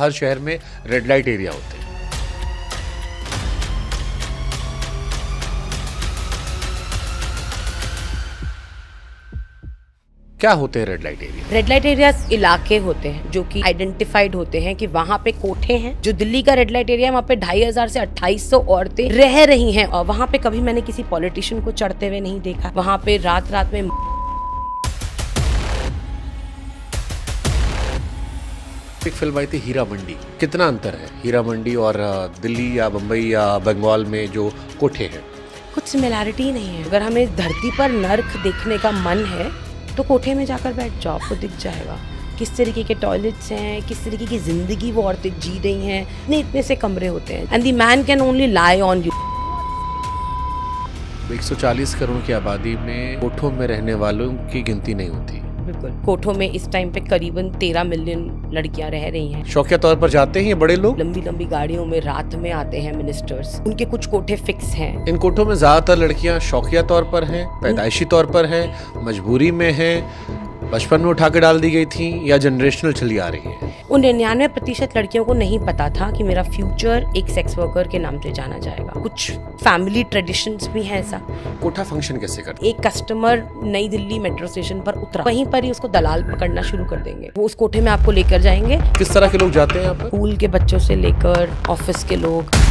हर शहर में red light area होते हैं। क्या होते हैं red light area? Red light areas इलाके होते हैं जो कि आइडेंटिफाइड होते हैं कि वहाँ पे कोठे हैं। जो दिल्ली का रेड लाइट एरिया है वहाँ पे 2500 से 2800 औरतें रह रही हैं और वहाँ पे कभी मैंने किसी पॉलिटिशियन को चढ़ते हुए नहीं देखा। वहाँ पे रात रात में एक फिल्म आई थी हीरा मंडी। कितना अंतर है हीरा मंडी और दिल्ली या बम्बई या बंगाल में जो कोठे हैं? कुछ सिमिलैरिटी नहीं है। अगर हमें धरती पर नर्क देखने का मन है तो कोठे में जाकर बैठ जाओ, आपको दिख जाएगा किस तरीके के टॉयलेट्स हैं, किस तरीके की जिंदगी वो औरतें जी रही हैं। इतने से कमरे होते हैं and the man can only lie on you. 140 crore की आबादी में कोठों में रहने वालों की गिनती नहीं होती। बिल्कुल, कोठों में इस टाइम पे करीबन 13 मिलियन लड़कियां रह रही हैं। शौकिया तौर पर जाते हैं ये बड़े लोग। लंबी लंबी गाड़ियों में रात में आते हैं मिनिस्टर्स। उनके कुछ कोठे फिक्स हैं। इन कोठों में ज्यादातर लड़कियां शौकिया तौर पर हैं, पैदाइशी तौर पर हैं, मजबूरी में हैं, बचपन में उठा के डाल दी गई थी या जनरेशनल चली आ रही है। उन 99% लड़कियों को नहीं पता था कि मेरा फ्यूचर एक सेक्स वर्कर के नाम से जाना जाएगा। कुछ फैमिली ट्रेडिशंस भी है ऐसा। कोठा फंक्शन कैसे करते? एक कस्टमर नई दिल्ली मेट्रो स्टेशन पर उतरा, वहीं पर ही उसको दलाल पकड़ना शुरू कर देंगे। वो उस कोठे में आपको लेकर जाएंगे। किस तरह के लोग जाते हैं यहाँ पर? स्कूल के बच्चों से लेकर ऑफिस के लोग।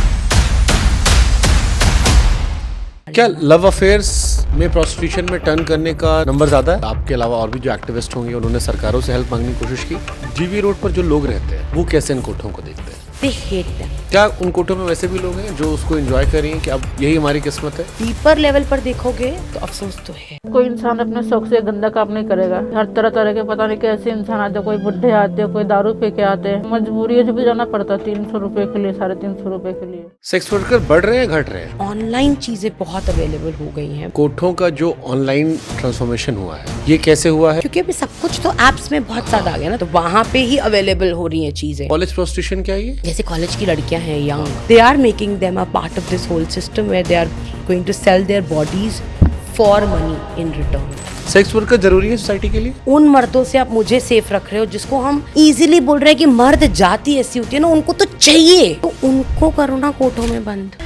क्या लव अफेयर्स में प्रोस्टिट्यूशन में टर्न करने का नंबर ज्यादा है? आपके अलावा और भी जो एक्टिविस्ट होंगे उन्होंने सरकारों से हेल्प मांगने की कोशिश की। जीवी रोड पर जो लोग रहते हैं वो कैसे इन कोठों को देखते हैं? They hate them. क्या उन कोठों में वैसे भी लोग हैं जो उसको एंजॉय कर रही हैं कि अब यही हमारी किस्मत है? डीपर लेवल पर देखोगे तो अफसोस तो है। कोई इंसान अपने शौक से गंदा काम नहीं करेगा। हर तरह तरह के पता नहीं कैसे इंसान आते हैं। कोई बुढ़े आते हैं, कोई दारू पी के आते हैं। मजबूरी से भी जाना पड़ता है 300 रुपए के लिए, 350 रुपए के लिए। सेक्स वर्कर बढ़ रहे हैं घट रहे हैं? ऑनलाइन चीजें बहुत अवेलेबल हो गई हैं। कोठों का जो ऑनलाइन ट्रांसफॉर्मेशन हुआ है ये कैसे हुआ है? क्योंकि अभी सब कुछ तो एप्स में बहुत ज्यादा आ गया ना, तो वहाँ पे ही अवेलेबल हो रही हैं चीजें। कॉलेज प्रोस्टिट्यूशन क्या है ये? जैसे कॉलेज की लड़कियां हैं young, they are making them a part of this whole system where they are going to sell their bodies for money in return. Sex worker जरूरी है सोसाइटी के लिए? उन मर्दों से आप मुझे सेफ रख रहे हो जिसको हम इजीली बोल रहे हैं कि मर्द जाति ऐसी होती है ना, उनको तो चाहिए, तो उनको करो ना कोठों में बंद।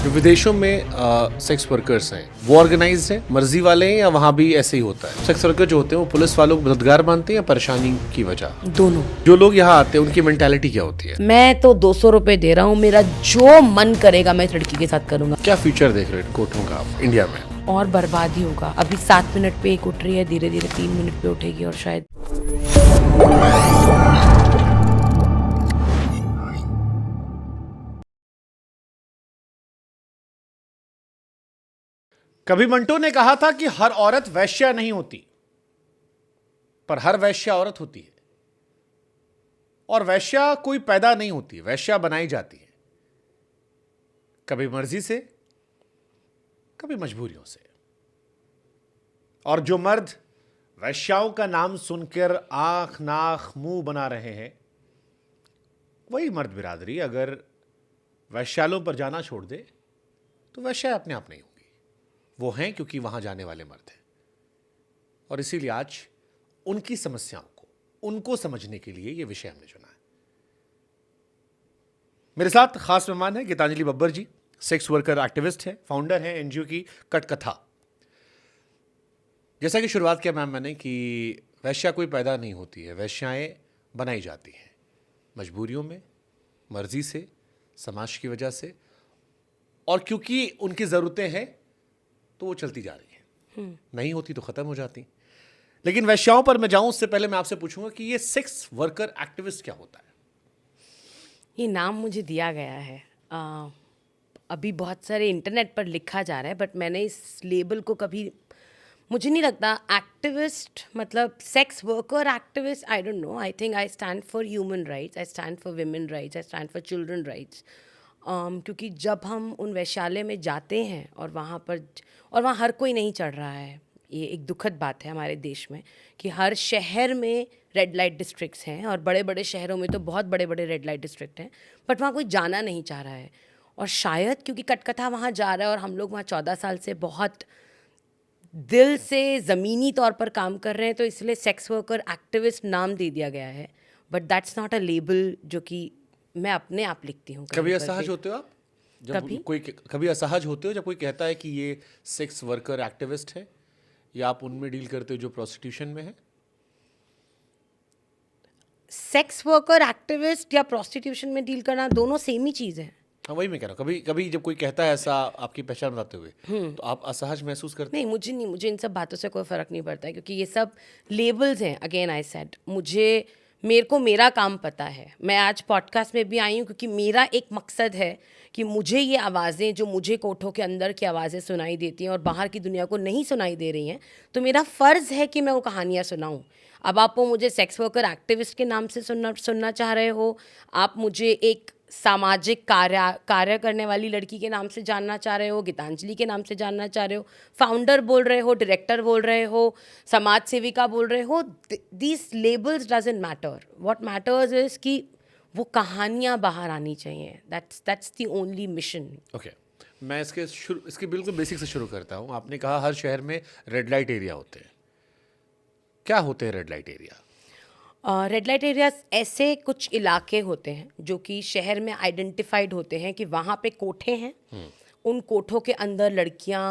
जो विदेशों में सेक्स वर्कर्स हैं वो ऑर्गेनाइज्ड हैं, मर्जी वाले हैं, या वहाँ भी ऐसे ही होता है? सेक्स वर्कर जो होते हैं वो पुलिस वालों को मददगार मानते हैं या परेशानी की वजह? दोनों। जो लोग यहाँ आते हैं उनकी मेंटालिटी क्या होती है? मैं तो 200 रुपए दे रहा हूँ, मेरा जो मन करेगा मैं इस लड़की के साथ करूंगा। क्या फ्यूचर देख रहे हैं कोठों का आप इंडिया में? और बर्बादी होगा। अभी 7 मिनट पे एक उठ रही है, धीरे धीरे 3 मिनट पे उठेगी और शायद कभी मंटो ने कहा था कि हर औरत वैश्या नहीं होती, पर हर वैश्या औरत होती है। और वैश्या कोई पैदा नहीं होती, वैश्या बनाई जाती है, कभी मर्जी से, कभी मजबूरियों से। और जो मर्द वैश्याओं का नाम सुनकर आंख नाक मुंह बना रहे हैं, वही मर्द बिरादरी अगर वैश्यालों पर जाना छोड़ दे तो वैश्या अपने आप नहीं होंगी। वो हैं क्योंकि वहां जाने वाले मर्द हैं। और इसीलिए आज उनकी समस्याओं को, उनको समझने के लिए यह विषय हमने चुना है। मेरे साथ खास मेहमान है गीतांजलि बब्बर जी, सेक्स वर्कर एक्टिविस्ट हैं, फाउंडर हैं एनजीओ की कटकथा। जैसा कि शुरुआत किया मैम मैंने कि वैश्या कोई पैदा नहीं होती है, वैश्याएं बनाई जाती हैं मजबूरियों में, मर्जी से, समाज की वजह से, और क्योंकि उनकी ज़रूरतें हैं तो वो चलती जा रही हैं। नहीं होती तो ख़त्म हो जाती। लेकिन वैश्याओं पर मैं जाऊं उससे पहले मैं आपसे पूछूंगा कि ये सेक्स वर्कर एक्टिविस्ट क्या होता है? ये नाम मुझे दिया गया है। अभी बहुत सारे इंटरनेट पर लिखा जा रहा है, बट मैंने इस लेबल को कभी, मुझे नहीं लगता एक्टिविस्ट मतलब sex worker activist. I don't know, I think I stand for human rights, I stand for women rights, I stand for children rights. क्योंकि जब हम उन वैश्यालय में जाते हैं और वहाँ हर कोई नहीं चढ़ रहा है। ये एक दुखद बात है हमारे देश में कि हर शहर में रेड लाइट डिस्ट्रिक्ट्स हैं और बड़े बड़े शहरों में तो बहुत बड़े बड़े रेड लाइट डिस्ट्रिक्ट हैं, बट वहाँ कोई जाना नहीं चाह रहा है। और शायद क्योंकि कटकथा वहाँ जा रहा है और हम लोग वहाँ 14 साल से बहुत दिल से ज़मीनी तौर पर काम कर रहे हैं, तो इसलिए सेक्स वर्कर एक्टिविस्ट नाम दे दिया गया है, but that's not a label जो कि मैं अपने आप लिखती हूँ। कभी कहीं पर असहज भी। होते हो आप जब कभी? कभी असहज होते हो जब कोई कहता है कि ये सेक्स वर्कर एक्टिविस्ट है, या आप उनमें डील करते हो जो प्रोस्टिट्यूशन में है? सेक्स वर्कर एक्टिविस्ट या प्रोस्टिट्यूशन में डील करना दोनों सेम ही चीज़ है। हाँ, वही मैं कह रहा हूँ। कभी कभी जब कोई कहता है ऐसा आपकी पहचान बताते हुए, तो आप असहज महसूस करते नहीं, मुझे इन सब बातों से कोई फ़र्क नहीं पड़ता है, क्योंकि ये सब लेबल्स हैं। अगेन आई सेड, मेरे को मेरा काम पता है। मैं आज पॉडकास्ट में भी आई हूँ क्योंकि मेरा एक मकसद है कि मुझे ये आवाज़ें जो मुझे कोठों के अंदर की आवाज़ें सुनाई देती हैं और बाहर की दुनिया को नहीं सुनाई दे रही हैं, तो मेरा फ़र्ज़ है कि मैं वो कहानियाँ सुनाऊँ। अब आप वो मुझे सेक्स वर्कर एक्टिविस्ट के नाम से सुनना चाह रहे हो, आप मुझे एक सामाजिक कार्य करने वाली लड़की के नाम से जानना चाह रहे हो, गीतांजलि के नाम से जानना चाह रहे हो, फाउंडर बोल रहे हो, डायरेक्टर बोल रहे हो, समाज सेविका बोल रहे हो, these labels doesn't matter. What matters is कि वो कहानियाँ बाहर आनी चाहिए। That's the only mission. Okay, मैं इसके बिल्कुल बेसिक से शुरू करता हूँ। आपने कहा हर शहर में रेड लाइट एरिया होते हैं। क्या होते हैं red light area? Red light areas ऐसे कुछ इलाके होते हैं जो कि शहर में आइडेंटिफाइड होते हैं कि वहाँ पे कोठे हैं, उन कोठों के अंदर लड़कियाँ,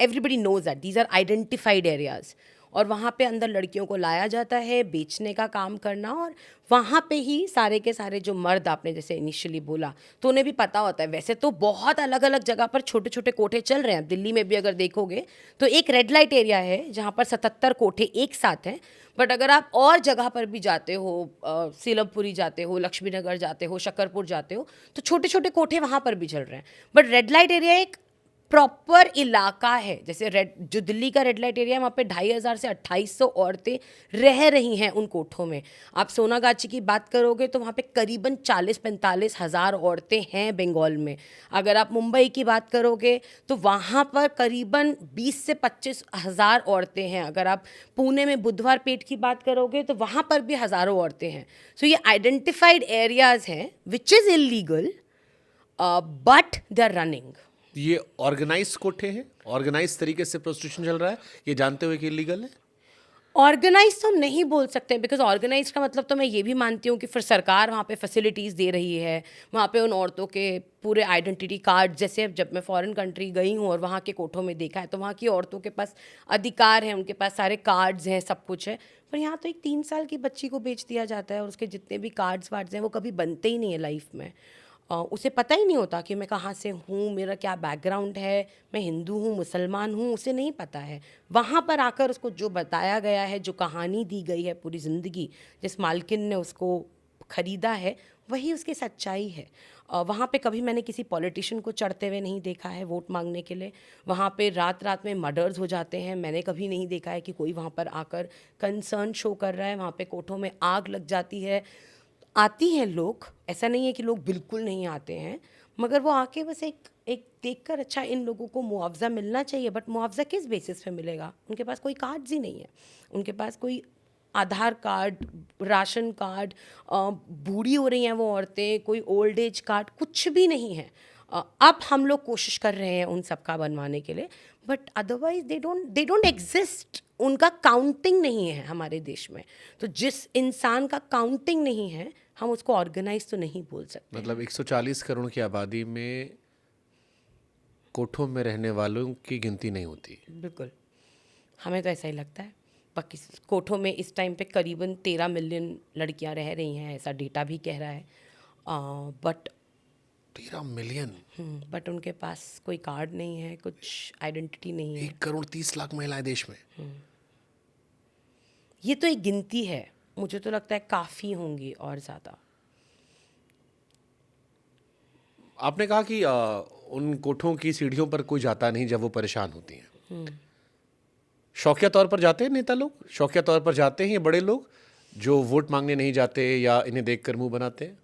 everybody knows that these are identified areas, और वहाँ पे अंदर लड़कियों को लाया जाता है बेचने का काम करना, और वहाँ पे ही सारे के सारे जो मर्द, आपने जैसे इनिशियली बोला, तो उन्हें भी पता होता है। वैसे तो बहुत अलग अलग जगह पर छोटे छोटे कोठे चल रहे हैं। दिल्ली में भी अगर देखोगे तो एक रेड लाइट एरिया है जहाँ पर 77 कोठे एक साथ हैं, बट अगर आप और जगह पर भी जाते हो, सीलमपुरी जाते हो, लक्ष्मी नगर जाते हो, शकरपुर जाते हो, तो छोटे छोटे कोठे वहाँ पर भी चल रहे हैं। बट रेड लाइट एरिया एक प्रॉपर इलाका है। जैसे जो दिल्ली का रेड लाइट एरिया है, वहाँ पे 2500 से 2800 औरतें रह रही हैं उन कोठों में। आप सोनागाची की बात करोगे तो वहाँ पे करीबन 40-45 हज़ार औरतें हैं बंगाल में। अगर आप मुंबई की बात करोगे तो वहाँ पर करीबन 20 से 25 हज़ार औरतें हैं। अगर आप पुणे में बुधवार पेट की बात करोगे तो वहाँ पर भी हज़ारों औरतें हैं। सो ये आइडेंटिफाइड एरियाज़ हैं which is illegal, but they are running. ये ऑर्गेनाइज कोठे हैं, ऑर्गेनाइज तरीके से प्रोस्टिट्यूशन चल रहा है, ये जानते हुए कि इलीगल है? ऑर्गेनाइज तो हम नहीं बोल सकते, बिकॉज ऑर्गेनाइज का मतलब तो मैं ये भी मानती हूँ कि फिर सरकार वहाँ पे फैसिलिटीज़ दे रही है, वहाँ पे उन औरतों के पूरे आइडेंटिटी कार्ड, जैसे जब मैं फॉरेन कंट्री गई हूँ और वहाँ के कोठों में देखा है, तो वहाँ की औरतों के पास अधिकार हैं, उनके पास सारे कार्ड्स हैं, सब कुछ है। पर यहाँ तो एक 3 साल की बच्ची को बेच दिया जाता है और उसके जितने भी कार्ड्स वार्ड्स हैं वो कभी बनते ही नहीं है लाइफ में। उसे पता ही नहीं होता कि मैं कहाँ से हूँ, मेरा क्या बैकग्राउंड है, मैं हिंदू हूँ, मुसलमान हूँ, उसे नहीं पता है। वहाँ पर आकर उसको जो बताया गया है, जो कहानी दी गई है पूरी ज़िंदगी, जिस मालकिन ने उसको ख़रीदा है, वही उसकी सच्चाई है। वहाँ पे कभी मैंने किसी पॉलिटिशियन को चढ़ते हुए नहीं देखा है वोट मांगने के लिए। वहाँ पे रात रात में मर्डर्स हो जाते हैं, मैंने कभी नहीं देखा है कि कोई वहाँ पर आकर कंसर्न शो कर रहा है। वहाँ पे कोठों में आग लग जाती है। आती हैं लोग, ऐसा नहीं है कि लोग बिल्कुल नहीं आते हैं, मगर वो आके बस एक देखकर, अच्छा इन लोगों को मुआवजा मिलना चाहिए, बट मुआवजा किस बेसिस पे मिलेगा? उनके पास कोई कार्ड्स ही नहीं है, उनके पास कोई आधार कार्ड, राशन कार्ड, बूढ़ी हो रही हैं वो औरतें, कोई ओल्ड एज कार्ड, कुछ भी नहीं है। अब हम लोग कोशिश कर रहे हैं उन सब का बनवाने के लिए, but otherwise they don't exist. उनका काउंटिंग नहीं है हमारे देश में। तो जिस इंसान का काउंटिंग नहीं है, हम उसको ऑर्गेनाइज तो नहीं बोल सकते। मतलब 140 करोड़ की आबादी में कोठों में रहने वालों की गिनती नहीं होती। बिल्कुल, हमें तो ऐसा ही लगता है। बाकी कोठों में इस टाइम पे करीबन 13 मिलियन लड़कियां रह रही हैं, ऐसा डेटा भी कह रहा है। बट 13 मिलियन, बट उनके पास कोई कार्ड नहीं है, कुछ आइडेंटिटी नहीं है। 1 करोड़ 30 लाख महिलाएं देश में। ये तो एक गिनती है, मुझे तो लगता है काफ़ी होंगी और ज़्यादा। आपने कहा कि उन कोठों की सीढ़ियों पर कोई जाता नहीं जब वो परेशान होती हैं। शौकिया तौर पर जाते हैं नेता लोग, शौकिया तौर पर जाते हैं ये बड़े लोग जो वोट मांगने नहीं जाते या इन्हें देखकर मुंह बनाते हैं?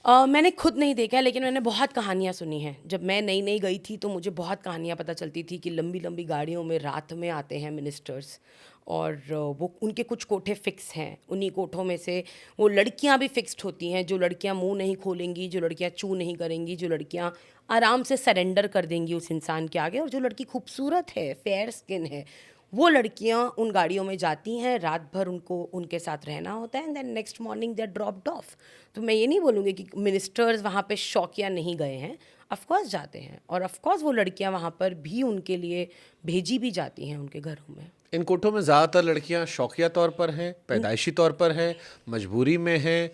मैंने खुद नहीं देखा है, लेकिन मैंने बहुत कहानियाँ सुनी हैं। जब मैं नई नई गई थी तो मुझे बहुत कहानियाँ पता चलती थी कि लंबी लंबी गाड़ियों में रात में आते हैं मिनिस्टर्स और वो उनके कुछ कोठे फिक्स हैं। उन्हीं कोठों में से वो लड़कियां भी फिक्स्ड होती हैं, जो लड़कियां मुंह नहीं खोलेंगी, जो लड़कियां चू नहीं करेंगी, जो लड़कियां आराम से सरेंडर कर देंगी उस इंसान के आगे, और जो लड़की खूबसूरत है, फेयर स्किन है, वो लड़कियां उन गाड़ियों में जाती हैं, रात भर उनको उनके साथ रहना होता है, and then next morning they are dropped off. तो मैं ये नहीं बोलूँगी कि मिनिस्टर्स वहाँ पे शौकिया नहीं गए हैं, ऑफकोर्स जाते हैं, और ऑफकोर्स वो लड़कियां वहाँ पर भी उनके लिए भेजी भी जाती हैं उनके घरों में। इन कोठों में ज़्यादातर लड़कियां शौकिया तौर पर हैं, पैदाइशी तौर पर हैं, मजबूरी में हैं,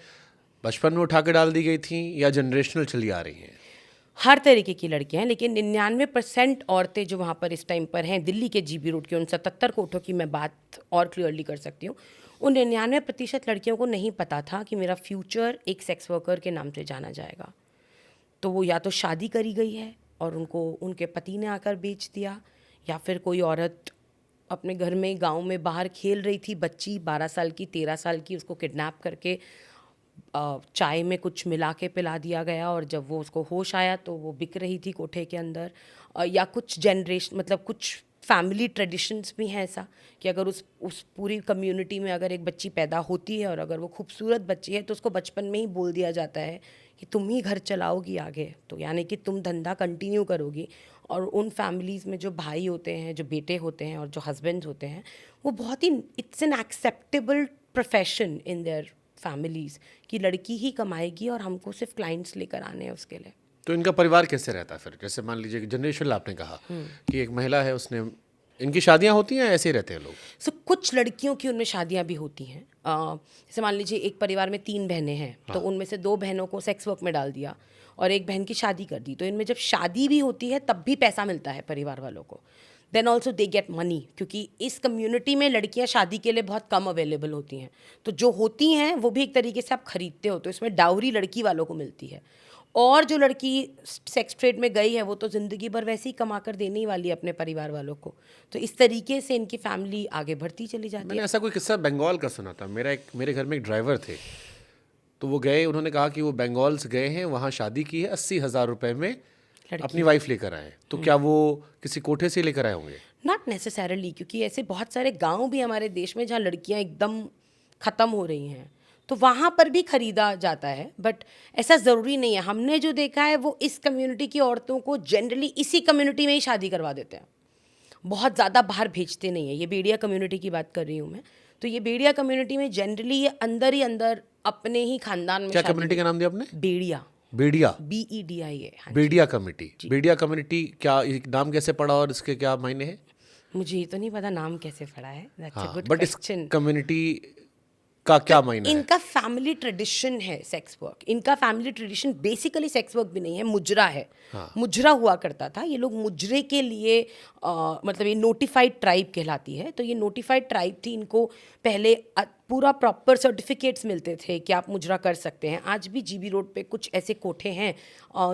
बचपन में उठा के डाल दी गई थी, या जनरेशनल चली आ रही हैं? हर तरीके की लड़कियां हैं, लेकिन 99% औरतें जो वहाँ पर इस टाइम पर हैं, दिल्ली के जीबी रोड के उन 77 कोठों की मैं बात और क्लियरली कर सकती हूँ। उन 99% लड़कियों को नहीं पता था कि मेरा फ्यूचर एक सेक्स वर्कर के नाम से जाना जाएगा। तो वो या तो शादी करी गई है और उनको उनके पति ने आकर बेच दिया, या फिर कोई औरत अपने घर में गांव में बाहर खेल रही थी, बच्ची 12 साल की 13 साल की, उसको किडनैप करके चाय में कुछ मिला के पिला दिया गया, और जब वो उसको होश आया तो वो बिक रही थी कोठे के अंदर। या कुछ जनरेशन मतलब कुछ फैमिली ट्रेडिशंस भी हैं ऐसा कि अगर उस पूरी कम्युनिटी में अगर एक बच्ची पैदा होती है और अगर वो खूबसूरत बच्ची है तो उसको बचपन में ही बोल दिया जाता है कि तुम ही घर चलाओगी आगे, तो यानी कि तुम धंधा कंटिन्यू करोगी। और उन फैमिलीज़ में जो भाई होते हैं, जो बेटे होते हैं और जो हस्बैंड्स होते हैं, वो बहुत ही it's an acceptable profession in their families कि लड़की ही कमाएगी और हमको सिर्फ क्लाइंट्स लेकर आने हैं उसके लिए। तो इनका परिवार कैसे रहता है फिर? जैसे मान लीजिए कि जनरेशनल आपने कहा कि एक महिला है, उसने, इनकी शादियां होती हैं, ऐसे ही रहते हैं लोग? सो कुछ लड़कियों की उनमें शादियां भी होती हैं। जैसे मान लीजिए एक परिवार में 3 बहनें हैं, तो उनमें से 2 बहनों को सेक्स वर्क में डाल दिया और एक बहन की शादी कर दी। तो इनमें जब शादी भी होती है तब भी पैसा मिलता है परिवार वालों को। Then also they get money, क्योंकि इस कम्युनिटी में लड़कियां शादी के लिए बहुत कम अवेलेबल होती हैं, तो जो होती हैं वो भी एक तरीके से आप खरीदते हो, तो इसमें डाउरी लड़की वालों को मिलती है। और जो लड़की सेक्स ट्रेड में गई है वो तो ज़िंदगी भर वैसे ही कमा कर देने ही वाली है अपने परिवार वालों को। तो इस तरीके से इनकी फैमिली आगे बढ़ती चली जाती मैंने है। ऐसा कोई किस्सा बंगाल का सुना था। मेरे घर में एक ड्राइवर थे, तो वो गए, उन्होंने कहा कि वो बंगाल से गए हैं, वहाँ शादी की है, 80,000 रुपये में अपनी वाइफ लेकर आए। तो क्या वो किसी कोठे से लेकर आए होंगे? नॉट नेसेसरली, क्योंकि ऐसे बहुत सारे गांव भी हमारे देश में जहाँ लड़कियां एकदम ख़त्म हो रही हैं, तो वहाँ पर भी ख़रीदा जाता है। बट ऐसा ज़रूरी नहीं है। हमने जो देखा है वो इस कम्युनिटी की औरतों को जनरली इसी कम्युनिटी में ही शादी करवा देते हैं, बहुत ज़्यादा बाहर भेजते नहीं है। ये बेड़िया कम्युनिटी की बात कर रही हूँ मैं। तो ये बेड़िया कम्युनिटी में जनरली ये अंदर ही अंदर अपने ही खानदान में क्या कम्युनिटी का नाम दिया आपने? बेड़िया, बेड़िया, BEDIA। बेड़िया कम्युनिटी। बेड़िया कम्युनिटी, क्या ये नाम कैसे पड़ा और इसके क्या मायने हैं? मुझे ये तो नहीं पता नाम कैसे पड़ा है। दैट्स अ हाँ, गुड बट इस क्वेश्चन। कम्युनिटी का क्या मायना है? इनका फैमिली ट्रेडिशन है सेक्स वर्क। इनका family tradition basically sex work भी नहीं है, मुजरा है। मुजरा हुआ करता था। ये लोग मुजरे के लिए मतलब ये नोटिफाइड ट्राइब कहलाती है। तो ये नोटिफाइड ट्राइब थी। इनको पहले पूरा प्रॉपर सर्टिफिकेट्स मिलते थे कि आप मुजरा कर सकते हैं। आज भी जीबी रोड पे कुछ ऐसे कोठे हैं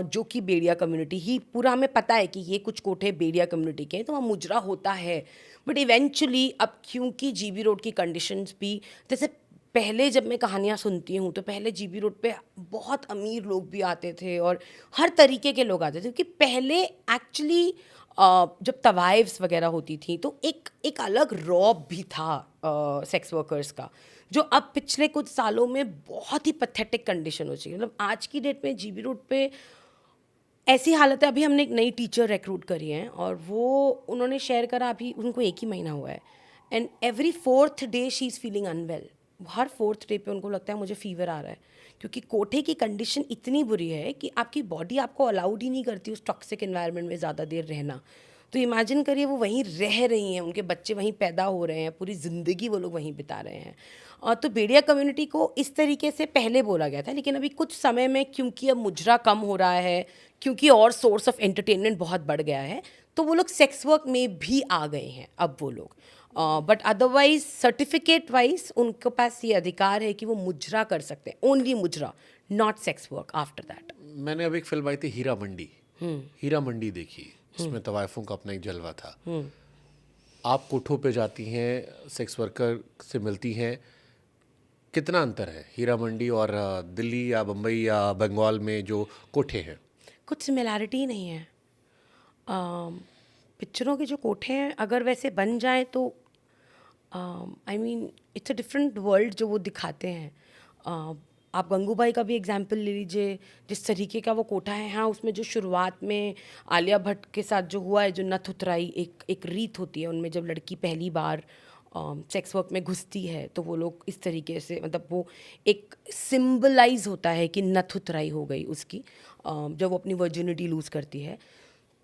जो कि बेड़िया कम्युनिटी ही, पूरा हमें पता है कि ये कुछ कोठे बेड़िया कम्युनिटी के हैं, तो वहाँ मुजरा होता है। बट इवेंचुअली अब क्योंकि जीबी रोड की कंडीशंस भी, जैसे पहले जब मैं कहानियाँ सुनती हूँ तो पहले जीबी रोड पे बहुत अमीर लोग भी आते थे और हर तरीके के लोग आते थे, क्योंकि पहले एक्चुअली जब तवाइफ्स वगैरह होती थी तो एक अलग रौब भी था सेक्स वर्कर्स का, जो अब पिछले कुछ सालों में बहुत ही पैथेटिक कंडीशन हो चुकी है। मतलब आज की डेट में जीबी रोड पे ऐसी हालत है। अभी हमने एक नई टीचर रिक्रूट करी है और वो उन्होंने शेयर करा, अभी उनको 1 ही महीना हुआ है, and every 4th day she is feeling unwell. हर 4th डे पे उनको लगता है मुझे फीवर आ रहा है, क्योंकि कोठे की कंडीशन इतनी बुरी है कि आपकी बॉडी आपको अलाउड ही नहीं करती उस टॉक्सिक एनवायरनमेंट में ज़्यादा देर रहना। तो इमेजिन करिए वो वहीं रह रही हैं, उनके बच्चे वहीं पैदा हो रहे हैं, पूरी ज़िंदगी वो लोग वहीं बिता रहे हैं। तो बेड़िया कम्युनिटी को इस तरीके से पहले बोला गया था, लेकिन अभी कुछ समय में क्योंकि अब मुजरा कम हो रहा है, क्योंकि और सोर्स ऑफ एंटरटेनमेंट बहुत बढ़ गया है, तो वो लोग सेक्स वर्क में भी आ गए हैं अब वो लोग। बट अदरवाइज सर्टिफिकेट वाइज उनके पास ये अधिकार है कि वो मुजरा कर सकते हैं, ओनली मुजरा, not sex work after that. मैंने अभी एक फिल्म आई थी हीरा मंडी, हीरा मंडी देखी, जिसमें तवाइफों का अपना एक जलवा था। आप कोठों पे जाती हैं, सेक्स वर्कर से मिलती हैं, कितना अंतर है हीरा मंडी और दिल्ली या बम्बई या बंगाल में जो कोठे हैं? कुछ सिमिलैरिटी नहीं है। पिक्चरों के जो कोठे हैं अगर वैसे बन जाएं तो I mean it's a different world जो वो दिखाते हैं. आप गंगूबाई का भी एग्जाम्पल ले लीजिए, जिस तरीके का वो कोठा है. हाँ, उसमें जो शुरुआत में आलिया भट्ट के साथ जो हुआ है, जो नथ उतराई एक रीत होती है उनमें, जब लड़की पहली बार सेक्स वर्क में घुसती है तो वो लोग इस तरीके से, मतलब वो एक सिंबलाइज होता है कि नथ उतराई हो गई उसकी, जब वो अपनी वर्जिनिटी लूज़ करती है.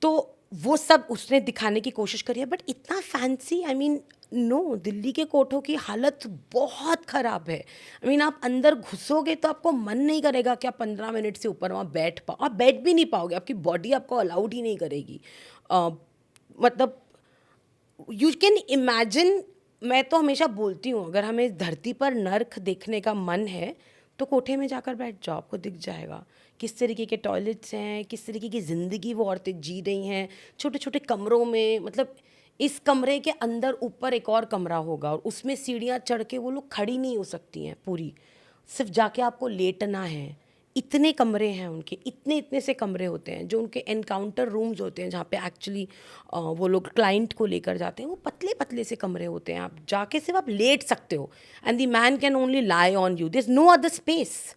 तो वो सब उसने दिखाने की कोशिश करी है, बट इतना fancy, I mean no, Delhi के कोठों की हालत बहुत ख़राब है. आई मीन आप अंदर घुसोगे तो आपको मन नहीं करेगा कि आप 15 मिनट से ऊपर वहाँ बैठ पाओ. आप बैठ भी नहीं पाओगे, आपकी बॉडी आपको अलाउड ही नहीं करेगी. मतलब यू कैन इमेजिन. मैं तो हमेशा बोलती हूँ, अगर हमें इस धरती पर नर्क देखने का मन है तो कोठे में जाकर बैठ जाओ, आपको दिख जाएगा किस तरीके के टॉयलेट्स हैं, किस तरीके की ज़िंदगी वो औरतें जी रही हैं, छोटे छोटे कमरों में. मतलब इस कमरे के अंदर ऊपर एक और कमरा होगा और उसमें सीढ़ियाँ चढ़ के वो लोग खड़ी नहीं हो सकती हैं पूरी, सिर्फ जाके आपको लेटना है. इतने कमरे हैं उनके, इतने इतने से कमरे होते हैं जो उनके एनकाउंटर रूम्स होते हैं, जहाँ पे एक्चुअली वो लोग क्लाइंट को लेकर जाते हैं. वो पतले पतले से कमरे होते हैं, आप जाके सिर्फ आप लेट सकते हो, and the man can only lie on you, there is no other space.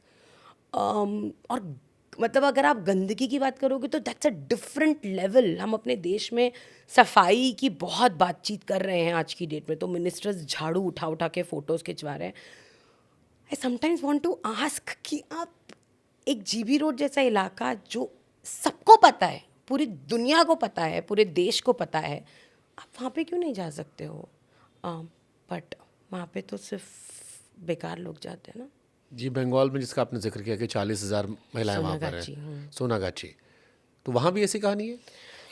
और मतलब अगर आप गंदगी की बात करोगे तो दैट्स अ डिफरेंट लेवल. हम अपने देश में सफाई की बहुत बातचीत कर रहे हैं आज की डेट में, तो मिनिस्टर्स झाड़ू उठा उठा के फ़ोटोज़ खिंचवा रहे हैं. I sometimes want to ask कि आप एक जीबी रोड जैसा इलाका जो सबको पता है, पूरी दुनिया को पता है, पूरे देश को पता है, आप वहाँ पे क्यों नहीं जा सकते हो? बट वहाँ पे तो सिर्फ बेकार लोग जाते हैं ना. जी, बंगाल में जिसका आपने जिक्र किया कि 40,000 महिलाएं वहाँ पर हैं, सोनागाची, तो वहाँ भी ऐसी कहानी है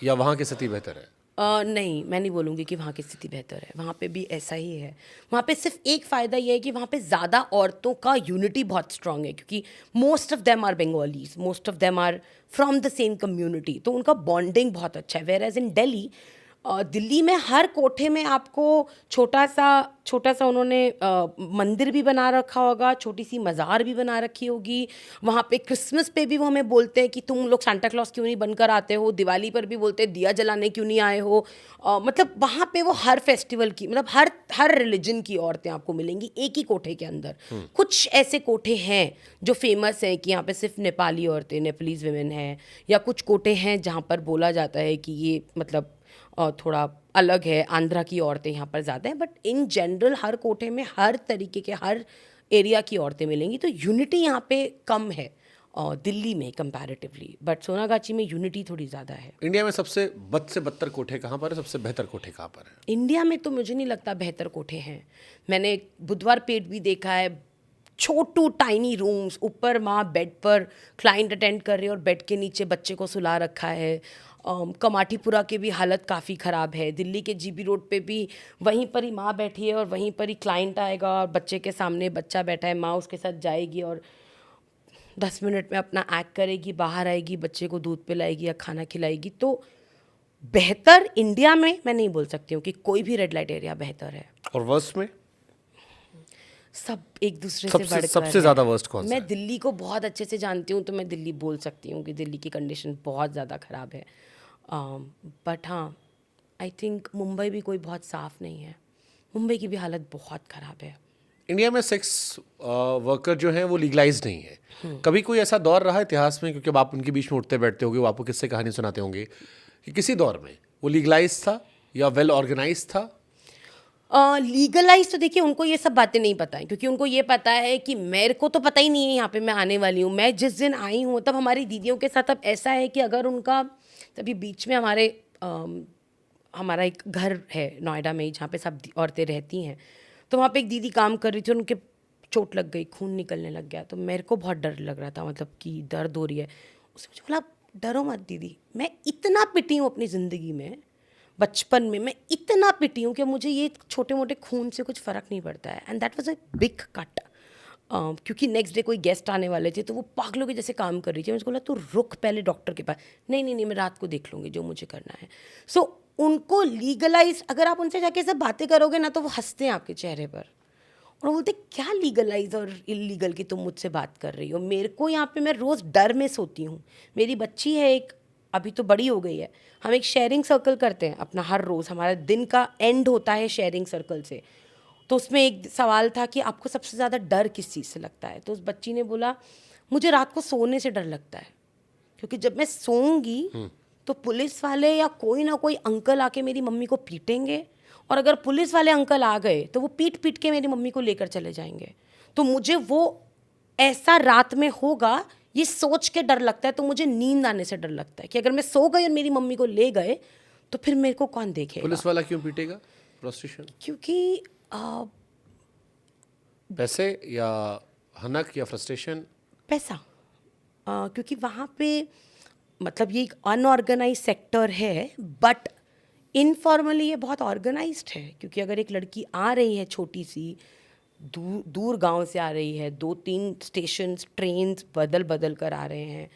या वहाँ की स्थिति बेहतर है? नहीं, मैं नहीं बोलूँगी कि वहाँ की स्थिति बेहतर है. वहाँ पे भी ऐसा ही है. वहाँ पे सिर्फ एक फ़ायदा ये है कि वहाँ पे ज़्यादा औरतों का यूनिटी बहुत स्ट्रांग है, क्योंकि most of them are Bengalis, most of them are from the same community, तो उनका बॉन्डिंग बहुत अच्छा है. वेयर एज इन दिल्ली में हर कोठे में आपको छोटा सा उन्होंने मंदिर भी बना रखा होगा, छोटी सी मज़ार भी बना रखी होगी. वहाँ पे क्रिसमस पे भी वो हमें बोलते हैं कि तुम लोग सांता क्लॉज क्यों नहीं बनकर आते हो. दिवाली पर भी बोलते हैं दिया जलाने क्यों नहीं आए हो. मतलब वहाँ पे वो हर फेस्टिवल की, मतलब हर रिलीजन की औरतें आपको मिलेंगी एक ही कोठे के अंदर. कुछ ऐसे कोठे हैं जो फेमस हैं कि यहाँ पे सिर्फ नेपाली औरतें, नेपालीज वेमेन हैं, या कुछ कोठे हैं जहाँ पर बोला जाता है कि ये मतलब थोड़ा अलग है, आंध्रा की औरतें यहाँ पर ज़्यादा हैं. बट इन जनरल हर कोठे में हर तरीके के, हर एरिया की औरतें मिलेंगी. तो यूनिटी यहाँ पे कम है दिल्ली में कंपैरेटिवली, बट सोनागाची में यूनिटी थोड़ी ज़्यादा है. इंडिया में सबसे बद से बदतर कोठे कहाँ पर है, सबसे बेहतर कोठे कहाँ पर है? इंडिया में तो मुझे नहीं लगता बेहतर कोठे हैं. मैंने बुधवार पेट भी देखा है, छोटू टाइनी रूम्स, ऊपर माँ बेड पर क्लाइंट अटेंड कर रही है और बेड के नीचे बच्चे को सुला रखा है. कमाटीपुरा की भी हालत काफ़ी ख़राब है. दिल्ली के जीबी रोड पे भी वहीं पर ही माँ बैठी है और वहीं पर ही क्लाइंट आएगा और बच्चे के सामने बच्चा बैठा है, माँ उसके साथ जाएगी और 10 मिनट में अपना एक्ट करेगी, बाहर आएगी, बच्चे को दूध पिलाएगी या खाना खिलाएगी. तो बेहतर इंडिया में मैं नहीं बोल सकती हूँ कि कोई भी रेड लाइट एरिया बेहतर है. और वर्स्ट में सब एक दूसरे से बढ़कर सबसे ज़्यादा वर्स्ट कौन सा मैं है? दिल्ली को बहुत अच्छे से जानती हूँ, तो मैं दिल्ली बोल सकती हूँ कि दिल्ली की कंडीशन बहुत ज़्यादा ख़राब है. बट हाँ, आई थिंक मुंबई भी कोई बहुत साफ़ नहीं है. मुंबई की भी हालत बहुत ख़राब है. इंडिया में सेक्स वर्कर जो हैं वो लीगलाइज नहीं है. कभी कोई ऐसा दौर रहा इतिहास में, क्योंकि अब आप उनके बीच में उठते बैठते होंगे, वो आपको किससे कहानी सुनाते होंगे, कि किसी दौर में वो लीगलाइज था या वेल ऑर्गेनाइज था? लीगलाइज तो देखिए, उनको ये सब बातें नहीं पता है, क्योंकि उनको ये पता है कि मेरे को तो पता ही नहीं है यहाँ पे मैं आने वाली हूँ. मैं जिस दिन आई हूँ तब हमारी दीदियों के साथ अब ऐसा है कि अगर उनका, तभी बीच में हमारा एक घर है नोएडा में ही जहाँ पे सब औरतें रहती हैं, तो वहाँ पे एक दीदी काम कर रही थी, उनके चोट लग गई, खून निकलने लग गया. तो मेरे को बहुत डर लग रहा था, मतलब कि दर्द हो रही है. उसने मुझे बोला डरो मत दीदी. मैं इतना पिटी हूँ अपनी ज़िंदगी में, बचपन में मैं इतना पिटी हूँ कि मुझे ये छोटे मोटे खून से कुछ फ़र्क नहीं पड़ता है. And that was a big cut. क्योंकि नेक्स्ट डे कोई गेस्ट आने वाले थे, तो वो पागलों के जैसे काम कर रही थी. मुझे बोला तू रुक पहले डॉक्टर के पास. नहीं, मैं रात को देख लूँगी जो मुझे करना है. सो उनको लीगलाइज, अगर आप उनसे जाके सब बातें करोगे ना, तो वो हंसते हैं आपके चेहरे पर और बोलते क्या लीगलाइज और इलीगल की तुम मुझसे बात कर रही हो. मेरे को यहाँ पे मैं रोज़ डर में सोती हूँ. मेरी बच्ची है एक, अभी तो बड़ी हो गई है. हम एक शेयरिंग सर्कल करते हैं अपना, हर रोज़ हमारा दिन का एंड होता है शेयरिंग सर्कल से. तो उसमें एक सवाल था कि आपको सबसे ज़्यादा डर किस चीज़ से लगता है, तो उस बच्ची ने बोला मुझे रात को सोने से डर लगता है, क्योंकि जब मैं सोऊंगी तो पुलिस वाले या कोई ना कोई अंकल आके मेरी मम्मी को पीटेंगे, और अगर पुलिस वाले अंकल आ गए तो वो पीट पीट के मेरी मम्मी को लेकर चले जाएंगे, तो मुझे वो ऐसा रात में होगा ये सोच के डर लगता है। तो मुझे नींद आने से डर लगता है कि अगर मैं सो गई और मेरी मम्मी को ले गए तो फिर मेरे को कौन देखेगा। पुलिस वाला क्यों पीटेगा प्रोस्टिट्यूशन? क्योंकि पैसे या हनक या फ्रस्ट्रेशन? पैसा। क्योंकि वहाँ पे मतलब ये एक अनऑर्गेनाइज सेक्टर है, बट इनफॉर्मली ये बहुत ऑर्गेनाइज्ड है। क्योंकि अगर एक लड़की आ रही है छोटी सी दूर गांव से आ रही है, 2-3 स्टेशन ट्रेन बदल बदल कर आ रहे हैं,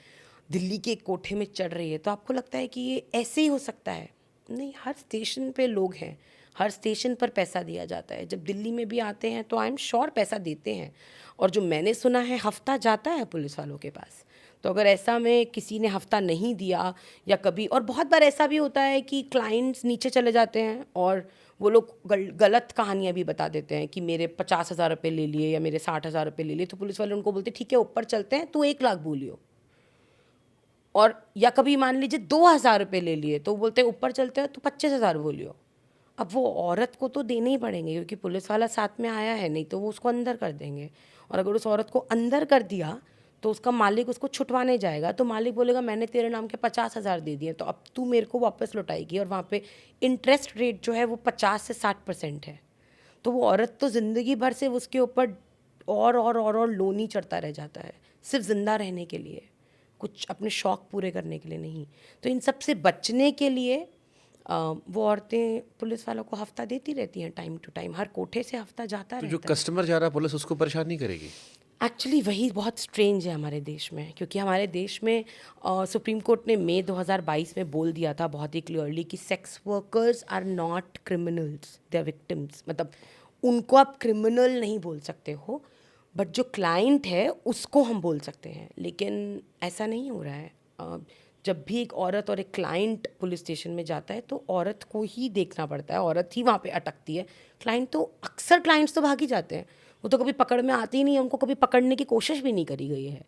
दिल्ली के एक कोठे में चढ़ रही है, तो आपको लगता है कि ये ऐसे ही हो सकता है? नहीं, हर स्टेशन पे लोग हैं, हर स्टेशन पर पैसा दिया जाता है। जब दिल्ली में भी आते हैं तो आई एम श्योर पैसा देते हैं, और जो मैंने सुना है हफ्ता जाता है पुलिस वालों के पास। तो अगर ऐसा में किसी ने हफ्ता नहीं दिया या कभी, और बहुत बार ऐसा भी होता है कि क्लाइंट्स नीचे चले जाते हैं और वो लोग गलत कहानियाँ भी बता देते हैं कि मेरे 50,000 रुपये ले लिए या मेरे 60,000 रुपये ले लिए, तो पुलिस वाले उनको बोलते ठीक है ऊपर चलते हैं, तू 1 लाख बोलियो। और या कभी मान लीजिए 2,000 रुपये ले लिए, तो बोलते हैं ऊपर चलते हैं तो 25,000 बोलियो। अब वो औरत को तो देने ही पड़ेंगे क्योंकि पुलिस वाला साथ में आया है, नहीं तो वो उसको अंदर कर देंगे। और अगर उस औरत को अंदर कर दिया तो उसका मालिक उसको छुटवाने जाएगा, तो मालिक बोलेगा मैंने तेरे नाम के 50,000 दे दिए, तो अब तू मेरे को वापस लौटाएगी। और वहाँ पे इंटरेस्ट रेट जो है वो 50 से 60% है। तो वो औरत तो ज़िंदगी भर से उसके ऊपर और लोन ही चढ़ता रह जाता है, सिर्फ ज़िंदा रहने के लिए, कुछ अपने शौक़ पूरे करने के लिए नहीं। तो इन सब से बचने के लिए वो औरतें पुलिस वालों को हफ्ता देती रहती हैं टाइम टू टाइम, हर कोठे से हफ्ता जाता तो जो रहता है। कस्टमर जा रहा है पुलिस उसको परेशान नहीं करेगी? एक्चुअली वही बहुत स्ट्रेंज है हमारे देश में, क्योंकि हमारे देश में सुप्रीम कोर्ट ने मई 2022 में बोल दिया था बहुत ही क्लियरली कि sex workers are not criminals, they are victims. मतलब उनको आप क्रिमिनल नहीं बोल सकते हो, बट जो क्लाइंट है उसको हम बोल सकते हैं। लेकिन ऐसा नहीं हो रहा है। जब भी एक औरत और एक क्लाइंट पुलिस स्टेशन में जाता है तो औरत को ही देखना पड़ता है, औरत ही वहाँ पे अटकती है। क्लाइंट तो अक्सर क्लाइंट्स तो भाग ही जाते हैं, वो तो कभी पकड़ में आती ही नहीं है, उनको कभी पकड़ने की कोशिश भी नहीं करी गई है।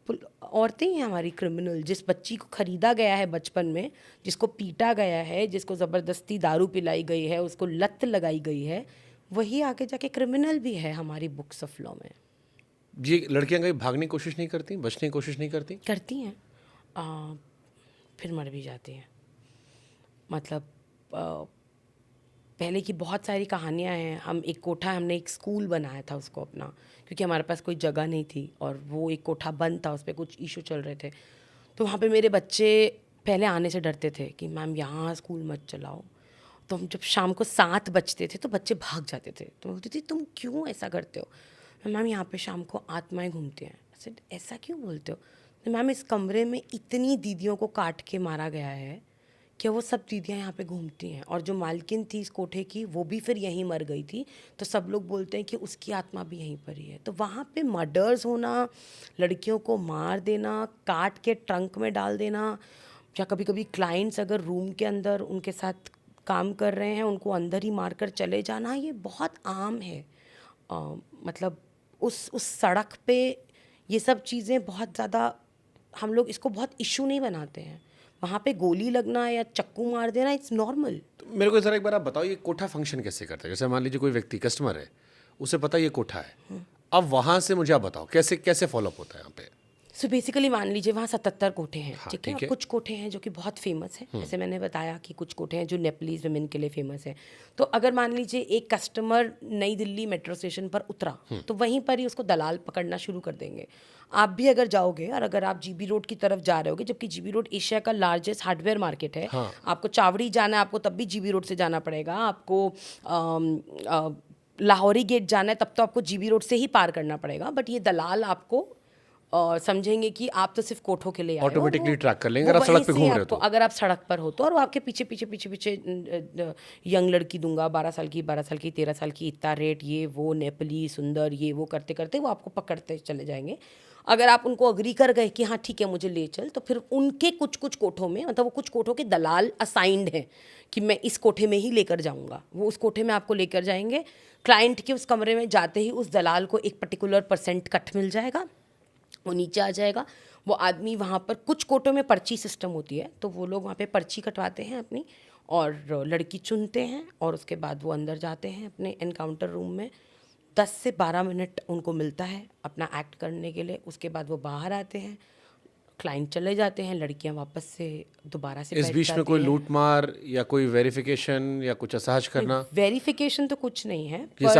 तो औरतें ही हमारी क्रिमिनल। जिस बच्ची को ख़रीदा गया है बचपन में, जिसको पीटा गया है, जिसको ज़बरदस्ती दारू पिलाई गई है, उसको लत लगाई गई है, वही आगे जाके क्रिमिनल भी है हमारी बुक्स ऑफ लॉ में। ये लड़कियां कहीं भागने की कोशिश नहीं करती, बचने की कोशिश नहीं करती? करती हैं, फिर मर भी जाती हैं। मतलब पहले की बहुत सारी कहानियाँ हैं। हमने एक स्कूल बनाया था उसको अपना, क्योंकि हमारे पास कोई जगह नहीं थी और वो एक कोठा बंद था, उस पर कुछ इशू चल रहे थे। तो वहाँ पे मेरे बच्चे पहले आने से डरते थे कि मैम यहाँ स्कूल मत चलाओ। तो हम जब शाम को 7 बजते थे तो बच्चे भाग जाते थे। तो बोलती थी तुम क्यों ऐसा करते हो? मैम यहाँ पे शाम को आत्माएं घूमती हैं। ऐसा क्यों बोलते हो? तो मैम इस कमरे में इतनी दीदियों को काट के मारा गया है कि वो सब दीदियाँ यहाँ पे घूमती हैं, और जो मालकिन थी इस कोठे की वो भी फिर यहीं मर गई थी, तो सब लोग बोलते हैं कि उसकी आत्मा भी यहीं पर ही है। तो वहाँ पे मर्डर्स होना, लड़कियों को मार देना, काट के ट्रंक में डाल देना, या कभी कभी क्लाइंट्स अगर रूम के अंदर उनके साथ काम कर रहे हैं उनको अंदर ही मार कर चले जाना, ये बहुत आम है। मतलब उस सड़क पे ये सब चीज़ें बहुत ज़्यादा, हम लोग इसको बहुत इशू नहीं बनाते हैं। वहाँ पे गोली लगना या चक्कू मार देना इट्स नॉर्मल। तो मेरे को ज़रा एक बार आप बताओ, ये कोठा फंक्शन कैसे करता है? जैसे मान लीजिए कोई व्यक्ति कस्टमर है, उसे पता ये कोठा है, अब वहाँ से मुझे आप बताओ कैसे कैसे फॉलोअप होता है यहाँ पे? सो बेसिकली मान लीजिए वहाँ 77 कोठे हैं, हाँ, ठीक है। ठीक है। कुछ कोठे हैं जो कि बहुत फेमस हैं, जैसे मैंने बताया कि कुछ कोठे हैं जो नेपलीज वुमेन के लिए फेमस है। तो अगर मान लीजिए एक कस्टमर नई दिल्ली मेट्रो स्टेशन पर उतरा, तो वहीं पर ही उसको दलाल पकड़ना शुरू कर देंगे। आप भी अगर जाओगे और अगर आप जीबी रोड की तरफ जा रहे होगे, जबकि जीबी रोड एशिया का लार्जेस्ट हार्डवेयर मार्केट है, आपको चावड़ी जाना है आपको तब भी जीबी रोड से जाना पड़ेगा, आपको लाहौरी गेट जाना है तब तो आपको जीबी रोड से ही पार करना पड़ेगा। बट ये दलाल आपको समझेंगे कि आप तो सिर्फ कोठों के लिए आए हो। Automatically वो- track कर लेंगे वो अगर आप सड़क वहीं पे से घूम रहे हो आपको- तो। अगर आप सड़क पर हो तो, और वो आपके पीछे पीछे पीछे पीछे यंग लड़की दूंगा, 12 साल की, 12 साल की, 13 साल की, इतना रेट, ये वो नेपाली सुंदर, ये वो करते करते वो आपको पकड़ते चले जाएंगे। अगर आप उनको अग्री कर गए कि हाँ ठीक है मुझे ले चल, तो फिर उनके कुछ कुछ कोठों में, मतलब वो कुछ कोठों के दलाल असाइंड हैं कि मैं इस कोठे में ही लेकर जाऊंगा, वो उस कोठे में आपको लेकर जाएंगे। क्लाइंट के उस कमरे में जाते ही उस दलाल को एक पर्टिकुलर % कट मिल जाएगा, वो नीचे आ जाएगा। वो आदमी वहाँ पर, कुछ कोटों में पर्ची सिस्टम होती है, तो वो लोग वहाँ पे पर्ची कटवाते हैं अपनी, और लड़की चुनते हैं, और उसके बाद वो अंदर जाते हैं अपने एनकाउंटर रूम में। 10 से 12 मिनट उनको मिलता है अपना एक्ट करने के लिए। उसके बाद वो बाहर आते हैं, क्लाइंट चले जाते हैं, लड़कियां वापस से दोबारा से इस बैठ बीच में जाती कोई हैं। लूट मार या कोई वेरिफिकेशन या कुछ असहज करना, वेरिफिकेशन तो कुछ नहीं है, जैसे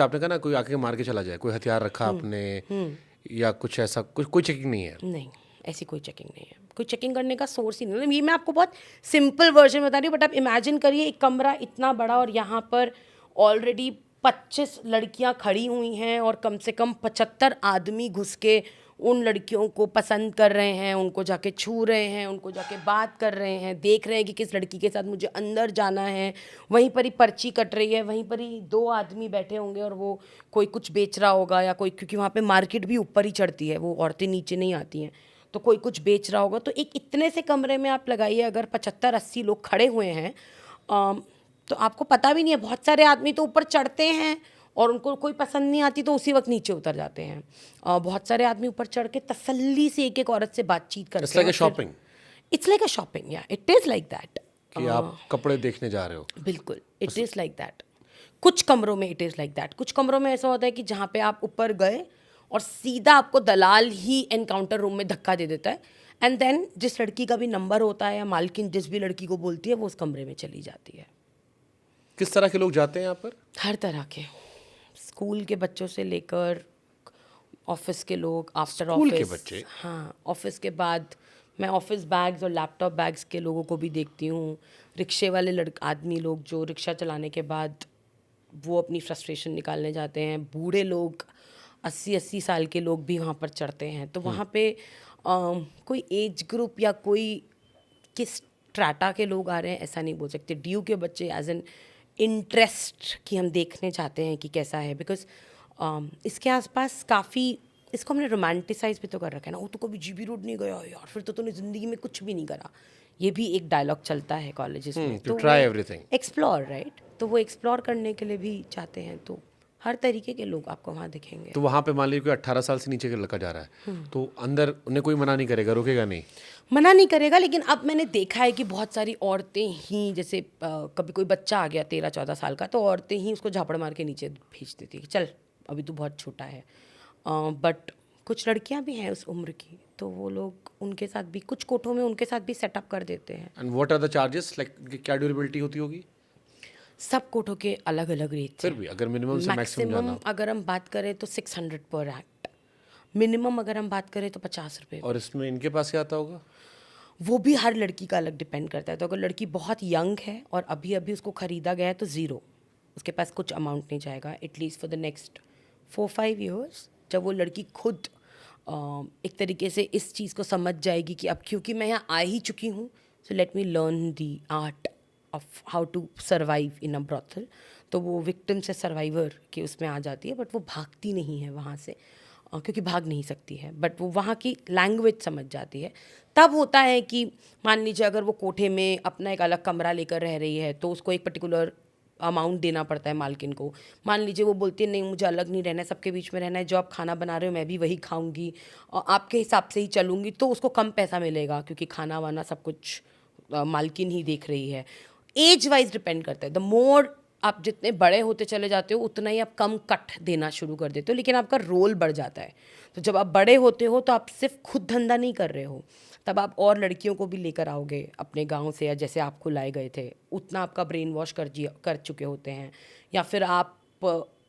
आपने कहा ना, कोई आके मार के चला जाए, कोई हथियार रखा आपने या कुछ ऐसा, कुछ कोई चेकिंग नहीं है? नहीं, ऐसी कोई चेकिंग नहीं है, कोई चेकिंग करने का सोर्स ही नहीं है। ये मैं आपको बहुत सिंपल वर्जन बता रही हूँ, बट आप इमेजिन करिए एक कमरा इतना बड़ा, और यहाँ पर ऑलरेडी 25 लड़कियाँ खड़ी हुई हैं, और कम से कम 75 आदमी घुस के उन लड़कियों को पसंद कर रहे हैं, उनको जाके छू रहे हैं, उनको जाके बात कर रहे हैं, देख रहे हैं कि किस लड़की के साथ मुझे अंदर जाना है। वहीं पर ही पर्ची कट रही है, वहीं पर ही 2 आदमी बैठे होंगे, और वो कोई कुछ बेच रहा होगा, या कोई, क्योंकि वहाँ पे मार्केट भी ऊपर ही चढ़ती है, वो औरतें नीचे नहीं आती हैं, तो कोई कुछ बेच रहा होगा। तो एक इतने से कमरे में आप लगाइए, अगर 75-80 लोग खड़े हुए हैं, तो आपको पता भी नहीं है। बहुत सारे आदमी तो ऊपर चढ़ते हैं और उनको कोई पसंद नहीं आती तो उसी वक्त नीचे उतर जाते हैं। बहुत सारे आदमी ऊपर चढ़ के तसल्ली से एक एक औरत से बातचीत करते हैं। It's like a shopping. It's like a shopping, या इट इज़ लाइक दैट कि आप कपड़े देखने जा रहे हो। बिल्कुल, इट इज़ लाइक दैट। कुछ कमरों में इट इज़ लाइक दैट। कुछ कमरों में ऐसा होता है कि जहाँ पे आप ऊपर गए और सीधा आपको दलाल ही एनकाउंटर रूम में धक्का दे देता है, एंड देन जिस लड़की का भी नंबर होता है या मालकिन जिस भी लड़की को बोलती है, वो उस कमरे में चली जाती है। किस तरह के लोग जाते हैं यहाँ पर? हर तरह के, स्कूल के बच्चों से लेकर ऑफिस के लोग, आफ्टर स्कूल के ऑफिस। बच्चे? हाँ, ऑफिस के बाद मैं ऑफिस बैग्स और लैपटॉप बैग्स के लोगों को भी देखती हूँ। रिक्शे वाले आदमी लोग जो रिक्शा चलाने के बाद वो अपनी फ्रस्ट्रेशन निकालने जाते हैं। बूढ़े लोग, 80-80 साल के लोग भी वहाँ पर चढ़ते हैं। तो वहाँ पे कोई एज ग्रुप या कोई किस स्ट्राटा के लोग आ रहे हैं ऐसा नहीं बोल सकते। ड्यू के बच्चे एज एन इंटरेस्ट कि हम देखने चाहते हैं कि कैसा है, बिकॉज इसके आसपास काफ़ी, इसको हमने रोमांटिसाइज भी तो कर रखा है ना। वो तो कभी जीबी रोड नहीं गया यार, फिर तो तूने ज़िंदगी में कुछ भी नहीं करा। ये भी एक डायलॉग चलता है कॉलेजेस में। to try everything. Explore, right. तो वो एक्सप्लोर करने के लिए भी चाहते हैं, तो हर तरीके के लोग आपको वहाँ दिखेंगे। तो वहाँ पे मान लीजिए कोई 18 साल से नीचे का लड़का जा रहा है, तो अंदर उन्हें कोई मना नहीं करेगा, रोकेगा नहीं? मना नहीं करेगा, लेकिन अब मैंने देखा है कि बहुत सारी औरतें ही, जैसे कभी कोई बच्चा आ गया 13-14 साल का, तो औरतें ही उसको झापड़ मार के नीचे भेज देती है कि चल अभी तू बहुत छोटा है। बट कुछ लड़कियां भी हैं उस उम्र की, तो वो लोग उनके साथ भी, कुछ कोठों में उनके साथ भी सेटअप कर देते हैं। And what are the charges, like क्या ड्यूरेबिलिटी होती होगी? सब कोठों के अलग अलग रेट। फिर भी अगर मिनिमम से मैक्सिमम जाना हो? अगर हम बात करें तो 600 पर एक्ट। मिनिमम अगर हम बात करें तो 50 रुपये। और इसमें इनके पास क्या आता होगा? वो भी हर लड़की का अलग डिपेंड करता है। तो अगर लड़की बहुत यंग है और अभी अभी उसको ख़रीदा गया है तो ज़ीरो, उसके पास कुछ अमाउंट नहीं जाएगा at least for the next 4-5 years. जब वो लड़की खुद एक तरीके से इस चीज़ को समझ जाएगी कि अब क्योंकि मैं यहाँ आ ही चुकी हूँ, so let me learn the art of how to survive in a brothel, तो वो विक्टिम से सर्वाइवर के उसमें आ जाती है। बट वो भागती नहीं है वहाँ से, क्योंकि भाग नहीं सकती है, बट वो वहाँ की लैंग्वेज समझ जाती है। तब होता है कि मान लीजिए अगर वो कोठे में अपना एक अलग कमरा लेकर रह रही है, तो उसको एक पर्टिकुलर अमाउंट देना पड़ता है मालकिन को। मान लीजिए वो बोलती है नहीं मुझे अलग नहीं रहना है, सबके बीच में रहना है, जो आप खाना बना रहे हो मैं भी वही खाऊंगी और आपके हिसाब से ही चलूँगी, तो उसको कम पैसा मिलेगा क्योंकि खाना वाना सब कुछ मालकिन ही देख रही है। एज वाइज डिपेंड करता है। द मोर आप जितने बड़े होते चले जाते हो उतना ही आप कम कट देना शुरू कर देते हो, लेकिन आपका रोल बढ़ जाता है। तो जब आप बड़े होते हो तो आप सिर्फ खुद धंधा नहीं कर रहे हो, तब आप और लड़कियों को भी लेकर आओगे अपने गांव से, या जैसे आपको लाए गए थे उतना आपका ब्रेन वॉश कर चुके होते हैं, या फिर आप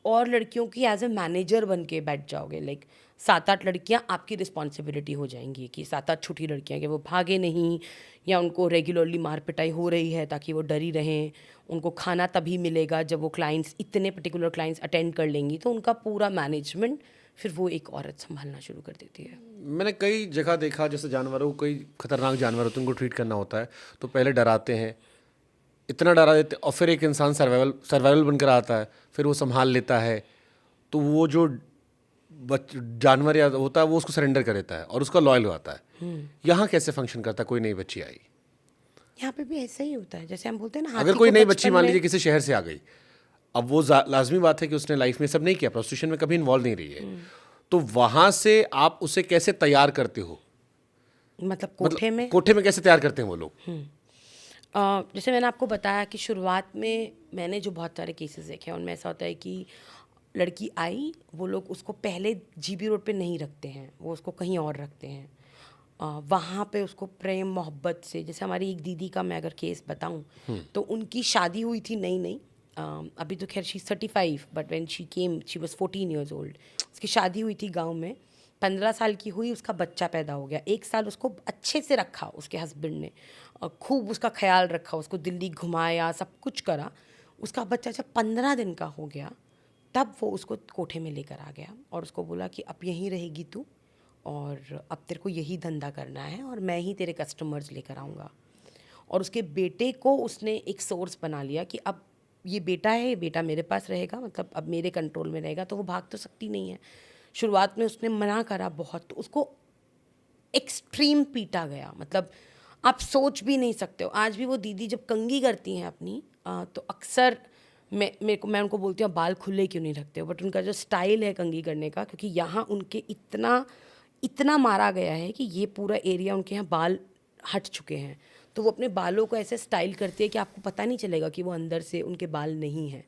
और लड़कियों की एज ए मैनेजर बन के बैठ जाओगे। लाइक 7-8 लड़कियां आपकी रिस्पॉन्सिबिलिटी हो जाएंगी कि 7-8 छोटी लड़कियां कि वो भागे नहीं, या उनको रेगुलरली मार पिटाई हो रही है ताकि वो डरी रहें। उनको खाना तभी मिलेगा जब वो क्लाइंट्स, इतने पर्टिकुलर क्लाइंट्स अटेंड कर लेंगी, तो उनका पूरा मैनेजमेंट फिर वो एक औरत संभालना शुरू कर देती है। मैंने कई जगह देखा, जैसे जानवरों को, कोई खतरनाक जानवर होते हैं उनको ट्रीट करना होता है तो पहले डराते हैं, इतना डरा देते, और फिर एक इंसान सर्वाइवल बनकर आता है, फिर वो संभाल लेता है, तो वो जो जानवर या होता है वो उसको सरेंडर कर देता है और उसका लॉयल हो जाता है। यहाँ कैसे फंक्शन करता है? कोई नई बच्ची आई, यहाँ पे भी ऐसा ही होता है, जैसे हम बोलते हैं ना, अगर हाथी कोई को नई बचपन बच्ची मान में- लीजिए किसी शहर से आ गई, अब वो लाजमी बात है कि उसने लाइफ में सब नहीं किया, प्रोस्टिट्यूशन में कभी इन्वॉल्व नहीं रही है, तो वहां से आप उसे कैसे तैयार करते हो? मतलब कोठे में कोठे में कैसे तैयार करते हैं वो लोग? जैसे मैंने आपको बताया कि शुरुआत में मैंने जो बहुत सारे केसेस देखे हैं उनमें ऐसा होता है कि लड़की आई, वो लोग उसको पहले जीबी रोड पे नहीं रखते हैं, वो उसको कहीं और रखते हैं। वहाँ पे उसको प्रेम मोहब्बत से, जैसे हमारी एक दीदी का मैं अगर केस बताऊँ तो उनकी शादी हुई थी नई नई, अभी तो खैर she 35, but when she came she was 14 years old। उसकी शादी हुई थी गांव में, 15 साल की हुई, उसका बच्चा पैदा हो गया। 1 साल उसको अच्छे से रखा उसके हस्बैंड ने, खूब उसका ख्याल रखा, उसको दिल्ली घुमाया, सब कुछ करा। उसका बच्चा जब 15 दिन का हो गया तब वो उसको कोठे में लेकर आ गया और उसको बोला कि अब यहीं रहेगी तू, और अब तेरे को यही धंधा करना है और मैं ही तेरे कस्टमर्स लेकर आऊँगा। और उसके बेटे को उसने एक सोर्स बना लिया कि अब ये बेटा है, ये बेटा मेरे पास रहेगा, मतलब अब मेरे कंट्रोल में रहेगा, तो वो भाग तो सकती नहीं है। शुरुआत में उसने मना करा बहुत, तो उसको एक्सट्रीम पीटा गया, मतलब आप सोच भी नहीं सकते हो। आज भी वो दीदी जब कंघी करती हैं अपनी, तो अक्सर मैं उनको बोलती हूँ बाल खुले क्यों नहीं रखते हो, बट उनका जो स्टाइल है कंघी करने का, क्योंकि यहाँ उनके इतना मारा गया है कि ये पूरा एरिया उनके यहाँ बाल हट चुके हैं, तो वो अपने बालों को ऐसे स्टाइल करती है कि आपको पता नहीं चलेगा कि वो अंदर से उनके बाल नहीं हैं।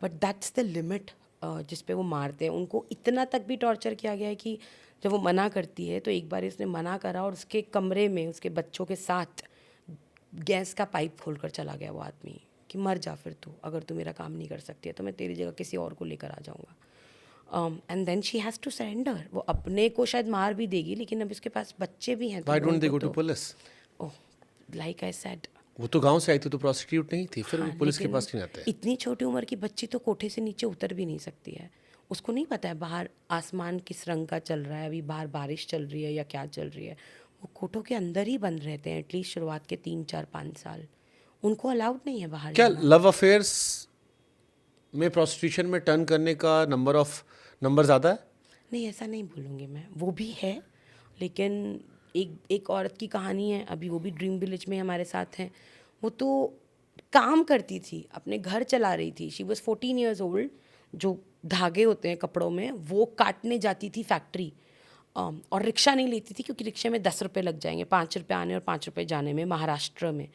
बट दैट्स द लिमिट जिस पे वो मारते हैं। उनको इतना तक भी टॉर्चर किया गया है कि जब वो मना करती है, तो एक बार उसने मना करा और उसके कमरे में उसके बच्चों के साथ गैस का पाइप खोल कर चला गया वो आदमी, कि मर जा फिर तू, अगर तू मेरा काम नहीं कर सकती है तो मैं तेरी जगह किसी और को लेकर आ जाऊँगा। And then she has to surrender. वो अपने को शायद मार भी देगी, लेकिन अब इसके पास बच्चे भी हैं, Why don't they go to police? Oh, like I said, वो तो गांव से आई थी, तो प्रोस्टिट्यूट नहीं थी, फिर वो हाँ, पुलिस के लेकिन पास नहीं आते। इतनी छोटी उम्र की बच्ची तो कोठे से नीचे उतर भी नहीं सकती है। उसको नहीं पता है बाहर आसमान किस रंग का चल रहा है, अभी बाहर बारिश चल रही है या क्या चल रही है। वो कोठों के अंदर ही बंद रहते हैं एटलीस्ट शुरुआत के 3, 4, 5 साल। उनको अलाउड नहीं है बाहर क्या जाना। लव अफेयर्स में प्रोस्टिट्यूशन में टर्न करने का नंबर ज़्यादा है? नहीं, ऐसा नहीं बोलूँगी मैं, वो भी है, लेकिन एक औरत की कहानी है, अभी वो भी ड्रीम विलेज में हमारे साथ हैं। वो तो काम करती थी, अपने घर चला रही थी, शी वाज 14 years old। जो धागे होते हैं कपड़ों में वो काटने जाती थी फैक्ट्री, और रिक्शा नहीं लेती थी क्योंकि रिक्शे में 10 रुपये लग जाएंगे, 5 रुपये आने और 5 रुपये जाने में, महाराष्ट्र में।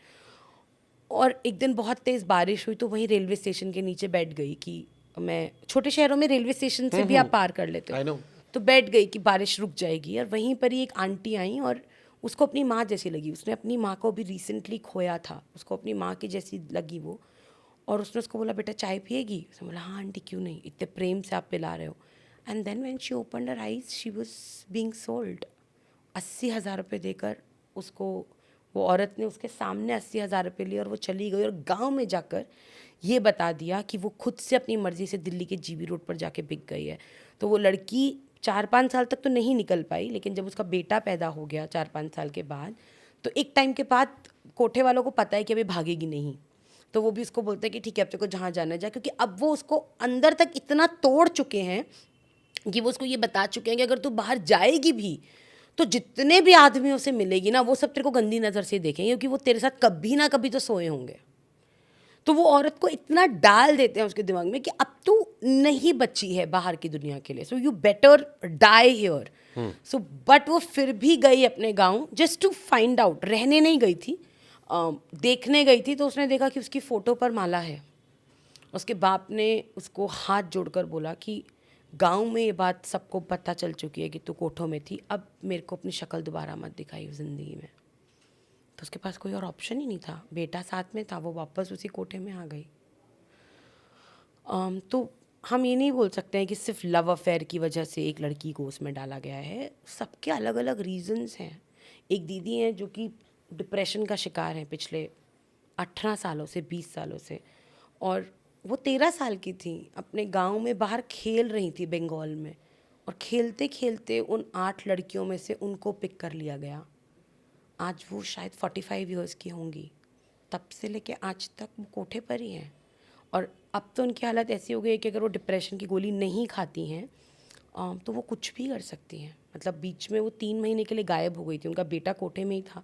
और एक दिन बहुत तेज़ बारिश हुई तो वहीं रेलवे स्टेशन के नीचे बैठ गई कि मैं, छोटे शहरों में रेलवे स्टेशन से भी आप पार कर लेते I हो, know. तो बैठ गई कि बारिश रुक जाएगी। और वहीं पर ही एक आंटी आई और उसको अपनी माँ जैसी लगी। उसने अपनी माँ को भी रिसेंटली खोया था, उसको अपनी माँ की जैसी लगी वो, और उसने उसको बोला बेटा चाय पिएगी? उसने बोला हाँ आंटी क्यों नहीं, इतने प्रेम से आप पिला रहे हो। And then when she opened her eyes she was being sold. 80,000 रुपये देकर उसको, वो औरत ने उसके सामने 80,000 रुपये लिए और वो चली गई, और गांव में जाकर ये बता दिया कि वो खुद से अपनी मर्जी से दिल्ली के जीबी रोड पर जाके बिक गई है। तो वो लड़की 4-5 साल तक तो नहीं निकल पाई, लेकिन जब उसका बेटा पैदा हो गया 4-5 साल के बाद, तो एक टाइम के बाद कोठे वालों को पता है कि अभी भागेगी नहीं, तो वो भी उसको बोलते हैं कि ठीक है अब तेरे को जहाँ जाना जा, क्योंकि अब वो उसको अंदर तक इतना तोड़ चुके हैं कि वो उसको ये बता चुके हैं कि अगर तू बाहर जाएगी भी तो जितने भी आदमियों से मिलेगी ना, वो सब तेरे को गंदी नज़र से देखेंगे, क्योंकि वो तेरे साथ कभी ना कभी तो सोए होंगे। तो वो औरत को इतना डाल देते हैं उसके दिमाग में कि अब तू नहीं बची है बाहर की दुनिया के लिए, so you better die here. So but वो फिर भी गई अपने गांव जस्ट टू फाइंड आउट, रहने नहीं गई थी, देखने गई थी। तो उसने देखा कि उसकी फ़ोटो पर माला है। उसके बाप ने उसको हाथ जोड़कर बोला कि गांव में ये बात सबको पता चल चुकी है कि तू कोठों में थी, अब मेरे को अपनी शक्ल दोबारा मत दिखाई ज़िंदगी में। तो उसके पास कोई और ऑप्शन ही नहीं था, बेटा साथ में था, वो वापस उसी कोठे में आ गई। तो हम ये नहीं बोल सकते हैं कि सिर्फ लव अफेयर की वजह से एक लड़की को उसमें डाला गया है, सबके अलग अलग रीजंस हैं। एक दीदी हैं जो कि डिप्रेशन का शिकार हैं पिछले 18 सालों से, 20 सालों से, और वो 13 साल की थी, अपने गांव में बाहर खेल रही थी बंगाल में, और खेलते खेलते उन 8 लड़कियों में से उनको पिक कर लिया गया। आज वो शायद 45 इयर्स की होंगी, तब से लेके आज तक वो कोठे पर ही हैं। और अब तो उनकी हालत ऐसी हो गई है कि अगर वो डिप्रेशन की गोली नहीं खाती हैं तो वो कुछ भी कर सकती हैं। मतलब बीच में वो 3 महीने के लिए गायब हो गई थी, उनका बेटा कोठे में ही था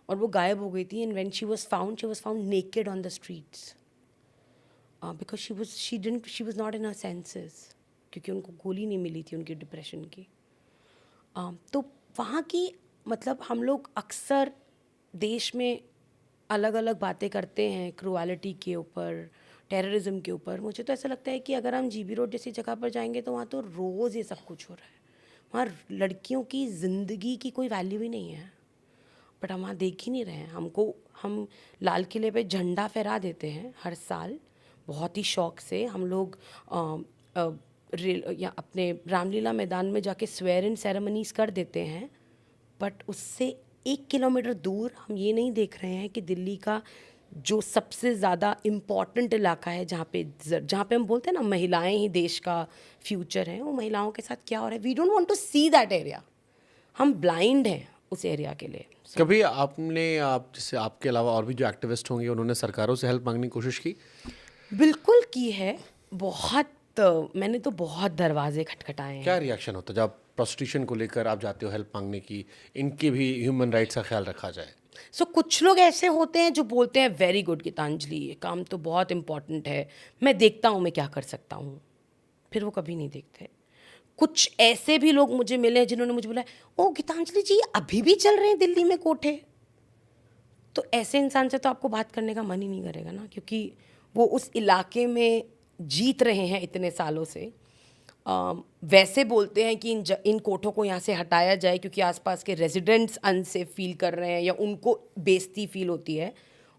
और वो गायब हो गई थी। And when she was found naked on the streets because she was not in her senses, क्योंकि उनको गोली नहीं मिली थी उनकी डिप्रेशन की। तो वहाँ की मतलब हम लोग अक्सर देश में अलग अलग बातें करते हैं क्रूअलिटी के ऊपर, टेररिज्म के ऊपर। मुझे तो ऐसा लगता है कि अगर हम जीबी रोड जैसी जगह पर जाएंगे तो वहाँ तो रोज़ ये सब कुछ हो रहा है। वहाँ लड़कियों की ज़िंदगी की कोई वैल्यू ही नहीं है, बट हम वहाँ देख ही नहीं रहे हैं। हम लाल किले पे झंडा फहरा देते हैं हर साल बहुत ही शौक से। हम लोग या अपने रामलीला मैदान में जाके स्वेर इन सेरेमनीज कर देते हैं, बट उससे 1 किलोमीटर दूर हम ये नहीं देख रहे हैं कि दिल्ली का जो सबसे ज़्यादा इम्पॉर्टेंट इलाका है, जहाँ पे हम बोलते हैं ना महिलाएं ही देश का फ्यूचर हैं, वो महिलाओं के साथ क्या हो रहा है। We don't want to see that area. हम ब्लाइंड हैं उस एरिया के लिए। कभी आप जैसे आपके अलावा और भी जो एक्टिविस्ट होंगे उन्होंने सरकारों से हेल्प मांगने की कोशिश की? बिल्कुल की है, बहुत मैंने तो बहुत दरवाजे खटखटाए हैं। क्या रिएक्शन होता है जब प्रोस्टिट्यूशन को लेकर आप जाते हो हेल्प मांगने की, इनके भी ह्यूमन राइट्स का ख्याल रखा जाए? कुछ लोग ऐसे होते हैं जो बोलते हैं वेरी गुड गीतांजलि, ये काम तो बहुत इम्पोर्टेंट है, मैं देखता हूँ मैं क्या कर सकता हूँ, फिर वो कभी नहीं देखते। कुछ ऐसे भी लोग मुझे मिले हैं जिन्होंने मुझे बोला ओ गीतांजलि जी अभी भी चल रहे हैं दिल्ली में कोठे। तो ऐसे इंसान से तो आपको बात करने का मन ही नहीं करेगा ना, क्योंकि वो उस इलाके में जीत रहे हैं इतने सालों से। वैसे बोलते हैं कि इन कोठों को यहाँ से हटाया जाए क्योंकि आसपास के रेजिडेंट्स अनसेफ फील कर रहे हैं या उनको बेइज्जती फील होती है।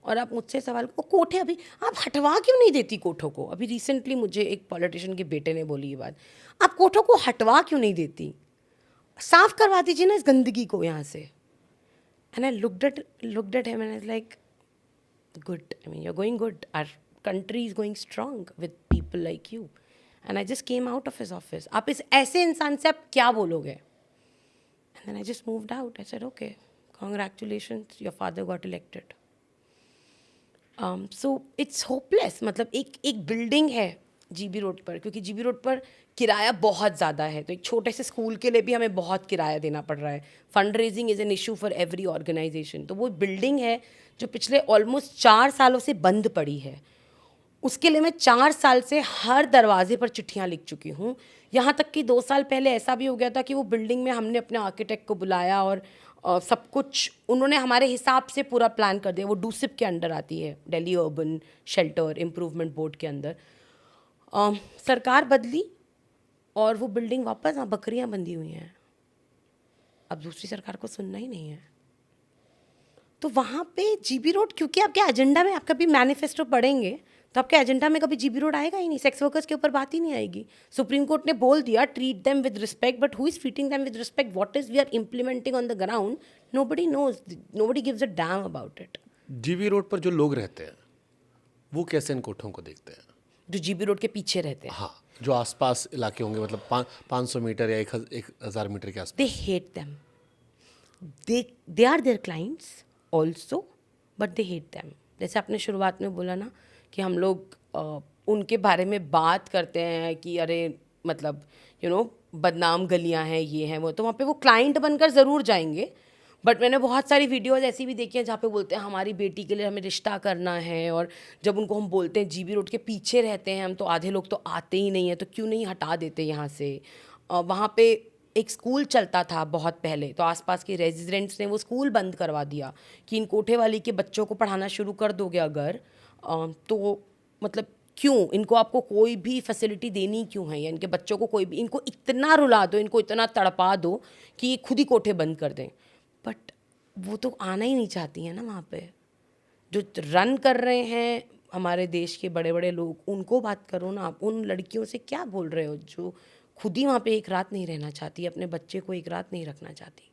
और आप मुझसे सवाल को कोठे अभी आप हटवा क्यों नहीं देती कोठों को? अभी रिसेंटली मुझे एक पॉलिटिशियन के बेटे ने बोली ये बात, आप कोठों को हटवा क्यों नहीं देती, साफ करवा दीजिए ना इस गंदगी को यहाँ से। And I looked at him and I was like good, I mean you are going good, our country is going strong with people like you. And I just came out of his office. आप इस ऐसे इंसान से आप क्या बोलोगे? And then I just moved out. I said okay, congratulations, your father got elected. So it's hopeless. मतलब एक बिल्डिंग है जीबी रोड पर, क्योंकि जीबी रोड पर किराया बहुत ज़्यादा है, तो एक छोटे से स्कूल के लिए भी हमें बहुत किराया देना पड़ रहा है। Fund raising is an issue for every organisation. तो वो बिल्डिंग है जो पिछले ऑलमोस्ट 4 सालों से बंद पड़ी है। उसके लिए मैं 4 साल से हर दरवाजे पर चिट्ठियाँ लिख चुकी हूँ। यहाँ तक कि 2 साल पहले ऐसा भी हो गया था कि वो बिल्डिंग में हमने अपने आर्किटेक्ट को बुलाया और सब कुछ उन्होंने हमारे हिसाब से पूरा प्लान कर दिया। वो डूसिप के अंडर आती है, Delhi urban shelter improvement board के अंदर। सरकार बदली और वो बिल्डिंग वापस बकरियाँ बंधी हुई हैं। अब दूसरी सरकार को सुनना ही नहीं है। तो वहाँ पे जीबी रोड, क्योंकि आपके एजेंडा में, आप कभी मैनिफेस्टो पढ़ेंगे तो आपके एजेंडा में कभी जीबी रोड आएगा ही नहीं, सेक्स वर्कर्स के ऊपर बात ही नहीं आएगी। सुप्रीम कोर्ट ने बोल दिया treat them with respect, but who is treating them with respect? What is we are implementing on the ground? Nobody knows, nobody gives a damn about it. GB road पर जो लोग रहते हैं वो कैसे इन कोठों को देखते हैं? जो जीबी रोड के पीछे रहते हैं, हाँ, जो आसपास इलाके होंगे, मतलब 500 मीटर या 1000 मीटर के आसपास। They hate them. They are their clients also, but they hate them. जैसे आपने शुरुआत में बोला ना कि हम लोग उनके बारे में बात करते हैं कि अरे मतलब बदनाम गलियां हैं, ये हैं वो, तो वहाँ पे वो क्लाइंट बनकर ज़रूर जाएंगे। बट मैंने बहुत सारी वीडियोस ऐसी भी देखी हैं जहाँ पे बोलते हैं हमारी बेटी के लिए हमें रिश्ता करना है, और जब उनको हम बोलते हैं जीबी रोड के पीछे रहते हैं हम, तो आधे लोग तो आते ही नहीं हैं, तो क्यों नहीं हटा देते यहाँ से। वहाँ पे एक स्कूल चलता था बहुत पहले, तो आसपास के रेजिडेंट्स ने वो स्कूल बंद करवा दिया कि इन कोठे वाली के बच्चों को पढ़ाना शुरू कर दोगे अगर तो मतलब क्यों इनको आपको कोई भी फैसिलिटी देनी क्यों है, या इनके बच्चों को कोई भी, इनको इतना रुला दो, इनको इतना तड़पा दो कि ये खुद ही कोठे बंद कर दें। बट वो तो आना ही नहीं चाहती हैं ना वहाँ पे। जो रन कर रहे हैं हमारे देश के बड़े बड़े लोग, उनको बात करो ना। आप उन लड़कियों से क्या बोल रहे हो जो खुद ही वहाँ पे एक रात नहीं रहना चाहती, अपने बच्चे को एक रात नहीं रखना चाहती?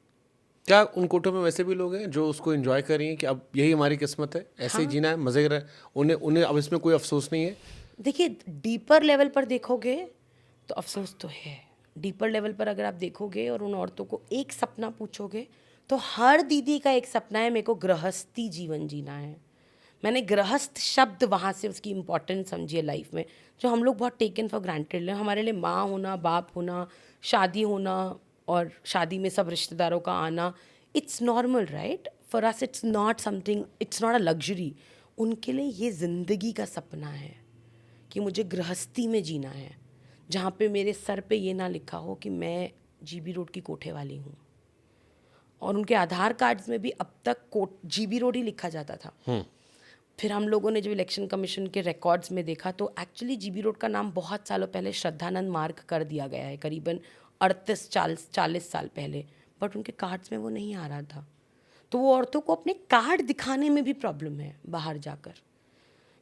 क्या उन कोठों में वैसे भी लोग हैं जो उसको एंजॉय कर रही हैं कि अब यही हमारी किस्मत है, ऐसे ही जीना है, मजे कर, उन्हें अब इसमें कोई अफसोस नहीं है? देखिए, डीपर लेवल पर देखोगे तो अफसोस तो है, डीपर लेवल पर अगर आप देखोगे और उन औरतों को एक सपना पूछोगे तो हर दीदी का एक सपना है, मेरे को गृहस्थी जीवन जीना है। मैंने गृहस्थ शब्द वहाँ से उसकी इम्पोर्टेंस समझी है लाइफ में, जो हम लोग बहुत टेकन फॉर ग्रांटेड ले। हमारे लिए माँ होना, बाप होना, शादी होना और शादी में सब रिश्तेदारों का आना, it's normal right. For us it's not something, it's not a luxury. उनके लिए ये ज़िंदगी का सपना है कि मुझे गृहस्थी में जीना है, जहाँ पे मेरे सर पे ये ना लिखा हो कि मैं जीबी रोड की कोठे वाली हूँ। और उनके आधार कार्ड्स में भी अब तक जीबी रोड ही लिखा जाता था। फिर हम लोगों ने जब इलेक्शन कमीशन के रिकॉर्ड्स में देखा तो एक्चुअली जीबी रोड का नाम बहुत सालों पहले श्रद्धानंद मार्ग कर दिया गया है, करीबन 38-40 साल पहले, बट उनके कार्ड्स में वो नहीं आ रहा था। तो वो औरतों को अपने कार्ड दिखाने में भी प्रॉब्लम है बाहर जाकर,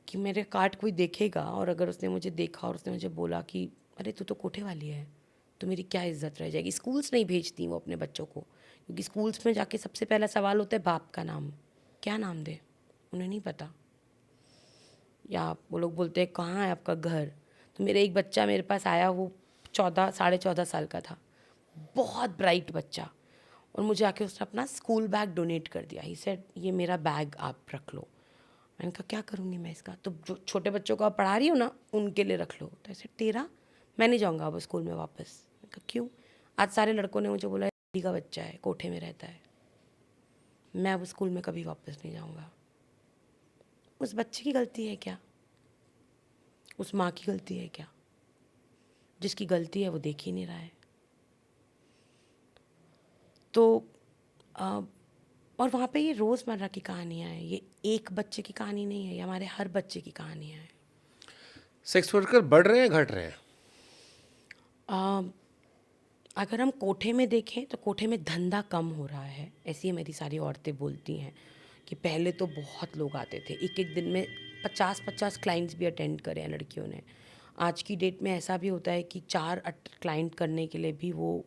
कि मेरे कार्ड कोई देखेगा और अगर उसने मुझे देखा और उसने मुझे बोला कि अरे तू तो कोठे वाली है, तो मेरी क्या इज्जत रह जाएगी। स्कूल्स नहीं भेजती वो अपने बच्चों को, क्योंकि स्कूल्स में जाके सबसे पहला सवाल होता है बाप का नाम, क्या नाम दे, उन्हें नहीं पता। या वो लोग बोलते हैं कहाँ है आपका घर। तो मेरा एक बच्चा मेरे पास आया, वो 14-14.5 साल का था, बहुत ब्राइट बच्चा, और मुझे आके उसने अपना स्कूल बैग डोनेट कर दिया। ही सेड ये मेरा बैग आप रख लो। मैंने कहा क्या करूँगी मैं इसका, तो जो छोटे बच्चों को आप पढ़ा रही हो ना उनके लिए रख लो। तो ऐसे तेरा, मैं नहीं जाऊँगा अब स्कूल में वापस। मैंने कहा क्यों? आज सारे लड़कों ने मुझे बोला डी का बच्चा है, कोठे में रहता है, मैं अब स्कूल में कभी वापस नहीं जाऊँगा। उस बच्चे की गलती है क्या? उस माँ की गलती है क्या? जिसकी गलती है वो देख ही नहीं रहा है। तो और वहाँ पे ये रोज़मर्रा की कहानियाँ हैं, ये एक बच्चे की कहानी नहीं है, ये हमारे हर बच्चे की कहानियाँ हैं। सेक्स वर्कर बढ़ रहे हैं, घट रहे हैं? अगर हम कोठे में देखें तो कोठे में धंधा कम हो रहा है, ऐसी ही मेरी सारी औरतें बोलती हैं कि पहले तो बहुत लोग आते थे, एक एक दिन में 50-50 क्लाइंट्स भी अटेंड करे हैं लड़कियों ने। आज की डेट में ऐसा भी होता है कि 4 क्लाइंट करने के लिए भी वो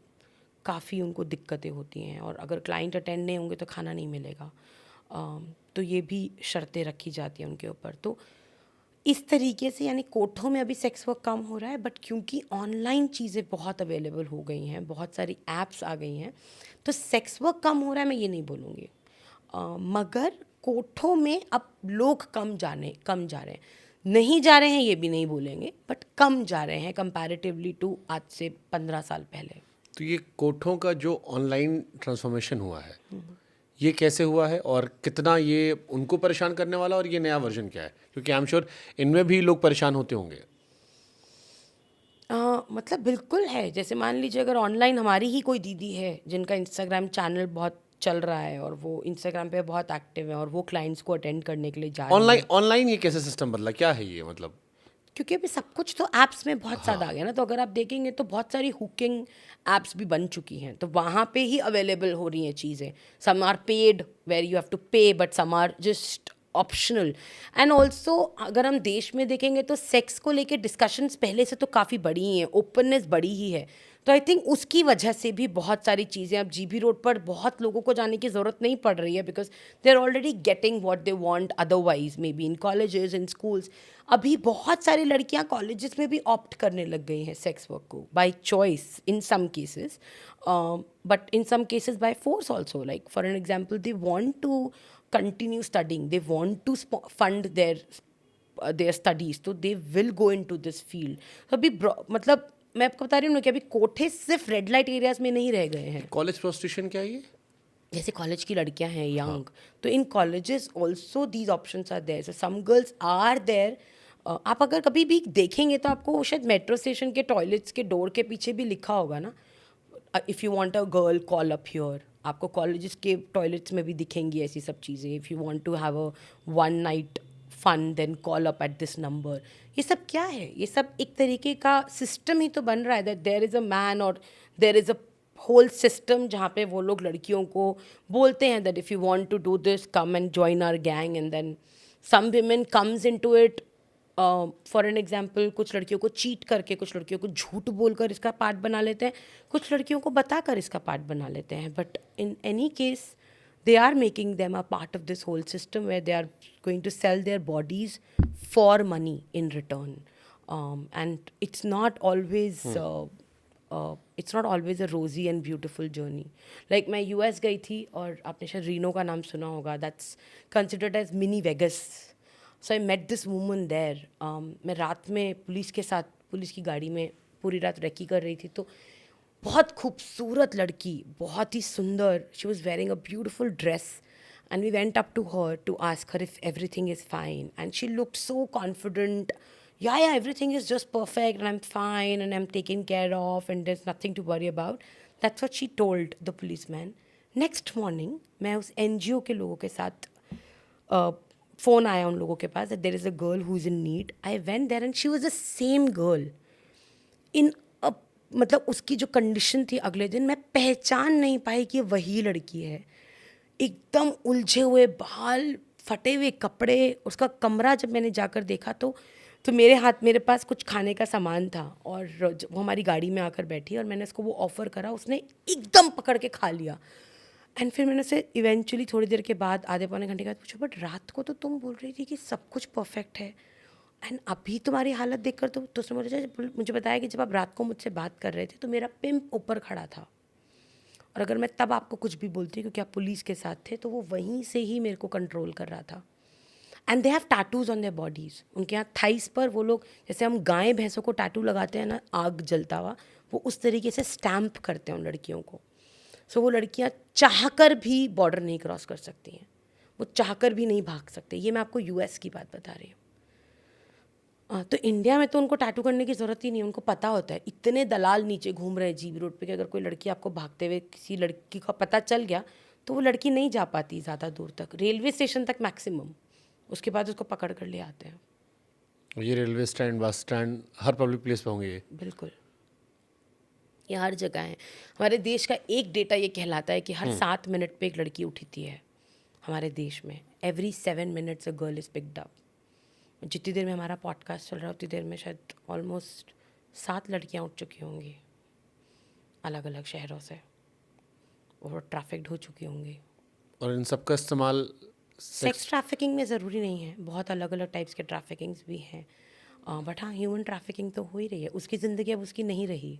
काफ़ी उनको दिक्कतें होती हैं, और अगर क्लाइंट अटेंड नहीं होंगे तो खाना नहीं मिलेगा। तो ये भी शर्तें रखी जाती हैं उनके ऊपर। तो इस तरीके से यानी कोठों में अभी सेक्स वर्क कम हो रहा है, बट क्योंकि ऑनलाइन चीज़ें बहुत अवेलेबल हो गई हैं, बहुत सारी ऐप्स आ गई हैं, तो सेक्स वर्क कम हो रहा है मैं ये नहीं बोलूँगी। मगर कोठों में अब लोग कम जा रहे हैं, नहीं जा रहे हैं ये भी नहीं बोलेंगे, बट कम जा रहे हैं कंपैरेटिवली टू आज से 15 साल पहले। तो ये कोठों का जो ऑनलाइन ट्रांसफॉर्मेशन हुआ है, ये कैसे हुआ है और कितना ये उनको परेशान करने वाला, और ये नया वर्जन क्या है? क्योंकि आई एम श्योर इनमें भी लोग परेशान होते होंगे। मतलब बिल्कुल है। जैसे मान लीजिए अगर ऑनलाइन हमारी ही कोई दीदी है जिनका इंस्टाग्राम चैनल बहुत चल रहा है और वो इंस्टाग्राम पे बहुत एक्टिव है और वो क्लाइंट्स को अटेंड करने के लिए जा रही है, ऑनलाइन ये कैसे सिस्टम बदला, क्या है ये मतलब? क्योंकि अभी सब कुछ तो ऐप्स में बहुत ज़्यादा आ गया ना। तो अगर आप देखेंगे तो बहुत सारी हुकिंग ऐप्स भी बन चुकी हैं, तो वहाँ पे ही अवेलेबल हो रही हैं चीज़ें। Some are paid where you have to pay, but some are just optional. And also अगर हम देश में देखेंगे तो सेक्स को लेके डिस्कशंस पहले से तो काफ़ी बड़ी ही हैं, ओपननेस बड़ी ही है। तो आई थिंक उसकी वजह से भी बहुत सारी चीज़ें अब जीबी रोड पर बहुत लोगों को जाने की ज़रूरत नहीं पड़ रही है, because they are already getting what they want otherwise, may be in colleges, in schools. अभी बहुत सारी लड़कियां कॉलेजेस में भी ऑप्ट करने लग गई हैं सेक्स वर्क को by choice in some cases, but in some cases by force also. Like for an example, they want to continue studying, they want to fund their studies, तो they will go into this field। तो अभी मतलब मैं आपको बता रही हूँ ना कि अभी कोठे सिर्फ रेड लाइट एरियाज में नहीं रह गए हैं। कॉलेज प्रोस्टिट्यूशन क्या है ये? जैसे कॉलेज की लड़कियां हैं यंग, तो इन colleges also these options are there, so some girls are there. आप अगर कभी भी देखेंगे तो आपको शायद मेट्रो स्टेशन के टॉयलेट्स के डोर के पीछे भी लिखा होगा ना, if you want a girl call up here. आपको कॉलेजेस के टॉयलेट्स में भी दिखेंगी ऐसी सब चीज़ें। If you want to have a one night fun then call up at this number. ये सब क्या है? ये सब एक तरीके का सिस्टम ही तो बन रहा है, that there is a man और there is a whole system जहाँ पे वो लोग लड़कियों को बोलते हैं that if you want to do this come and join our gang, and then some women comes into it. For an example, कुछ लड़कियों को चीट करके, कुछ लड़कियों को झूठ बोलकर इसका पार्ट बना लेते हैं, कुछ लड़कियों को बताकर इसका पार्ट बना लेते हैं, but in any case they are making them a part of this whole system where they are going to sell their bodies for money in return, and it's not always it's not always a रोजी and beautiful journey. Like मैं US गई थी और आपने शायद Reno का नाम सुना होगा. That's considered as mini Vegas. So I met this woman there. मैं रात में पुलिस के साथ पुलिस की गाड़ी में पूरी रात रेकी कर रही थी. तो बहुत खूबसूरत लड़की, बहुत ही सुंदर. She was wearing a beautiful dress and we went up to her to ask her if everything is fine, and she looked so confident. Yeah, everything is just perfect and I'm fine and I'm taken care of and there's nothing to worry about. That's what she told the policeman. Next morning मैं उस NGO के लोगों के साथ phone आया उन लोगों के पास that there is a girl who is in need. I went there and she was the same girl in a, मतलब उसकी जो कंडीशन थी अगले दिन मैं पहचान नहीं पाई कि वही लड़की है. एकदम उलझे हुए बाल, फटे हुए कपड़े. उसका कमरा जब मैंने जाकर देखा तो मेरे पास कुछ खाने का सामान था और वो हमारी गाड़ी में आकर बैठी और मैंने उसको वो ऑफ़र करा. उसने एकदम पकड़ के खा लिया. एंड फिर मैंने उसे इवेंचुअली थोड़ी देर के बाद, आधे पौने घंटे के बाद पूछा, बट रात को तो तुम बोल रही थी कि सब कुछ परफेक्ट है एंड अभी तुम्हारी हालत देखकर तो उसने मुझे बताया कि जब आप रात को मुझसे बात कर रहे थे तो मेरा पिम्प ऊपर खड़ा था और अगर मैं तब आपको कुछ भी बोलती क्योंकि आप पुलिस के साथ थे तो वो वहीं से ही मेरे को कंट्रोल कर रहा था. And they have tattoos on their bodies. उनके यहाँ थाइस पर वो लोग, जैसे हम गाय भैंसों को टैटू लगाते हैं ना, आग जलता हुआ, वो उस तरीके से स्टैम्प करते हैं उन लड़कियों को. सो वो लड़कियाँ चाहकर भी बॉर्डर नहीं क्रॉस कर सकती हैं, वो चाहकर भी नहीं भाग सकते. ये मैं आपको यूएस की बात बता रही हूँ. तो इंडिया में तो उनको टैटू करने की ज़रूरत ही नहीं है. उनको पता होता है, इतने दलाल नीचे घूम रहे हैं जीबी रोड पे कि अगर कोई लड़की आपको भागते हुए किसी लड़की का पता चल गया तो वो लड़की नहीं जा पाती ज़्यादा दूर तक, रेलवे स्टेशन तक मैक्सिमम. उसके बाद उसको पकड़ कर ले आते हैं. ये रेलवे स्टैंड, बस स्टैंड, हर पब्लिक प्लेस पे होंगे ये? बिल्कुल, ये हर जगह है. हमारे देश का एक डेटा ये कहलाता है कि हर 7 मिनट पे एक लड़की उठती है हमारे देश में. Every 7 minutes a girl is picked up. जितनी देर में हमारा पॉडकास्ट चल रहा है उतनी देर में शायद ऑलमोस्ट 7 लड़कियां उठ चुकी होंगी अलग अलग शहरों से और ट्रैफिक्ड हो चुकी होंगी. और इन सब का इस्तेमाल सेक्स ट्रैफिकिंग में ज़रूरी नहीं है, बहुत अलग अलग टाइप्स के ट्रैफिकिंग्स भी हैं. बट हाँ, ह्यूमन ट्रैफिकिंग तो हो ही रही है. उसकी ज़िंदगी अब उसकी नहीं रही.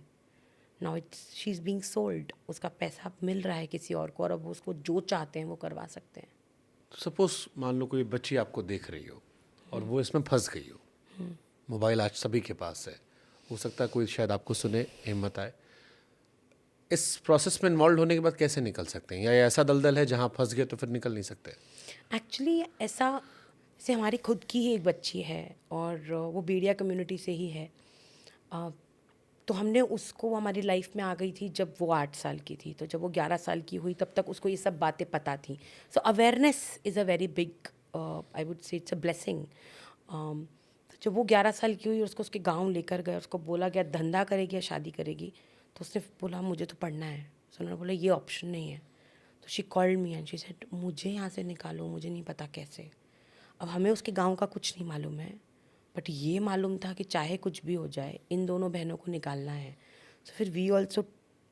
Now it's she is being sold. उसका पैसा मिल रहा है किसी और को और अब उसको जो चाहते हैं वो करवा सकते हैं. सपोज मान लो कोई बच्ची आपको देख रही हो और वो इसमें फंस गई हो. मोबाइल आज सभी के पास है, हो सकता है कोई शायद आपको सुने, हिम्मत आए. इस प्रोसेस में इन्वॉल्व होने के बाद कैसे निकल सकते हैं, या ये ऐसा दलदल है जहाँ फंस गए तो फिर निकल नहीं सकते? एक्चुअली ऐसा, जैसे हमारी खुद की ही एक बच्ची है और वो बेड़िया कम्युनिटी से ही है. तो हमने उसको, हमारी लाइफ में आ गई थी जब वो 8 साल की थी. तो जब वो 11 साल की हुई तब तक उसको ये सब बातें पता थी. So awareness is a very big, I would say it's a blessing. जब वो 11 साल की हुई और उसको उसके गांव लेकर गए, उसको बोला गया धंधा करेगी या शादी करेगी, तो उसने बोला मुझे तो पढ़ना है. सो उन्होंने बोला ये ऑप्शन नहीं है. तो she called me and she said मुझे यहाँ से निकालो, मुझे नहीं पता कैसे. अब हमें उसके गांव का कुछ नहीं मालूम है, बट ये मालूम था कि चाहे कुछ भी हो जाए इन दोनों बहनों को निकालना है. सो फिर वी ऑल्सो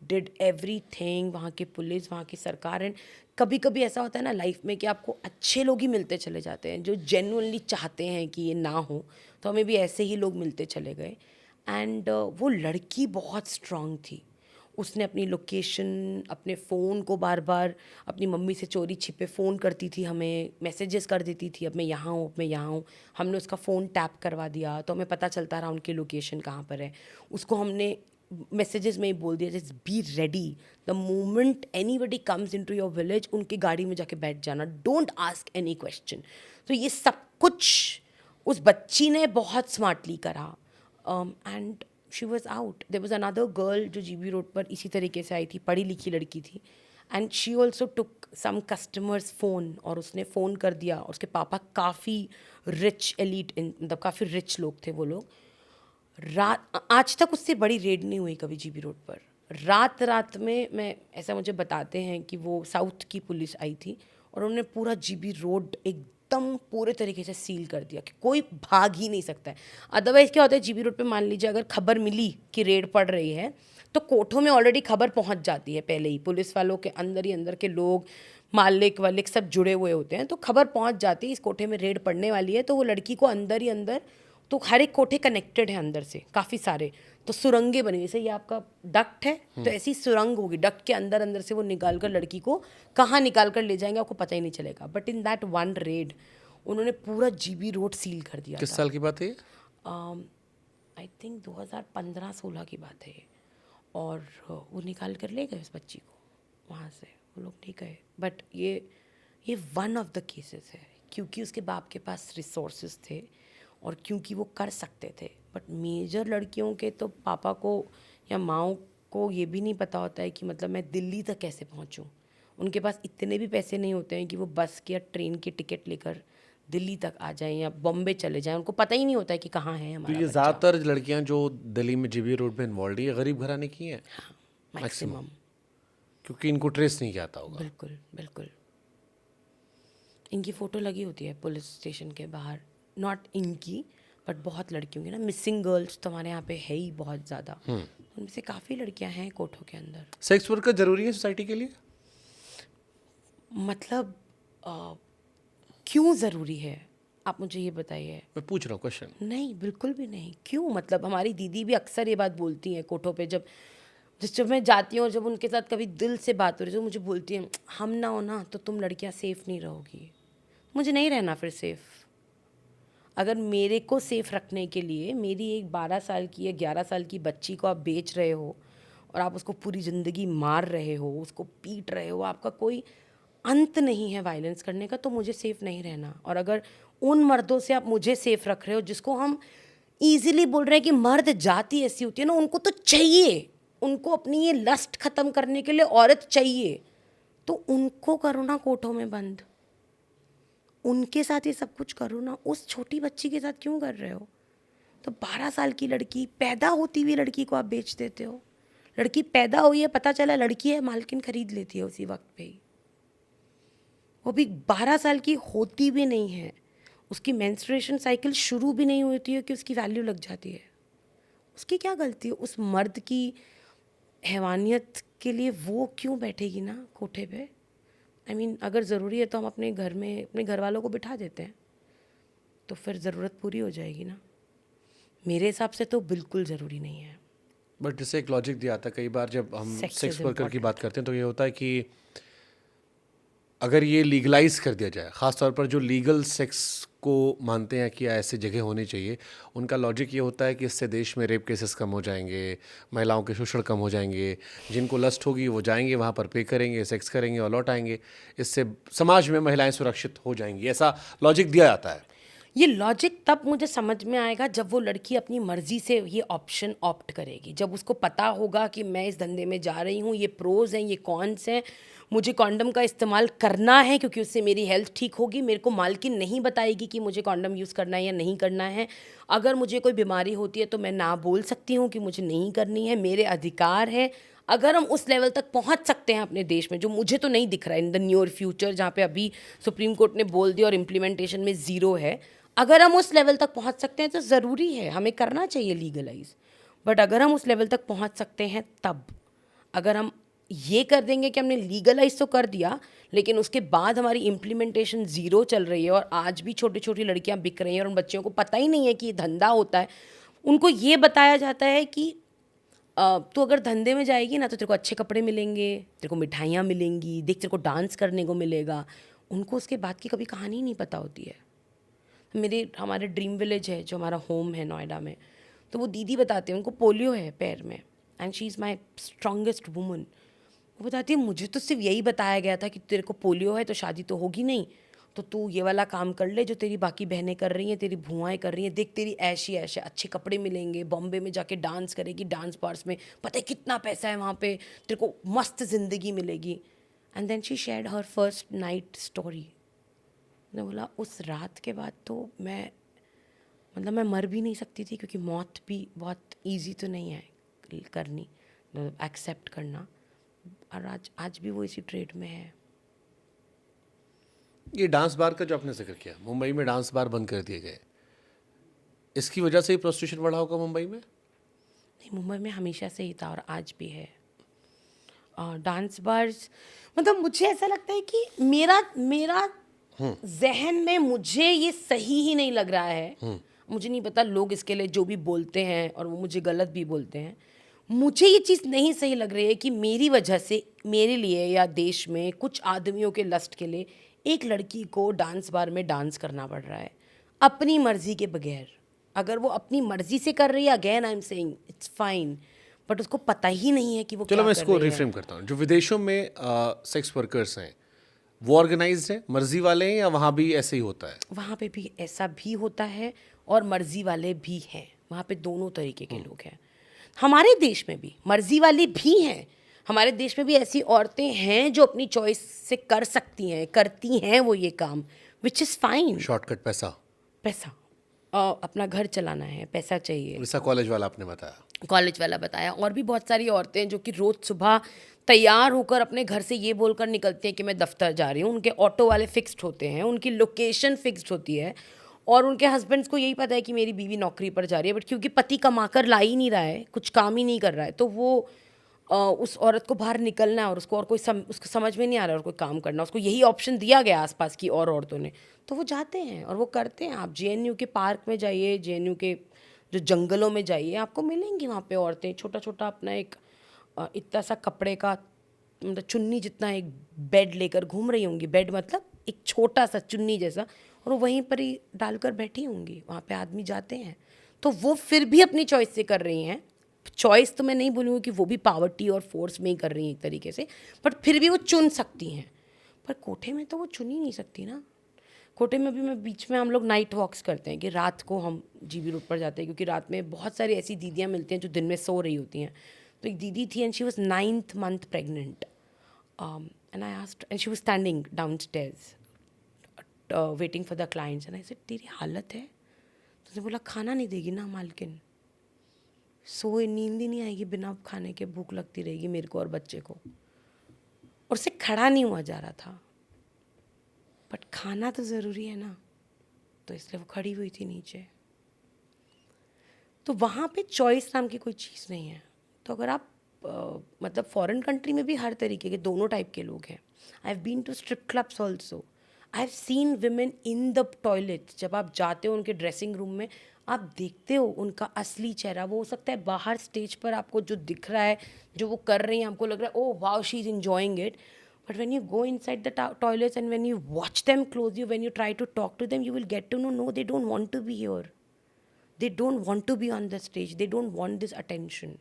डिड एवरीथिंग. वहाँ की पुलिस, वहाँ की सरकार. एंड कभी कभी ऐसा होता है ना लाइफ में कि आपको अच्छे लोग ही मिलते चले जाते हैं जो जेन्युइनली चाहते हैं कि ये ना हो. तो हमें भी ऐसे ही लोग मिलते चले गए. एंड वो लड़की बहुत स्ट्रांग थी. उसने अपनी लोकेशन, अपने फ़ोन को बार बार अपनी मम्मी से चोरी छिपे फ़ोन करती थी, हमें मैसेजेस कर देती थी, अब मैं यहाँ हूँ, अब मैं यहाँ हूँ. हमने उसका फ़ोन टैप करवा दिया तो हमें पता चलता रहा उनकी लोकेशन कहाँ पर है. उसको हमने मैसेजेस में ही बोल दिया just be ready, the moment anybody comes into your village उनकी गाड़ी में जाके बैठ जाना, डोंट आस्क एनी क्वेश्चन. तो ये सब कुछ उस बच्ची ने बहुत स्मार्टली करा. And she was out. There was another girl जो जीबी रोड पर इसी तरीके से आई थी, पढ़ी लिखी लड़की थी. And she also took some customers phone और उसने फ़ोन कर दिया. और उसके पापा काफ़ी रिच एलीट, मतलब काफ़ी रिच लोग थे वो लोग. रात, आज तक उससे बड़ी रेड नहीं हुई कभी जीबी रोड पर. रात रात में, मैं ऐसा मुझे बताते हैं कि वो साउथ की पुलिस आई थी और उन्होंने पूरा जीबी रोड एकदम पूरे तरीके से सील कर दिया कि कोई भाग ही नहीं सकता है. अदरवाइज़ क्या होता है जीबी रोड पे, मान लीजिए अगर खबर मिली कि रेड पड़ रही है तो कोठों में ऑलरेडी खबर पहुंच जाती है पहले ही. पुलिस वालों के अंदर ही अंदर के लोग, मालिक वालिक सब जुड़े हुए होते हैं, तो खबर पहुंच जाती है इस कोठे में रेड पड़ने वाली है. तो वो लड़की को अंदर ही अंदर तो हर एक कोठे कनेक्टेड है अंदर से, काफ़ी सारे, तो सुरंगें बनी, जैसे ये आपका डक्ट है तो ऐसी सुरंग होगी, डक्ट के अंदर अंदर से वो निकाल कर लड़की को कहाँ निकाल कर ले जाएंगे आपको पता ही नहीं चलेगा। But in that one red उन्होंने पूरा जीबी रोड सील कर दिया। किस साल की बात है ये? आई थिंक 2015-16 की बात है ये। और वो निकाल कर ले गए उस बच्ची को वहाँ से, वो लोग नहीं गए। बट ये वन ऑफ द केसेस है, क्योंकि उसके बाप के पास रिसोर्सेज थे और क्योंकि वो कर सकते थे। बट मेजर लड़कियों के तो पापा को या माओ को ये भी नहीं पता होता है कि मतलब मैं दिल्ली तक कैसे पहुँचूँ। उनके पास इतने भी पैसे नहीं होते हैं कि वो बस की या ट्रेन की टिकट लेकर दिल्ली तक आ जाएं या बॉम्बे चले जाएं। उनको पता ही नहीं होता है कि कहाँ है तो हमारा ये बच्चा। ज़्यादातर लड़कियां जो दिल्ली में जीबी रोड पे इन्वॉल्व है, ये गरीब घराने की हैं मैक्सिमम। क्योंकि इनको ट्रेस नहीं किया होगा। बिल्कुल बिल्कुल। इनकी फ़ोटो लगी होती है पुलिस स्टेशन के बाहर, नॉट इनकी बट बहुत लड़कियों की ना, मिसिंग गर्ल्स तो हमारे यहाँ पे है ही बहुत ज़्यादा। उनमें से काफ़ी लड़कियाँ हैं कोठों के अंदर। सेक्स वर्कर जरूरी है सोसाइटी के लिए? मतलब क्यों ज़रूरी है आप मुझे ये बताइए। मैं पूछ रहा हूँ क्वेश्चन। नहीं, बिल्कुल भी नहीं। क्यों? मतलब हमारी दीदी भी अक्सर ये बात बोलती हैं कोठों पे, जब मैं जाती हूँ और जब उनके साथ कभी दिल से बात हो रही है तो मुझे बोलती हैं हम ना हो ना तो तुम लड़कियाँ सेफ़ नहीं रहोगी। मुझे नहीं रहना फिर सेफ़। अगर मेरे को सेफ़ रखने के लिए मेरी एक 12 साल की या 11 साल की बच्ची को आप बेच रहे हो और आप उसको पूरी ज़िंदगी मार रहे हो, उसको पीट रहे हो, आपका कोई अंत नहीं है वायलेंस करने का, तो मुझे सेफ़ नहीं रहना। और अगर उन मर्दों से आप मुझे सेफ़ रख रहे हो जिसको हम ईज़िली बोल रहे हैं कि मर्द जाति ऐसी होती है ना, उनको तो चाहिए, उनको अपनी ये लस्ट ख़त्म करने के लिए औरत चाहिए, तो उनको करो ना कोठों में बंद, उनके साथ ये सब कुछ करो ना। उस छोटी बच्ची के साथ क्यों कर रहे हो? तो 12 साल की लड़की, पैदा होती हुई लड़की को आप बेच देते हो। लड़की पैदा हुई है, पता चला लड़की है, मालकिन खरीद लेती है उसी वक्त पे ही। वो भी 12 साल की होती भी नहीं है, उसकी मेंस्ट्रुएशन साइकिल शुरू भी नहीं होती है कि उसकी वैल्यू लग जाती है। उसकी क्या गलती है? उस मर्द की हैवानियत के लिए वो क्यों बैठेगी ना कोठे पे? आई मीन अगर ज़रूरी है तो हम अपने घर में अपने घर वालों को बिठा देते हैं, तो फिर ज़रूरत पूरी हो जाएगी ना। मेरे हिसाब से तो बिल्कुल ज़रूरी नहीं है। बट जैसे एक लॉजिक दिया था कई बार जब हम Sex सेक्स is वर्कर की important. बात करते हैं तो ये होता है कि अगर ये लीगलाइज कर दिया जाए, ख़ास तौर पर जो लीगल सेक्स को मानते हैं कि ऐसी जगह होनी चाहिए, उनका लॉजिक ये होता है कि इससे देश में रेप केसेस कम हो जाएंगे, महिलाओं के शोषण कम हो जाएंगे, जिनको लस्ट होगी वो जाएंगे वहाँ पर पे करेंगे, सेक्स करेंगे और लौट आएंगे, इससे समाज में महिलाएं सुरक्षित हो जाएंगी, ऐसा लॉजिक दिया जाता है। ये लॉजिक तब मुझे समझ में आएगा जब वो लड़की अपनी मर्जी से ये ऑप्शन ऑप्ट करेगी, जब उसको पता होगा कि मैं इस धंधे में जा रही हूँ, ये प्रोज हैं, ये कॉन्स हैं, मुझे कॉन्डम का इस्तेमाल करना है क्योंकि उससे मेरी हेल्थ ठीक होगी। मेरे को मालकिन नहीं बताएगी कि मुझे कॉन्डम यूज़ करना है या नहीं करना है। अगर मुझे कोई बीमारी होती है तो मैं ना बोल सकती हूँ कि मुझे नहीं करनी है, मेरे अधिकार है। अगर हम उस लेवल तक पहुंच सकते हैं अपने देश में, जो मुझे तो नहीं दिख रहा है इन द नियर फ्यूचर, जहाँ पे अभी सुप्रीम कोर्ट ने बोल दिया और इम्प्लीमेंटेशन में ज़ीरो है, अगर हम उस लेवल तक पहुंच सकते हैं तो ज़रूरी है, हमें करना चाहिए लीगलाइज। बट अगर हम उस लेवल तक पहुंच सकते हैं तब, अगर हम ये कर देंगे कि हमने लीगलाइज तो कर दिया लेकिन उसके बाद हमारी इम्प्लीमेंटेशन ज़ीरो चल रही है और आज भी छोटी छोटी लड़कियां बिक रही हैं और उन बच्चियों को पता ही नहीं है कि ये धंधा होता है। उनको ये बताया जाता है कि तो अगर धंधे में जाएगी ना तो तेरे को अच्छे कपड़े मिलेंगे, तेरे को मिठाइयाँ मिलेंगी, देख तेरे को डांस करने को मिलेगा। उनको उसके बाद की कभी कहानी नहीं पता होती है। हमारे ड्रीम विलेज है जो हमारा होम है नोएडा में, तो वो दीदी बताते हैं उनको पोलियो है पैर में, and she is my strongest woman. वो बताती है मुझे तो सिर्फ यही बताया गया था कि तेरे को पोलियो है तो शादी तो होगी नहीं, तो तू ये वाला काम कर ले जो तेरी बाकी बहनें कर रही हैं, तेरी भुआएँ कर रही हैं, देख तेरी ऐशी ऐश है, अच्छे कपड़े मिलेंगे, बॉम्बे में जाके डांस करेगी, डांस बार्स में पता है कितना पैसा है वहाँ पे, तेरे को मस्त ज़िंदगी मिलेगी। And then she shared her first night story. मैंने बोला उस रात के बाद तो मैं मैं मर भी नहीं सकती थी, क्योंकि मौत भी बहुत ईजी तो नहीं है करनी, एक्सेप्ट करना। और आज भी वो इसी ट्रेड में है। ये डांस बार का जो आपने जिक्र किया, मुंबई में डांस बार बंद कर दिए गए, इसकी वजह से ही प्रोस्टिट्यूशन बढ़ा होगा मुंबई में? नहीं, मुंबई में हमेशा से ही था और आज भी है। डांस बार्स मुझे ऐसा लगता है कि मेरा जहन में मुझे ये सही ही नहीं लग रहा है। मुझे नहीं पता लोग इसके लिए जो भी बोलते हैं और वो मुझे गलत भी बोलते हैं, मुझे ये चीज़ नहीं सही लग रही है कि मेरी वजह से मेरे लिए या देश में कुछ आदमियों के लस्ट के लिए एक लड़की को डांस बार में डांस करना पड़ रहा है अपनी मर्जी के बगैर। अगर वो अपनी मर्जी से कर रही है, again I am saying it's fine, but उसको पता ही नहीं है कि वो चलो क्या मैं कर इसको रही है। रिफ्रेम करता हूँ। जो विदेशों में सेक्स वर्कर्स हैं वो ऑर्गेनाइज्ड हैं, मर्जी वाले हैं, या वहाँ भी ऐसे ही होता है? वहाँ पे भी ऐसा भी होता है और मर्जी वाले भी हैं, वहाँ पे दोनों तरीके के लोग हैं। हमारे देश में भी मर्जी वाले भी हैं, हमारे देश में भी ऐसी औरतें हैं जो अपनी चॉइस से कर सकती हैं, करती हैं वो ये काम, विच इज़ फाइन। शॉर्टकट पैसा, पैसा अपना घर चलाना है, पैसा चाहिए। ऐसा कॉलेज वाला आपने बताया। कॉलेज वाला बताया, और भी बहुत सारी औरतें हैं जो कि रोज़ सुबह तैयार होकर अपने घर से ये बोलकर निकलती हैं कि मैं दफ्तर जा रही हूँ। उनके ऑटो वाले फिक्स्ड होते हैं, उनकी लोकेशन फिक्स्ड होती है, और उनके हस्बैंड्स को यही पता है कि मेरी बीवी नौकरी पर जा रही है, बट क्योंकि पति कमाकर ला ही नहीं रहा है, कुछ काम ही नहीं कर रहा है, तो वो उस औरत को बाहर निकलना है और उसको और कोई उसको समझ में नहीं आ रहा है और कोई काम करना, उसको यही ऑप्शन दिया गया आसपास की और औरतों ने, तो वो जाते हैं और वो करते हैं। आप जेएनयू के पार्क में जाइए, जेएनयू के जो जंगलों में जाइए, आपको मिलेंगी वहाँ पे औरतें छोटा छोटा अपना एक इतना सा कपड़े का मतलब चुन्नी जितना एक बेड लेकर घूम रही होंगी। बेड मतलब एक छोटा सा चुन्नी जैसा, और वो वहीं पर ही डालकर बैठी होंगी। वहाँ पे आदमी जाते हैं, तो वो फिर भी अपनी चॉइस से कर रही हैं। चॉइस तो मैं नहीं बोलूँगी कि वो भी पावर्टी और फोर्स में ही कर रही हैं एक तरीके से, बट फिर भी वो चुन सकती हैं। पर कोठे में तो वो चुन ही नहीं सकती ना। कोटे में भी मैं बीच में हम लोग नाइट वॉक्स करते हैं कि रात को हम जीबी रोड पर जाते हैं, क्योंकि रात में बहुत सारी ऐसी दीदियाँ मिलती हैं जो दिन में सो रही होती हैं। तो एक दीदी थी and she was 9th month pregnant, and I asked, and she was standing down stairs waiting for the clients, and I said तेरी हालत है? तो उसने बोला खाना नहीं देगी ना मालकिन, सोए नींद ही नहीं आएगी, बिना खाने के भूख लगती रहेगी मेरे को और बच्चे को। और उससे खड़ा नहीं हुआ जा रहा था, बट खाना तो ज़रूरी है ना, तो इसलिए वो खड़ी हुई थी नीचे। तो वहाँ पे चॉइस नाम की कोई चीज़ नहीं है। तो अगर आप मतलब फॉरेन कंट्री में भी हर तरीके के दोनों टाइप के लोग हैं। I have been to strip clubs also, I have seen women in the toilet. जब आप जाते हो उनके ड्रेसिंग रूम में, आप देखते हो उनका असली चेहरा। वो हो सकता है बाहर स्टेज पर आपको जो दिख रहा है, जो वो कर रही हैं, आपको लग रहा है oh wow she is enjoying it, but when you go inside the toilets and when you watch them closely, when you try to talk to them, you will get to know no, they don't want to be here, they don't want to be on the stage, they don't want this attention.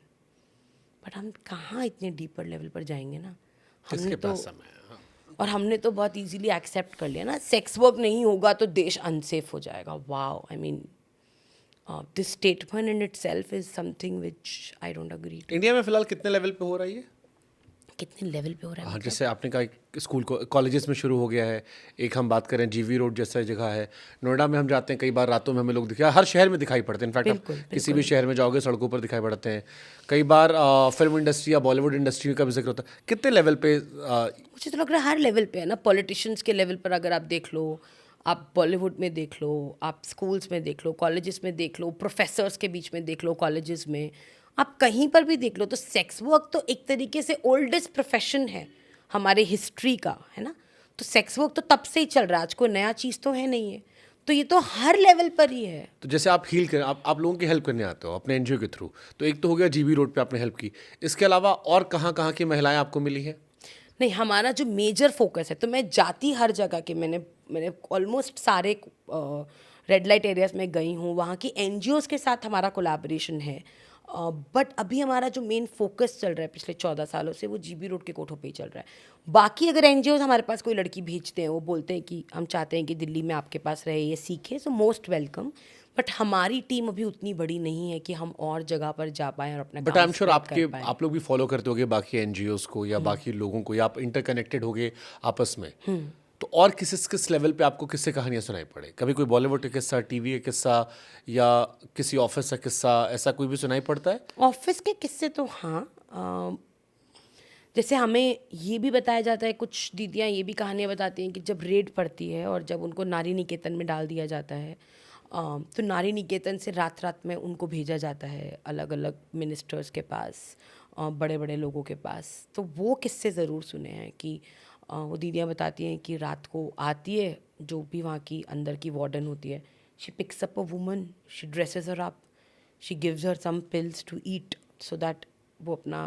But हम कहाँ इतने deeper level पर जाएंगे ना। किसके पास समय है? हाँ। और हमने तो बहुत इजीली एक्सेप्ट कर लिया ना, सेक्स वर्क नहीं होगा तो देश अनसेफ हो जाएगा। Wow, I mean this statement in itself is something which I don't agree to. India में फिलहाल कितने लेवल पे हो रहा है ये? कितने लेवल पे हो रहा है? हाँ, जैसे आपने कहा स्कूल को कॉलेजेस में शुरू हो गया है। एक हम बात करें जीवी रोड जैसा जगह है, नोएडा में हम जाते हैं, कई बार रातों में हमें लोग दिखा, हर शहर में दिखाई पड़ते हैं। इनफैक्ट आप किसी भी शहर में जाओगे सड़कों पर दिखाई पड़ते हैं। कई बार फिल्म इंडस्ट्री या बॉलीवुड इंडस्ट्री का भी जिक्र होता है। कितने लेवल पे? मुझे तो लग रहा है हर लेवल पे है ना। पॉलिटिशियंस के लेवल पर अगर आप देख लो, आप बॉलीवुड में देख लो, आप स्कूल्स में देख लो, कॉलेजेस में देख लो, प्रोफेसर्स के बीच में देख लो, कॉलेजेस में, आप कहीं पर भी देख लो, तो सेक्स वर्क तो एक तरीके से ओल्डेस्ट प्रोफेशन है हमारे हिस्ट्री का, है ना। तो सेक्स वर्क तो तब से ही चल रहा है, आज कोई नया चीज़ तो है नहीं है। तो ये तो हर लेवल पर ही है। तो जैसे आप हील करें, आप लोगों की हेल्प करने आते हो अपने एनजीओ के थ्रू, तो एक तो हो गया जीबी रोड पे आपने हेल्प की, इसके अलावा और कहाँ कहाँ की महिलाएं आपको मिली है? नहीं, हमारा जो मेजर फोकस है, तो मैं जाती हर जगह के, मैंने ऑलमोस्ट सारे रेड लाइट एरियाज में गई हूँ। वहाँ की एनजीओज़ के साथ हमारा कोलैबोरेशन है, बट अभी हमारा जो मेन फोकस चल रहा है पिछले 14 सालों से, वो जीबी रोड के कोठों पे ही चल रहा है। बाकी अगर एनजीओज़ हमारे पास कोई लड़की भेजते हैं, वो बोलते हैं कि हम चाहते हैं कि दिल्ली में आपके पास रहे, ये सीखे, सो मोस्ट वेलकम। बट हमारी टीम अभी उतनी बड़ी नहीं है कि हम और जगह पर जा पाएँ और अपना बट आई एम श्योर आप लोग भी फॉलो करते होगे बाकी एनजीओज़ को या बाकी लोगों को, या आप इंटरकनेक्टेड होगे आपस में। तो और किस लेवल पे आपको किससे कहानियां सुनाई पड़े? कभी कोई बॉलीवुड का किस्सा, टीवी का किस्सा, या किसी ऑफिस का किस्सा, ऐसा कोई भी सुनाई पड़ता है? ऑफिस के किस्से तो हाँ, जैसे हमें ये भी बताया जाता है, कुछ दीदियाँ ये भी कहानियाँ बताती हैं कि जब रेड पड़ती है और जब उनको नारी निकेतन में डाल दिया जाता है, तो नारी निकेतन से रात रात में उनको भेजा जाता है अलग अलग मिनिस्टर्स के पास, बड़े बड़े लोगों के पास। तो वो किस्से ज़रूर सुने हैं कि वो दीदियाँ बताती हैं कि रात को आती है जो भी वहाँ की अंदर की वार्डन होती है, She picks up a woman, she dresses her up, she gives her some pills to eat so that वो अपना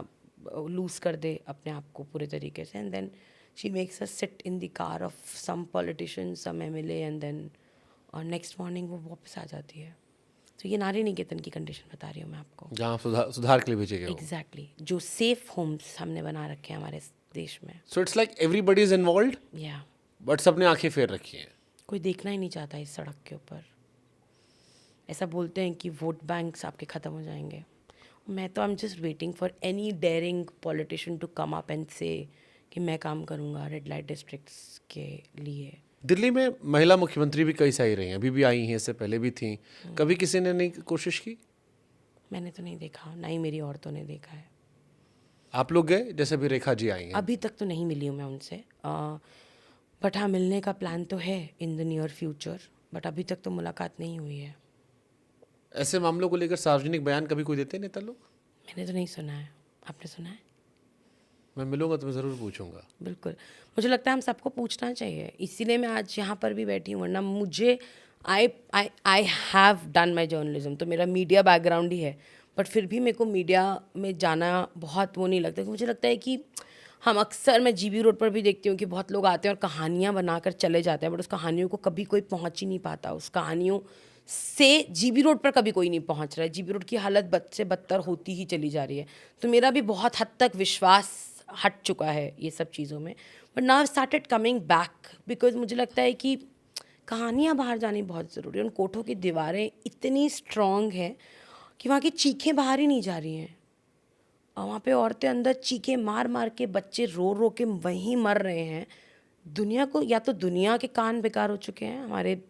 लूज कर दे अपने आप को पूरे तरीके से, and then she makes her sit in the car of some politician, some MLA, and then और नेक्स्ट मॉर्निंग वो वापस आ जाती है. तो ये नारी निकेतन की कंडीशन बता रही हूँ मैं आपको. जहाँ सुधार के लिए भेजे गए हो. एग्जैक्टली जो सेफ होम्स हमने बना रखे हैं हमारे देश में. So it's like everybody is involved, या बट सबने आंखें फेर रखी हैं. कोई देखना ही नहीं चाहता इस सड़क के ऊपर. ऐसा बोलते हैं कि वोट बैंक्स आपके ख़त्म हो जाएंगे. मैं तो I am just waiting for any daring politician to come up and say कि मैं काम करूँगा रेड लाइट डिस्ट्रिक्ट्स के लिए. दिल्ली में महिला मुख्यमंत्री भी कई सारी रही हैं, अभी भी आई हैं, इससे पहले भी थी. कभी किसी ने नहीं कोशिश की? मैंने तो नहीं देखा, ना ही मेरी औरतों ने देखा है. आप लोग गए, जैसे भी रेखा जी आई हैं? अभी तक तो नहीं मिली हूँ मैं उनसे, बट हाँ मिलने का प्लान तो है in the near future, but अभी तक तो मुलाकात नहीं हुई है. ऐसे मामलों को लेकर सार्वजनिक बयान कभी कोई देते हैं नेता लोग? मैंने तो नहीं सुना है. आपने सुना है? मैं मिलूंगा तो मैं ज़रूर पूछूंगा. बिल्कुल, मुझे लगता है हम सबको पूछना चाहिए, इसीलिए मैं आज यहाँ पर भी बैठी हूँ. वरना मुझे I have done my journalism, तो मेरा मीडिया बैकग्राउंड ही है, बट फिर भी मेरे को मीडिया में जाना बहुत वो नहीं लगता. क्योंकि मुझे लगता है कि हम अक्सर, मैं जीबी रोड पर भी देखती हूँ कि बहुत लोग आते हैं और कहानियाँ बनाकर चले जाते हैं, बट उस कहानियों को कभी कोई पहुँच ही नहीं पाता. उस कहानियों से जीबी रोड पर कभी कोई नहीं पहुँच रहा है. जीबी रोड की हालत बद से बदतर होती ही चली जा रही है. तो मेरा भी बहुत हद तक विश्वास हट चुका है ये सब चीज़ों में, but now started coming back because मुझे लगता है कि कहानियाँ बाहर जानी बहुत ज़रूरी है. उन कोठों की दीवारें इतनी स्ट्रॉन्ग हैं कि वहाँ की चीखें बाहर ही नहीं जा रही हैं. और वहाँ पे औरतें अंदर चीखें मार मार के, बच्चे रो रो के वहीं मर रहे हैं. दुनिया को, या तो दुनिया के कान बेकार हो चुके हैं, हमारे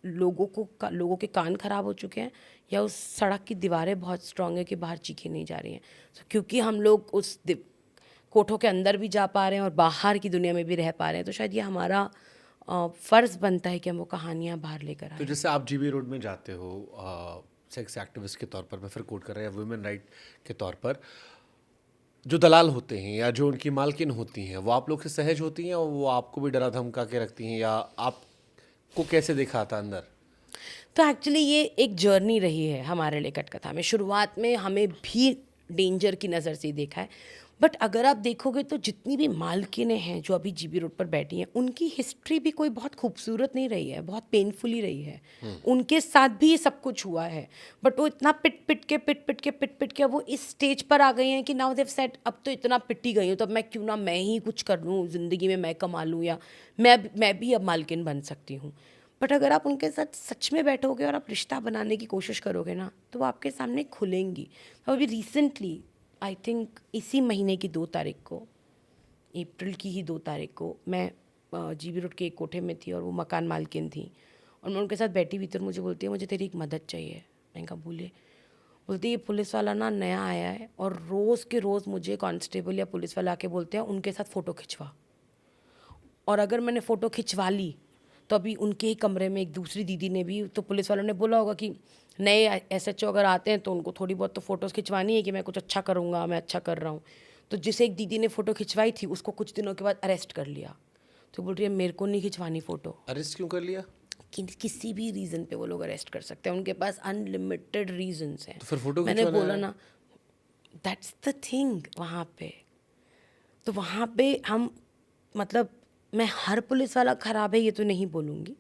लोगों के कान खराब हो चुके हैं, या उस सड़क की दीवारें बहुत स्ट्रॉन्ग है कि बाहर चीखें नहीं जा रही हैं. तो क्योंकि हम लोग उस कोठों के अंदर भी जा पा रहे हैं और बाहर की दुनिया में भी रह पा रहे हैं, तो शायद ये हमारा फ़र्ज़ बनता है कि हम वो कहानियाँ बाहर लेकर आए. तो जैसे आप जीबी रोड में जाते हो सेक्स एक्टिविस्ट के तौर पर, मैं फिर कोट कर रहा हूँ, या वुमेन राइट के तौर पर, जो दलाल होते हैं या जो उनकी मालकिन होती हैं, वो आप लोग से सहज होती हैं और वो आपको भी डरा धमका के रखती हैं, या आपको कैसे देखा था अंदर? तो एक्चुअली ये एक जर्नी रही है हमारे लिए कटकथा में. शुरुआत में हमें भी डेंजर की नज़र से ही देखा है, बट अगर आप देखोगे तो जितनी भी मालकिनें हैं जो अभी जीबी रोड पर बैठी हैं, उनकी हिस्ट्री भी कोई बहुत खूबसूरत नहीं रही है, बहुत पेनफुल ही रही है. उनके साथ भी ये सब कुछ हुआ है, बट वो इतना पिट पिट के अब वो इस स्टेज पर आ गई हैं कि नाउ देव सेड अब तो इतना पिटी गई हूँ, तो अब मैं क्यों ना मैं ही कुछ कर लूँ ज़िंदगी में, मैं कमा लूँ, या मैं भी अब मालकिन बन सकती हूँ. बट अगर आप उनके साथ सच में बैठोगे और आप रिश्ता बनाने की कोशिश करोगे ना, तो वो आपके सामने खुलेंगी. अभी रिसेंटली आई थिंक इसी महीने की 2 तारीख को, अप्रैल की ही 2 तारीख को, मैं जीबी रोड के एक कोठे में थी और वो मकान मालकिन थी, और मैं उनके साथ बैठी हुई थी. मुझे बोलती है मुझे तेरी एक मदद चाहिए. मैंने कहा बोलती ये पुलिस वाला ना नया आया है और रोज़ के रोज़ मुझे कांस्टेबल या पुलिस वाला आके बोलते हैं उनके साथ फ़ोटो खिंचवा, और अगर मैंने फ़ोटो खिंचवा ली तो अभी उनके ही कमरे में एक दूसरी दीदी ने भी, तो पुलिस वालों ने बोला होगा कि नए SHO अगर आते हैं तो उनको थोड़ी बहुत तो फ़ोटोज़ खिंचवानी है कि मैं कुछ अच्छा करूँगा, मैं अच्छा कर रहा हूँ. तो जिसे एक दीदी ने फ़ोटो खिंचवाई थी उसको कुछ दिनों के बाद अरेस्ट कर लिया. तो बोल रही है मेरे को नहीं खिंचवानी फ़ोटो. अरेस्ट क्यों कर लिया? किसी भी रीज़न पे वो लोग अरेस्ट कर सकते हैं, उनके पास अनलिमिटेड रीजंस हैं. तो फिर फोटो मैंने खिंचवाना बोला है? ना, दैट्स द थिंग. वहाँ पे तो वहाँ पे हम, मतलब मैं हर पुलिस वाला ख़राब है ये तो नहीं बोलूँगी,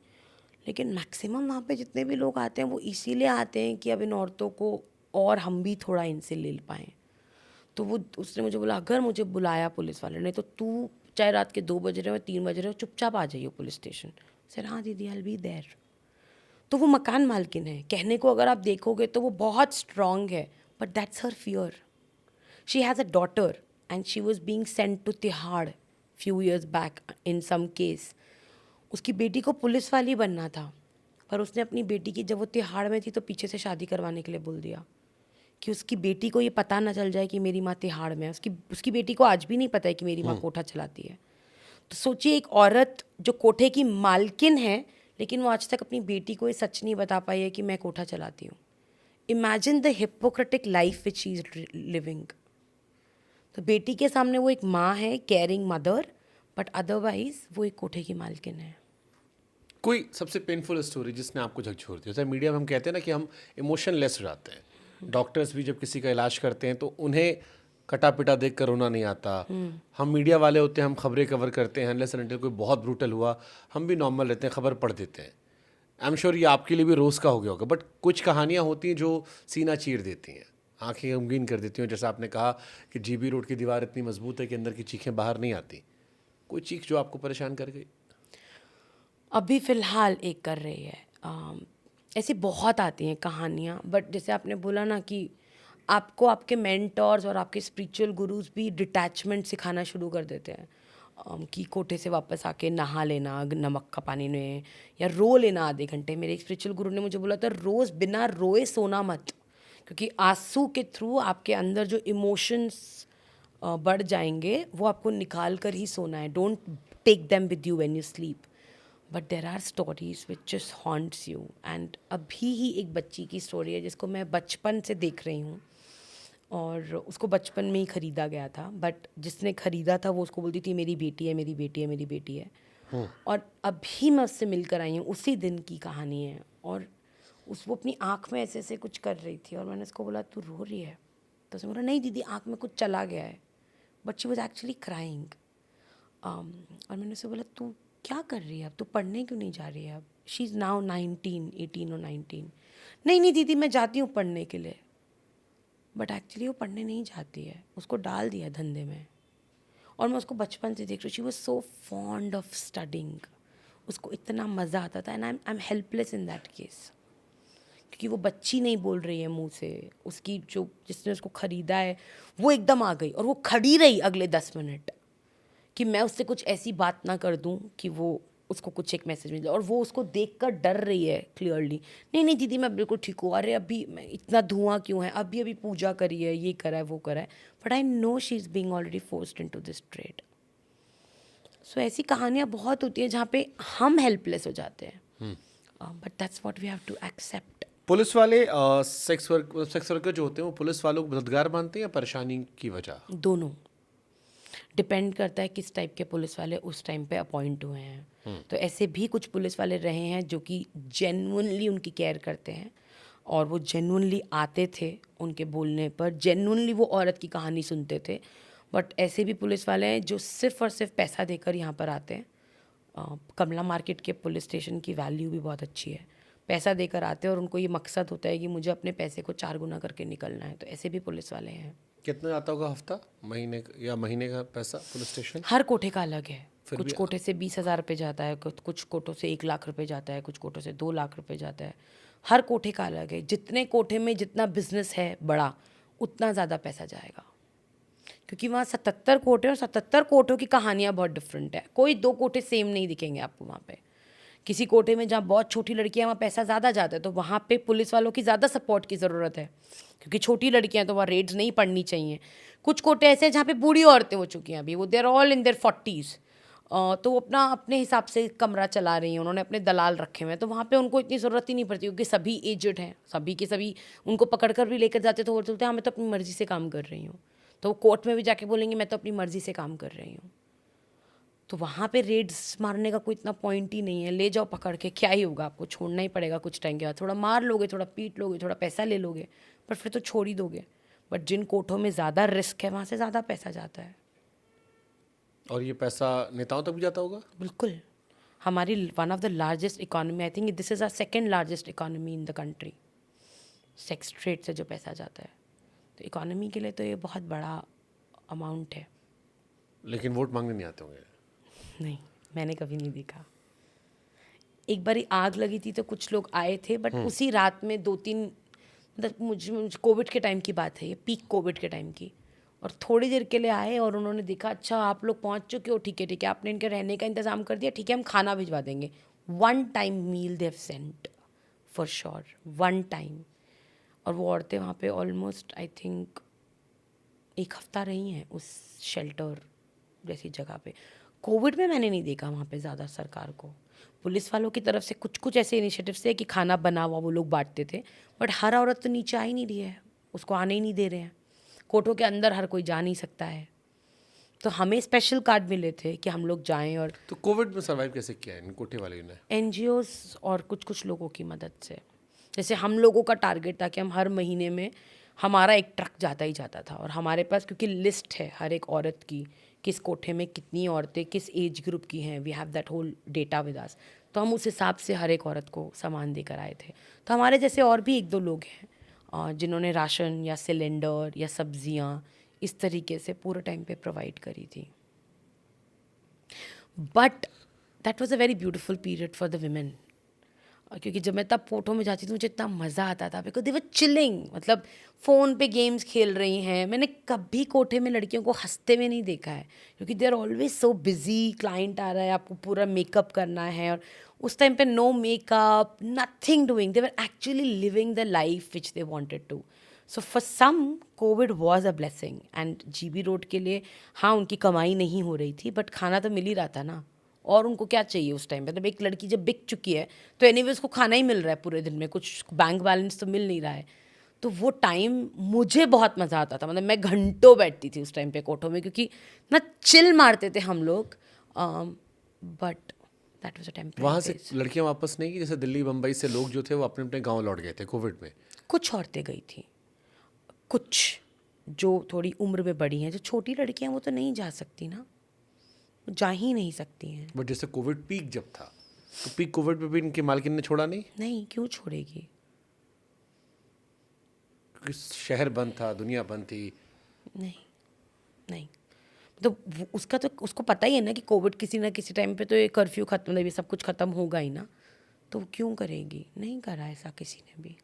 लेकिन मैक्सिमम वहाँ पे जितने भी लोग आते हैं वो इसीलिए आते हैं कि अब इन औरतों को और हम भी थोड़ा इनसे ले पाएँ. तो वो उसने मुझे बोला अगर मुझे बुलाया पुलिस वाले ने तो तू चाहे रात के 2 बज रहे हो 3 बज रहे हो चुपचाप आ जाइए पुलिस स्टेशन. सर हाँ दीदी आई विल बी देयर. तो वो मकान मालकिन है, कहने को अगर आप देखोगे तो वो बहुत स्ट्रॉन्ग है, but that's her fear. She has a daughter and she was being sent to Tihar few years back in some case. उसकी बेटी को पुलिस वाली बनना था, पर उसने अपनी बेटी की, जब वो तिहाड़ में थी तो पीछे से शादी करवाने के लिए बोल दिया कि उसकी बेटी को ये पता ना चल जाए कि मेरी माँ तिहाड़ में है. उसकी बेटी को आज भी नहीं पता है कि मेरी माँ कोठा चलाती है. तो सोचिए एक औरत जो कोठे की मालकिन है, लेकिन वो आज तक अपनी बेटी को ये सच नहीं बता पाई है कि मैं कोठा चलाती हूँ. Imagine the hypocritic life which she is living. तो बेटी के सामने वो एक माँ है, केयरिंग मदर, बट अदरवाइज वो एक कोठे की मालकिन है. कोई सबसे पेनफुल स्टोरी जिसने आपको झकझोर दिया? जैसे मीडिया में हम कहते हैं ना कि हम इमोशनलेस हो जाते हैं। डॉक्टर्स भी जब किसी का इलाज करते हैं तो उन्हें कटा पिटा देख कर रोना नहीं आता। हम मीडिया वाले होते हैं, हम खबरें कवर करते हैं, अनलेस एंड अनटिल कोई बहुत ब्रूटल हुआ हम भी नॉर्मल रहते हैं, खबर पढ़ देते हैं। आई एम श्योर ये आपके लिए भी रोज़ का हो गया होगा, बट कुछ कहानियाँ होती हैं जो सीना चीर देती हैं, आंखें गमगीन कर देती हैं। जैसा आपने कहा कि जीबी रोड की दीवार इतनी मजबूत है कि अंदर की चीखें बाहर नहीं आती। कोई चीख जो आपको परेशान कर गई? अभी फ़िलहाल एक कर रही है। ऐसी बहुत आती हैं कहानियाँ, बट जैसे आपने बोला ना कि आपको आपके मेंटर्स और आपके स्पिरिचुअल गुरुज भी डिटैचमेंट सिखाना शुरू कर देते हैं। कि कोठे से वापस आके नहा लेना नमक का पानी में, या रो लेना आधे घंटे। मेरे एक स्पिरिचुअल गुरु ने मुझे बोला था, रोज़ बिना रोए सोना मत, क्योंकि आंसू के थ्रू आपके अंदर जो इमोशंस बढ़ जाएंगे वो आपको निकाल कर ही सोना है। Don't take them with you when you sleep, but there are stories which just haunts you. And अभी ही एक बच्ची की स्टोरी है जिसको मैं बचपन से देख रही हूँ, और उसको बचपन में ही ख़रीदा गया था, बट जिसने ख़रीदा था वो उसको बोलती थी मेरी बेटी है, मेरी बेटी है, मेरी बेटी है। और अभी मैं उससे मिलकर आई हूँ, उसी दिन की कहानी है। और वो अपनी आँख में ऐसे ऐसे कुछ कर रही थी, और मैंने उसको बोला तू रो रही है? तो उसने बोला नहीं दीदी, आँख में कुछ चला गया है, but she was actually crying. और मैंने उससे बोला तू क्या कर रही है अब, तू पढ़ने क्यों नहीं जा रही है अब? शी इज़ नाउ 18 और 19। नहीं दीदी मैं जाती हूँ पढ़ने के लिए, बट एक्चुअली वो पढ़ने नहीं जाती है, उसको डाल दिया धंधे में। और मैं उसको बचपन से देख रही हूँ, she was so fond of studying, उसको इतना मज़ा आता था। And I am helpless in that case, क्योंकि वो बच्ची नहीं बोल रही है मुंह से, उसकी जो जिसने उसको ख़रीदा है वो एकदम आ गई, और वो खड़ी रही अगले 10 मिनट कि मैं उससे कुछ ऐसी बात ना कर दूं कि वो उसको कुछ एक मैसेज मिल जाए। और वो उसको देखकर डर रही है क्लियरली, नहीं दीदी मैं बिल्कुल ठीक हूँ, अरे अभी मैं इतना धुआं क्यों है, अभी पूजा करी है, ये करा है वो करा है, but I know she is being already forced into this trade. So ऐसी कहानियाँ बहुत होती हैं जहाँ पे हम हेल्पलेस हो जाते हैं, but that's what we have to accept. Police वाले सेक्स वर्कर जो होते हैं वो पुलिस वालों को मददगार मानते हैं या परेशानी की वजह? दोनों डिपेंड करता है किस टाइप के पुलिस वाले उस टाइम पे अपॉइंट हुए हैं। तो ऐसे भी कुछ पुलिस वाले रहे हैं जो कि जेन्युइनली उनकी केयर करते हैं, और वो जेन्युइनली आते थे उनके बोलने पर, जेन्युइनली वो औरत की कहानी सुनते थे। बट ऐसे भी पुलिस वाले हैं जो सिर्फ और सिर्फ पैसा देकर यहाँ पर आते हैं। कमला मार्केट के पुलिस स्टेशन की वैल्यू भी बहुत अच्छी है, पैसा देकर आते हैं और उनको ये मकसद होता है कि मुझे अपने पैसे को 4 गुना करके निकलना है। तो ऐसे भी पुलिस वाले हैं। कितना आता होगा हफ्ता, महीने का पैसा पुलिस स्टेशन? हर कोठे का अलग है, फिर कुछ भी कोठे से 20,000 रुपये जाता है, कुछ कोठों से 1 लाख रुपये जाता है, कुछ कोठों से 2 लाख रुपये जाता है। हर कोठे का अलग है, जितने कोठे में जितना बिजनेस है बड़ा उतना ज़्यादा पैसा जाएगा, क्योंकि वहाँ 77 कोठे और 77 कोठों की कहानियाँ बहुत डिफरेंट है। कोई 2 कोठे सेम नहीं दिखेंगे आपको वहाँ पे। किसी कोठे में जहाँ बहुत छोटी लड़कियाँ वहाँ पैसा ज़्यादा जाता है, तो वहाँ पे पुलिस वालों की ज़्यादा सपोर्ट की ज़रूरत है, क्योंकि छोटी लड़कियाँ तो वहाँ रेड्स नहीं पड़नी चाहिए। कुछ कोठे ऐसे हैं जहाँ पे बूढ़ी औरतें हो चुकी हैं, अभी वो देर ऑल इन देयर 40s, तो वो अपने हिसाब से कमरा चला रही हैं, उन्होंने अपने दलाल रखे हुए हैं, तो वहाँ पे उनको इतनी ज़रूरत ही नहीं पड़ती, क्योंकि सभी एजेड हैं, सभी के सभी उनको पकड़ कर भी लेकर जाते तो वो बोलते हैं हाँ मैं तो अपनी मर्ज़ी से काम कर रही हूँ। तो वो कोर्ट में भी जाके बोलेंगे मैं तो अपनी मर्ज़ी से काम कर रही हूँ। तो वहाँ पे रेड्स मारने का कोई इतना पॉइंट ही नहीं है, ले जाओ पकड़ के, क्या ही होगा, आपको छोड़ना ही पड़ेगा कुछ टाइम के बाद। थोड़ा मार लोगे, थोड़ा पीट लोगे, थोड़ा पैसा ले लोगे, पर फिर तो छोड़ ही दोगे। बट जिन कोठों में ज़्यादा रिस्क है वहाँ से ज़्यादा पैसा जाता है। और ये पैसा नेताओं तक भी जाता होगा? बिल्कुल, हमारी one of the largest economy, I think this is our second largest economy in the country, sex trade से जो पैसा जाता है। तो इकोनॉमी के लिए तो ये बहुत बड़ा अमाउंट है। लेकिन वोट मांगने नहीं आते होंगे? नहीं, मैंने कभी नहीं देखा। एक बारी आग लगी थी तो कुछ लोग आए थे, बट उसी रात में 2-3, मतलब मुझे कोविड के टाइम की बात है ये, पीक कोविड के टाइम की, और थोड़ी देर के लिए आए और उन्होंने देखा अच्छा आप लोग पहुंच चुके हो, ठीक है आपने इनके रहने का इंतज़ाम कर दिया, ठीक है हम खाना भिजवा देंगे। 1 time meal they have sent for sure, 1 time. और वो औरतें वहाँ पे ऑलमोस्ट आई थिंक 1 हफ्ता रही हैं उस शेल्टर जैसी जगह पे। कोविड में मैंने नहीं देखा वहाँ पे ज़्यादा सरकार को, पुलिस वालों की तरफ से कुछ ऐसे इनिशिएटिव्स थे कि खाना बना हुआ वो लोग बांटते थे, बट हर औरत तो नीचे आ ही नहीं रही है, उसको आने ही नहीं दे रहे हैं। कोर्टों के अंदर हर कोई जा नहीं सकता है, तो हमें स्पेशल कार्ड मिले थे कि हम लोग जाएं, और तो कोविड में सर्वाइव कैसे किया इन कोठे वाले ने? एनजीओज और कुछ कुछ लोगों की मदद से। जैसे हम लोगों का टारगेट था कि हम हर महीने में हमारा एक ट्रक जाता ही जाता था, और हमारे पास क्योंकि लिस्ट है हर एक औरत की, किस कोठे में कितनी औरतें किस एज ग्रुप की हैं, we have that whole data with us. तो हम उस हिसाब से हर एक औरत को सामान देकर आए थे। तो हमारे जैसे और भी एक दो लोग हैं जिन्होंने राशन या सिलेंडर या सब्जियां इस तरीके से पूरे टाइम पे प्रोवाइड करी थी। But that was a very beautiful period for the women, क्योंकि जब मैं तब कोठों में जाती थी मुझे इतना मज़ा आता था, बिकॉज दे वर चिलिंग, मतलब फ़ोन पे गेम्स खेल रही हैं। मैंने कभी कोठे में लड़कियों को हंसते हुए नहीं देखा है, क्योंकि they are always so busy, client आ रहा है, आपको पूरा मेकअप करना है, और उस टाइम पे no makeup, nothing doing, they were actually living the life which they wanted to. So for some COVID was a blessing, and GB road के लिए हाँ उनकी कमाई नहीं हो रही थी, बट खाना तो मिल ही रहा था ना, और उनको क्या चाहिए उस टाइम पे। मतलब एक लड़की जब बिक चुकी है तो एनीवे उसको खाना ही मिल रहा है पूरे दिन में, कुछ बैंक बैलेंस तो मिल नहीं रहा है। तो वो टाइम मुझे बहुत मज़ा आता था, मतलब मैं घंटों बैठती थी उस टाइम पे कोठों में, क्योंकि ना चिल मारते थे हम लोग। But that was a temporary वहाँ से फेज। लड़कियां वापस नहीं की? जैसे दिल्ली बम्बई से लोग जो थे वो अपने अपने गांव लौट गए थे कोविड में। कुछ औरतें गई थी, कुछ जो थोड़ी उम्र में बड़ी हैं, जो छोटी लड़कियां वो तो नहीं जा सकती ना, वो जा ही नहीं सकती हैं। बट जैसे कोविड पीक जब था, तो पीक कोविड में भी इनकी मालकिन ने छोड़ा नहीं, नहीं, क्यों छोड़ेगी? क्योंकि शहर बंद था, दुनिया बंद थी। नहीं नहीं, तो उसका तो उसको पता ही है ना कि कोविड किसी ना किसी टाइम पे तो ये कर्फ्यू खत्म, मतलब ये सब कुछ खत्म होगा ही ना, तो वो क्यों करेगी? नहीं करा ऐसा किसी ने भी।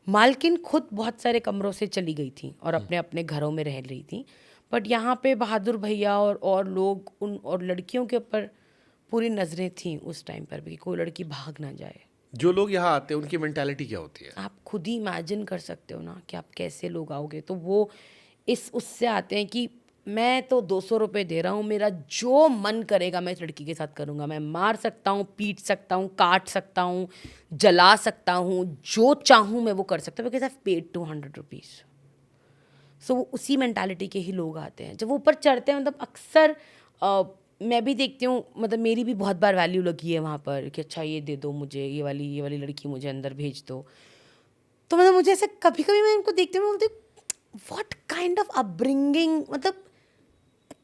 मालकिन खुद बहुत सारे कमरों से चली गई थी और अपने अपने घरों में रह रही थी, बट यहाँ पे बहादुर भैया और लोग उन और लड़कियों के ऊपर पूरी नज़रें थी उस टाइम पर भी कि कोई लड़की भाग ना जाए। जो लोग यहाँ आते हैं उनकी मेंटालिटी क्या होती है? आप खुद ही इमेजिन कर सकते हो ना कि आप कैसे लोग आओगे। तो वो इस उससे आते हैं कि मैं तो 200 रुपये दे रहा हूँ, मेरा जो मन करेगा मैं इस लड़की के साथ करूँगा, मैं मार सकता हूँ, पीट सकता हूँ, काट सकता हूँ, जला सकता हूँ, जो चाहूँ मैं वो कर सकता हूँ, बिकॉज आई पेड 200 रुपीज़। सो वो उसी मेंटालिटी के ही लोग आते हैं। जब वो ऊपर चढ़ते हैं, मतलब अक्सर मैं भी देखती हूँ, मतलब मेरी भी बहुत बार वैल्यू लगी है वहाँ पर कि अच्छा ये दे दो मुझे, ये वाली लड़की मुझे अंदर भेज दो। तो मतलब मुझे ऐसे कभी कभी मैं इनको देखती हूँ, बोलती व्हाट काइंड ऑफ अपब्रिंगिंग, मतलब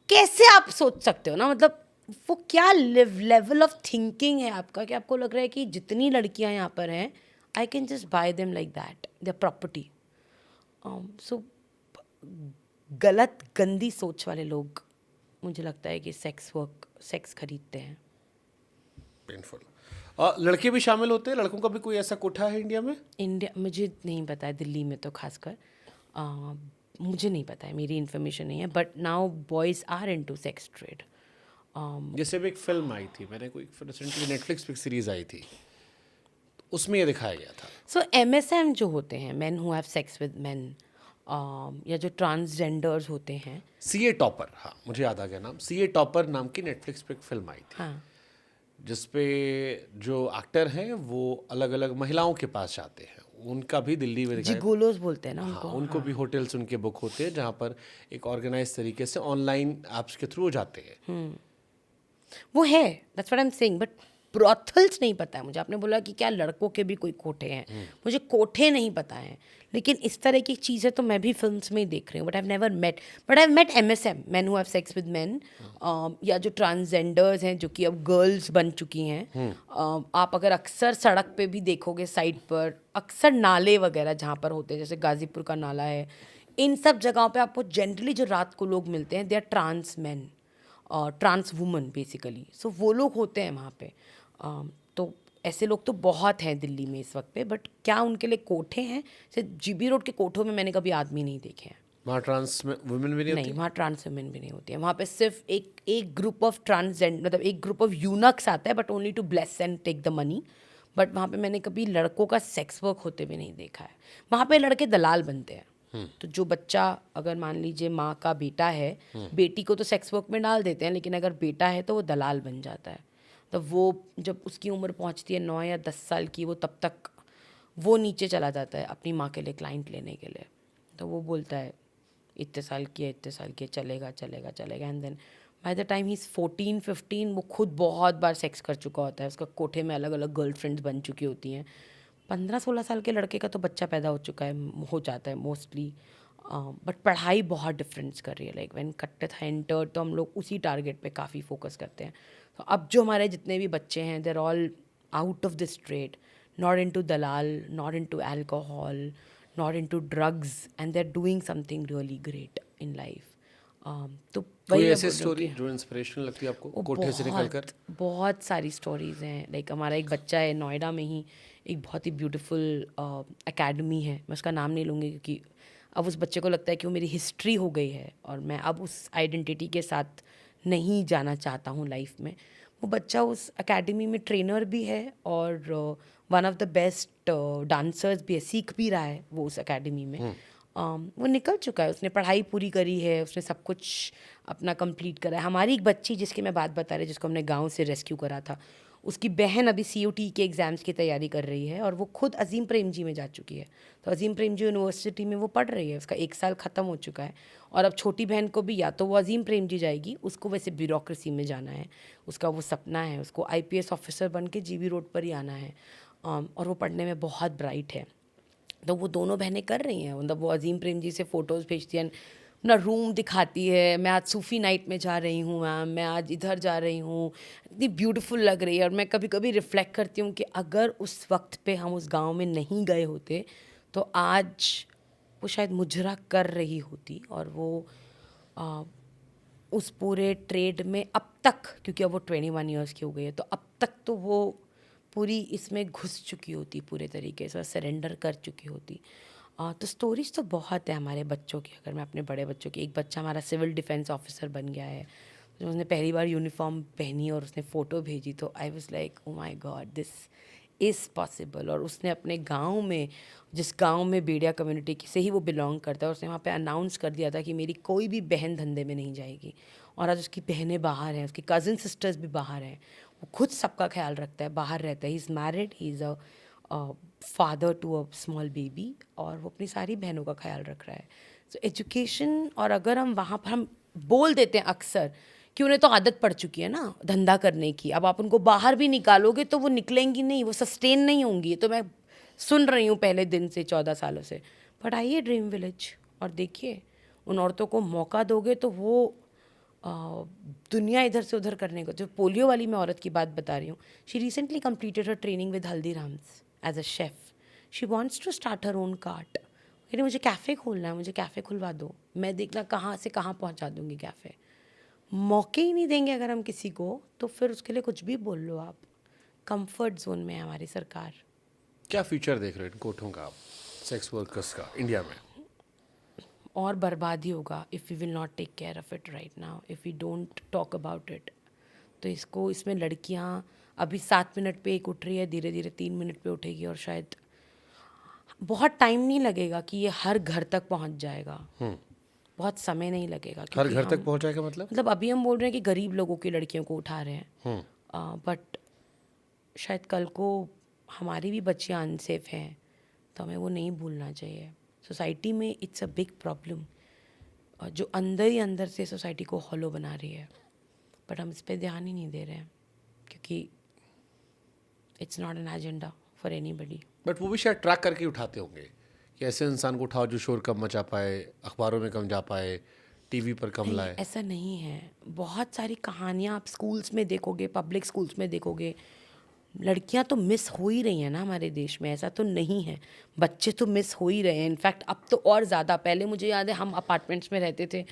कैसे आप सोच सकते हो ना, मतलब वो क्या लेवल ऑफ थिंकिंग है आपका कि आपको लग रहा है कि जितनी लड़कियां यहाँ पर हैं I can just buy them like that, their property. So गलत गंदी सोच वाले लोग मुझे लगता है कि सेक्स खरीदते हैं। पेनफुल। लड़के भी शामिल होते हैं? लड़कों का भी कोई ऐसा कोठा है इंडिया में? इंडिया मुझे नहीं पता है, दिल्ली में तो खासकर मुझे नहीं पता है, मेरी इन्फॉर्मेशन नहीं है, but now boys are into sex trade. जैसे भी एक फिल्म आई थी, मैंने कोई रिसेंटली नेटफ्लिक्स पे सीरीज आई थी, उसमें ये दिखाया गया था। सो MSM जो होते हैं, man who have sex with man, या जो ट्रांसजेंडर्स होते हैं, सीए टॉपर, हाँ मुझे याद आ गया नाम, सीए टॉपर नाम की नेटफ्लिक्स पे एक फिल्म आई थी, हाँ जिसपे जो एक्टर हैं वो अलग अलग महिलाओं के पास जाते हैं। उनका भी दिल्ली में दिखाया। जिगोलोस बोलते हैं ना हाँ, उनको। उनको भी होटल्स उनके बुक होते हैं जहाँ पर एक ऑर्गेनाइज तरीके से ऑनलाइन ऐप्स के थ्रू जाते हैं। वो है, that's what I am saying, but brothels नहीं पता है मुझे। आपने बोला कि क्या लड़कों के भी कोई कोठे हैं, मुझे कोठे नहीं पता हैं, लेकिन इस तरह की चीज़ें तो मैं भी फिल्म्स में ही देख रही हूँ, but I never met, but I met MSM, man who have sex with man, या जो ट्रांसजेंडर्स हैं जो कि अब गर्ल्स बन चुकी हैं। आप अगर अक्सर सड़क पे भी देखोगे साइड पर, अक्सर नाले वगैरह जहाँ पर होते हैं, जैसे गाजीपुर का नाला है, इन सब जगहों पे आपको जनरली जो रात को लोग मिलते हैं, they are trans man, trans woman basically. So वो लोग होते हैं वहाँ पे। तो ऐसे लोग तो बहुत हैं दिल्ली में इस वक्त पे, बट क्या उनके लिए कोठे हैं? जैसे जीबी रोड के कोठों में मैंने कभी आदमी नहीं देखे हैं। वहाँ ट्रांस वुमेन भी नहीं नहीं, होती? वहाँ ट्रांस वुमेन भी नहीं होती है। वहाँ पे सिर्फ एक ग्रुप ऑफ ट्रांसजेंडर, मतलब एक ग्रुप ऑफ यूनक्स आता है, but only to bless and take the money. But वहाँ पे मैंने कभी लड़कों का सेक्स वर्क होते भी नहीं देखा है। वहाँ पे लड़के दलाल बनते हैं। तो जो बच्चा, अगर मान लीजिए माँ का बेटा है, बेटी को तो सेक्स वर्क में डाल देते हैं, लेकिन अगर बेटा है तो वो दलाल बन जाता है। तो वो जब उसकी उम्र पहुंचती है 9 या 10 साल की, वो तब तक वो नीचे चला जाता है अपनी माँ के लिए क्लाइंट लेने के लिए। तो वो बोलता है इतने साल की है, इतने साल की है, चलेगा चलेगा चलेगा। And then by the time he is 14-15 वो खुद बहुत बार सेक्स कर चुका होता है, उसका कोठे में अलग अलग गर्लफ्रेंड्स बन चुकी होती हैं। 15-16 साल के लड़के का तो बच्चा पैदा हो चुका है, हो जाता है मोस्टली। बट पढ़ाई बहुत डिफरेंस कर रही है। लाइक व्हेन कट्टत है एंटर, तो हम लोग उसी टारगेट पे काफ़ी फोकस करते हैं। तो अब जो हमारे जितने भी बच्चे हैं, they're all out of this trade, not into दलाल, not into alcohol, not into drugs, and they are doing something really great in life. तो कोई वही मैं ऐसी बोल रही हूँ स्टोरी कि जो इंस्पिरेशनल लगती है आपको वो कोठे से निकलकर? बहुत सारी स्टोरीज़ हैं। लाइक हमारा एक बच्चा है नोएडा में ही, एक बहुत ही ब्यूटीफुल एकेडमी है, मैं उसका नाम नहीं लूँगी क्योंकि अब उस बच्चे को लगता है कि वो मेरी हिस्ट्री हो गई है और मैं अब उस आइडेंटिटी के साथ नहीं जाना चाहता हूँ लाइफ में। वो बच्चा उस एकेडमी में ट्रेनर भी है और one of the best dancers भी है, सीख भी रहा है वो उस एकेडमी में। वो निकल चुका है, उसने पढ़ाई पूरी करी है, उसने सब कुछ अपना कंप्लीट करा है। हमारी एक बच्ची जिसकी मैं बात बता रही, जिसको हमने गांव से रेस्क्यू करा था, उसकी बहन अभी COT के एग्ज़ाम्स की तैयारी कर रही है और वो खुद अजीम प्रेमजी में जा चुकी है। तो अजीम प्रेमजी यूनिवर्सिटी में वो पढ़ रही है, उसका 1 साल ख़त्म हो चुका है। और अब छोटी बहन को भी या तो वो अजीम प्रेमजी जाएगी, उसको वैसे ब्यूरोक्रेसी में जाना है, उसका वो सपना है, उसको IPS ऑफिसर बन के GB रोड पर ही आना है। और वो पढ़ने में बहुत ब्राइट है। तो वो दोनों बहनें कर रही हैं, मतलब वो अजीम प्रेमजी से फ़ोटोज़ भेजती हैं, अपना रूम दिखाती है, मैं आज सूफ़ी नाइट में जा रही हूँ मैम, मैं आज इधर जा रही हूँ, इतनी ब्यूटीफुल लग रही है। और मैं कभी कभी रिफ़्लेक्ट करती हूँ कि अगर उस वक्त पे हम उस गांव में नहीं गए होते तो आज वो शायद मुजरा कर रही होती। और वो उस पूरे ट्रेड में अब तक, क्योंकि अब वो 21 ईयर्स की हो गई है, तो अब तक तो वो पूरी इसमें घुस चुकी होती, पूरे तरीके से सरेंडर कर चुकी होती। तो स्टोरीज तो बहुत है हमारे बच्चों की। अगर मैं अपने बड़े बच्चों की, एक बच्चा हमारा सिविल डिफेंस ऑफिसर बन गया है, तो उसने पहली बार यूनिफॉर्म पहनी और उसने फ़ोटो भेजी, तो आई was like oh my God, this is possible. और उसने अपने गांव में, जिस गांव में बेड़िया कम्युनिटी से ही वो बिलोंग करता है, उसने वहाँ पे अनाउंस कर दिया था कि मेरी कोई भी बहन धंधे में नहीं जाएगी। और आज उसकी बहनें बाहर हैं, उसकी कज़न सिस्टर्स भी बाहर हैं, वो खुद सबका ख्याल रखता है, बाहर रहता है, he is married, he is a father to a small baby, और वो अपनी सारी बहनों का ख्याल रख रहा है। सो एजुकेशन, और अगर हम वहाँ पर, हम बोल देते हैं अक्सर कि उन्हें तो आदत पड़ चुकी है ना धंधा करने की, अब आप उनको बाहर भी निकालोगे तो वो निकलेंगी नहीं, वो सस्टेन नहीं होंगी। तो मैं सुन रही हूँ पहले दिन से, 14 सालों से। बट आइए ड्रीम विलेज और देखिए, उन औरतों को मौका दोगे तो वो दुनिया इधर से उधर करने को। जो पोलियो वाली मैं औरत की बात बता रही हूँ, she recently completed her training with Haldiram's as a chef. She wants to start her own cart. कहती मुझे कैफ़े खोलना है, मुझे कैफ़े खुलवा दो, मैं देखना कहाँ से कहाँ पहुँचा दूँगी कैफ़े। मौके ही नहीं देंगे अगर हम किसी को, तो फिर उसके लिए कुछ भी बोल लो आप। कंफर्ट जोन में है हमारी सरकार। क्या फ्यूचर देख रहे हो इन कोठों का, आप सेक्स वर्कर्स का इंडिया में? और बर्बादी होगा if we will not take care of it right now, if we don't talk about it. तो इसको, इसमें लड़कियां अभी 7 मिनट पे एक उठ रही है, धीरे धीरे 3 मिनट पे उठेगी, और शायद बहुत टाइम नहीं लगेगा कि ये हर घर तक पहुंच जाएगा। बहुत समय नहीं लगेगा। हर क्योंकि घर तक हम, पहुंच जाएगा मतलब? मतलब अभी हम बोल रहे हैं कि गरीब लोगों की लड़कियों को उठा रहे हैं, बट शायद कल को हमारी भी बच्चियां अनसेफ हैं, तो हमें वो नहीं भूलना चाहिए। सोसाइटी में इट्स अ बिग प्रॉब्लम, जो अंदर ही अंदर से सोसाइटी को हॉलो बना रही है, बट हम इस पर ध्यान ही नहीं दे रहे हैं क्योंकि it's not an agenda for anybody. But वो भी शायद ट्रैक करके उठाते होंगे कि ऐसे इंसान को उठाओ जो शोर कम मचा पाए, अखबारों में कम जा पाए, टीवी पर कम नहीं, लाए। ऐसा नहीं है। बहुत सारी कहानियाँ आप स्कूल्स में देखोगे, पब्लिक स्कूल्स में देखोगे, लड़कियां तो मिस हो ही रही हैं ना हमारे देश में, ऐसा तो नहीं है। बच्चे तो मिस हो ही रहे हैं, इनफैक्ट अब तो और ज़्यादा। पहले मुझे याद है हम अपार्टमेंट्स में रहते थे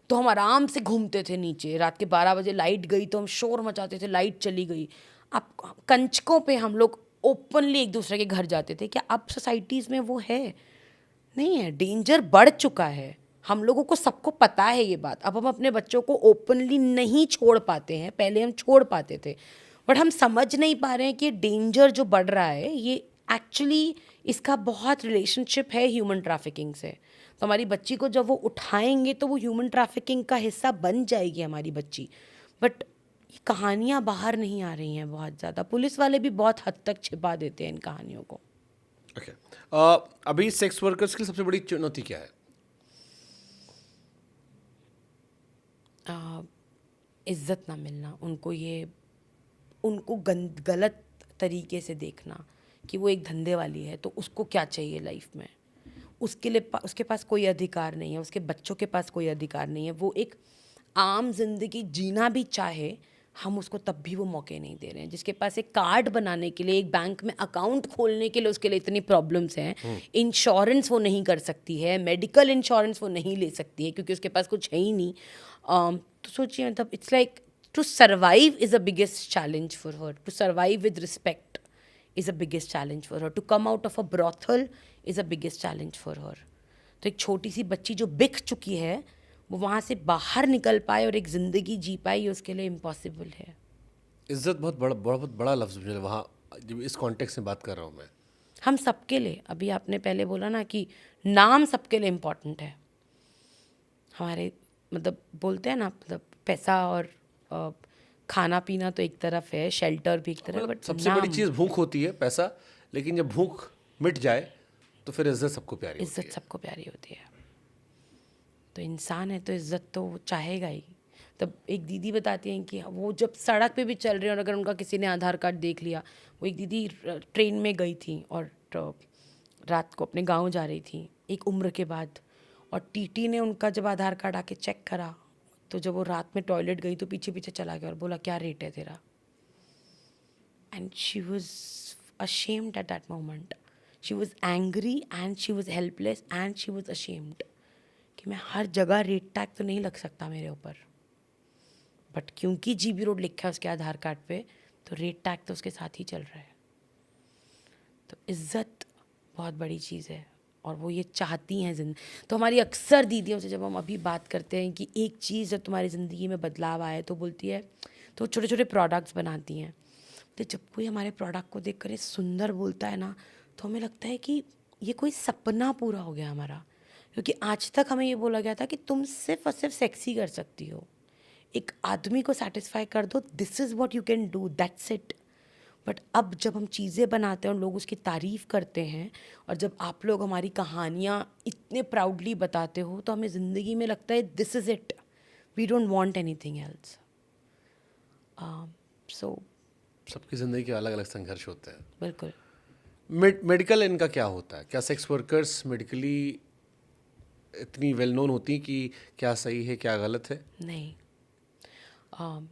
तो हम आराम से घूमते थे नीचे, रात के 12 बजे लाइट गई तो हम शोर मचाते थे, लाइट चली गई। अब कंचकों पे हम लोग ओपनली एक दूसरे के घर जाते थे। क्या अब सोसाइटीज़ में वो है? नहीं है। डेंजर बढ़ चुका है, हम लोगों को सबको पता है ये बात। अब हम अपने बच्चों को ओपनली नहीं छोड़ पाते हैं, पहले हम छोड़ पाते थे, बट हम समझ नहीं पा रहे हैं कि डेंजर जो बढ़ रहा है ये एक्चुअली, इसका बहुत रिलेशनशिप है ह्यूमन ट्रैफिकिंग से। तो हमारी बच्ची को जब वो उठाएंगे तो वो ह्यूमन ट्रैफिकिंग का हिस्सा बन जाएगी हमारी बच्ची। बट ये कहानियाँ बाहर नहीं आ रही हैं बहुत ज़्यादा, पुलिस वाले भी बहुत हद तक छिपा देते हैं इन कहानियों को। ओके, अभी सेक्स वर्कर्स की सबसे बड़ी चुनौती क्या है? इज्जत ना मिलना, उनको गलत तरीके से देखना कि वो एक धंधे वाली है तो उसको क्या चाहिए लाइफ में, उसके पास कोई अधिकार नहीं है, उसके बच्चों के पास कोई अधिकार नहीं है। वो एक आम जिंदगी जीना भी चाहे, हम उसको तब भी वो मौके नहीं दे रहे हैं। जिसके पास एक कार्ड बनाने के लिए, एक बैंक में अकाउंट खोलने के लिए उसके लिए इतनी प्रॉब्लम्स हैं, इंश्योरेंस वो नहीं कर सकती है, मेडिकल इंश्योरेंस वो नहीं ले सकती है क्योंकि उसके पास कुछ है ही नहीं। तो सोचिए, मतलब it's like to survive is the biggest challenge for her, to survive with respect is a biggest challenge for her. To come out of a brothel is a biggest challenge for her. तो एक छोटी सी बच्ची जो बिक चुकी है, वो वहाँ से बाहर निकल पाए और एक ज़िंदगी जी पाए, ये उसके लिए इम्पॉसिबल है। इज्जत बहुत बड़ा लफ्ज़ मुझे वहाँ, जब इस कॉन्टेक्स्ट में बात कर रहा हूँ मैं। हम सबके लिए, अभी आपने पहले बोला ना कि नाम सबके लिए इम्पॉर्टेंट है। हमारे मतलब बोलते हैं ना, मतलब पैसा और खाना पीना तो एक तरफ है, शेल्टर भी एक तरफ, बट सबसे बड़ी चीज़ भूख होती है, पैसा। लेकिन जब भूख मिट जाए तो फिर इज्जत सबको प्यारी होती है। इज्जत सबको प्यारी होती है। तो इंसान है तो इज्जत तो वो चाहेगा ही। तब एक दीदी बताती हैं कि वो जब सड़क पे भी चल रहे हैं और अगर उनका किसी ने आधार कार्ड देख लिया, वो एक दीदी ट्रेन में गई थी और रात को अपने गांव जा रही थी एक उम्र के बाद, और टीटी ने उनका जब आधार कार्ड आके चेक करा, तो जब वो रात में टॉयलेट गई तो पीछे पीछे चला गया और बोला क्या रेट है तेरा। And she was ashamed at that moment. She was angry and she was helpless and she was ashamed कि मैं हर जगह रेट टैग तो नहीं लग सकता मेरे ऊपर, बट क्योंकि जीबी रोड लिखा है उसके आधार कार्ड पे, तो रेट टैग तो उसके साथ ही चल रहा है। तो इज्जत बहुत बड़ी चीज़ है और वो ये चाहती हैं तो हमारी अक्सर दीदियों से जब हम अभी बात करते हैं कि एक चीज़ जब तुम्हारी ज़िंदगी में बदलाव आए, तो बोलती है, तो छोटे छोटे प्रोडक्ट्स बनाती हैं। तो जब कोई हमारे प्रोडक्ट को देख कर सुंदर बोलता है ना, तो हमें लगता है कि ये कोई सपना पूरा हो गया हमारा। क्योंकि आज तक हमें ये बोला गया था कि तुम सिर्फ और सिर्फ सेक्सी कर सकती हो, एक आदमी को सेटिस्फाई कर दो, this is what you can do, that's it. But अब जब हम चीज़ें बनाते हैं और लोग उसकी तारीफ़ करते हैं, और जब आप लोग हमारी कहानियाँ इतने प्राउडली बताते हो, तो हमें ज़िंदगी में लगता है this is it, we don't want anything else. So सबकी ज़िंदगी के अलग अलग संघर्ष होते हैं। बिल्कुल। मेडिकल इनका क्या होता है? क्या सेक्स वर्कर्स मेडिकली इतनी वेल नोन होती कि क्या सही है क्या गलत है? नहीं,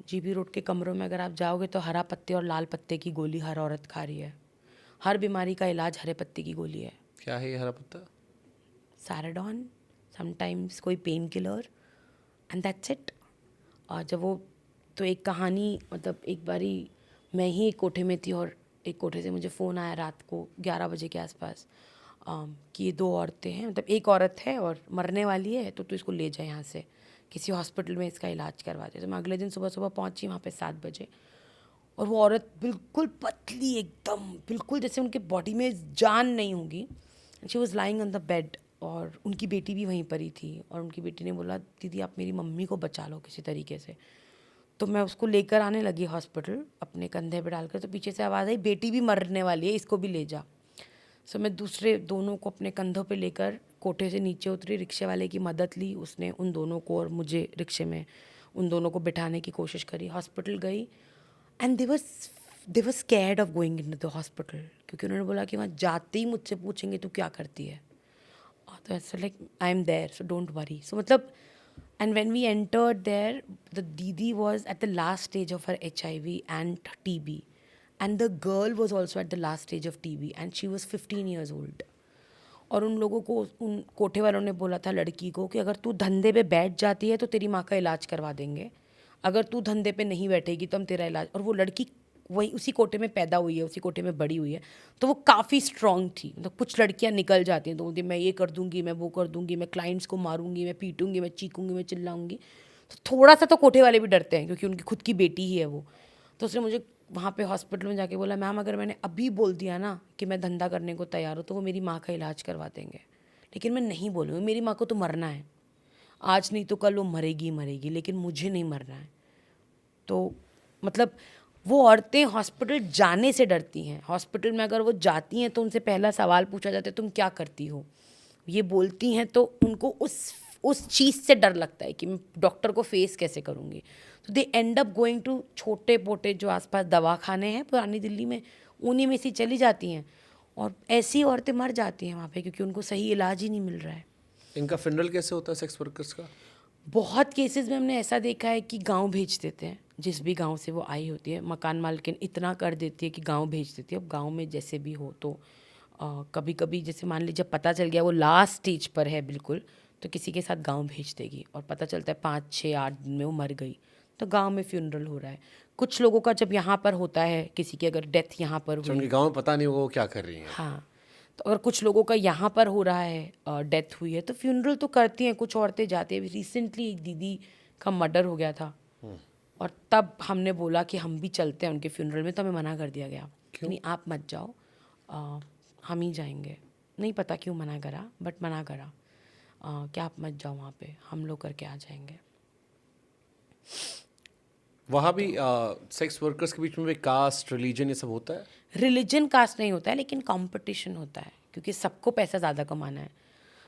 जीबी रोड के कमरों में अगर आप जाओगे तो हरा पत्ते और लाल पत्ते की गोली हर औरत खा रही है। हर बीमारी का इलाज हरे पत्ते की गोली है। क्या है ये हरा पत्ता? सैराडॉन, समटाइम्स कोई pain killer, and that's it. और जब वो, तो एक कहानी, मतलब एक बारी मैं ही एक कोठे में थी और एक कोठे से मुझे फ़ोन आया रात को 11 बजे के आसपास कि ये 2 औरतें हैं, मतलब एक औरत है और मरने वाली है, तो तू इसको ले जाए यहाँ से, किसी हॉस्पिटल में इसका इलाज करवा दे। तो मैं अगले दिन सुबह सुबह पहुँची वहाँ पे 7 बजे, और वो औरत बिल्कुल पतली, एकदम बिल्कुल जैसे उनके बॉडी में जान नहीं होगी। She was lying on the bed, और उनकी बेटी भी वहीं पर ही थी, और उनकी बेटी ने बोला, दीदी आप मेरी मम्मी को बचा लो किसी तरीके से। तो मैं उसको लेकर आने लगी हॉस्पिटल अपने कंधे पे डालकर, तो पीछे से आवाज़ आई, बेटी भी मरने वाली है, इसको भी ले जा। सो मैं दूसरे दोनों को अपने कंधों पे लेकर कोठे से नीचे उतरी, रिक्शे वाले की मदद ली, उसने उन दोनों को और मुझे रिक्शे में उन दोनों को बिठाने की कोशिश करी। हॉस्पिटल गई, and they were scared of going in the hospital, क्योंकि उन्होंने बोला कि वहाँ जाते ही मुझसे पूछेंगे तू क्या करती है। तो ऐसा like I am there, so don't worry. So मतलब, and when we entered there, the Didi was at the last stage of her HIV and TB, and the girl was also at the last stage of TB, and she was 15 years old. और उन लोगों को, उन कोठे वालों ने बोला था लड़की को कि अगर तू धंधे पे बैठ जाती है तो तेरी माँ का इलाज करवा देंगे, अगर तू धंधे पे नहीं बैठेगी तो हम तेरा इलाज। और वो लड़की वही उसी कोठे में पैदा हुई है, उसी कोठे में बड़ी हुई है, तो वो काफ़ी स्ट्रॉन्ग थी। मतलब कुछ लड़कियां निकल जाती हैं तो बोलती मैं ये कर दूंगी, मैं वो कर दूंगी, मैं क्लाइंट्स को मारूंगी, मैं पीटूंगी, मैं चीखूंगी, मैं चिल्लाऊंगी। तो थोड़ा सा तो कोठे वाले भी डरते हैं क्योंकि उनकी खुद की बेटी ही है वो। तो उसने मुझे वहाँ पे हॉस्पिटल में जाके बोला, मैम अगर मैंने अभी बोल दिया ना कि मैं धंधा करने को तैयार हूँ तो वो मेरी माँ का इलाज करवा देंगे, लेकिन मैं नहीं बोलूँगी, मेरी माँ को तो मरना है, आज नहीं तो कल वो मरेगी मरेगी, लेकिन मुझे नहीं मरना है। तो मतलब वो औरतें हॉस्पिटल जाने से डरती हैं। हॉस्पिटल में अगर वो जाती हैं तो उनसे पहला सवाल पूछा जाता है तुम क्या करती हो। ये बोलती हैं तो उनको उस चीज़ से डर लगता है कि मैं डॉक्टर को फेस कैसे करूँगी। तो दे एंड अप गोइंग टू छोटे मोटे जो आसपास दवाखाने हैं पुरानी दिल्ली में, उन्हीं में से चली जाती हैं, और ऐसी औरतें मर जाती हैं वहाँ पे क्योंकि उनको सही इलाज ही नहीं मिल रहा है। इनका फ्यूनरल कैसे होता है सेक्स वर्कर्स का? बहुत केसेस में हमने ऐसा देखा है कि गांव भेज देते हैं, जिस भी गांव से वो आई होती है, मकान मालकिन इतना कर देती है कि गांव भेज देती है। अब गांव में जैसे भी हो तो कभी कभी जैसे मान लीजिए पता चल गया वो लास्ट स्टेज पर है बिल्कुल, तो किसी के साथ गांव भेज देगी और पता चलता है 5, 6, 8 दिन में वो मर गई, तो गांव में फ्यूनरल हो रहा है। कुछ लोगों का जब यहाँ पर होता है, किसी की अगर डेथ यहाँ पर तो हुई, उनके गाँव में पता नहीं होगा वो क्या कर रही हैं। हाँ, तो अगर कुछ लोगों का यहाँ पर हो रहा है, डेथ हुई है, तो फ्यूनरल तो करती हैं, कुछ औरतें जाती हैं। रिसेंटली एक दीदी का मर्डर हो गया था और तब हमने बोला कि हम भी चलते हैं उनके फ्यूनरल में, तो हमें मना कर दिया गया कि नहीं आप मत जाओ, हम ही जाएंगे। नहीं पता क्यों मना करा, बट मना करा कि आप मत जाओ वहाँ पे, हम लोग करके आ जाएंगे। वहाँ भी सेक्स वर्कर्स के बीच में भी कास्ट, रिलीजन ये सब होता है? रिलीजन कास्ट नहीं होता है, लेकिन कंपटीशन होता है क्योंकि सबको पैसा ज़्यादा कमाना है।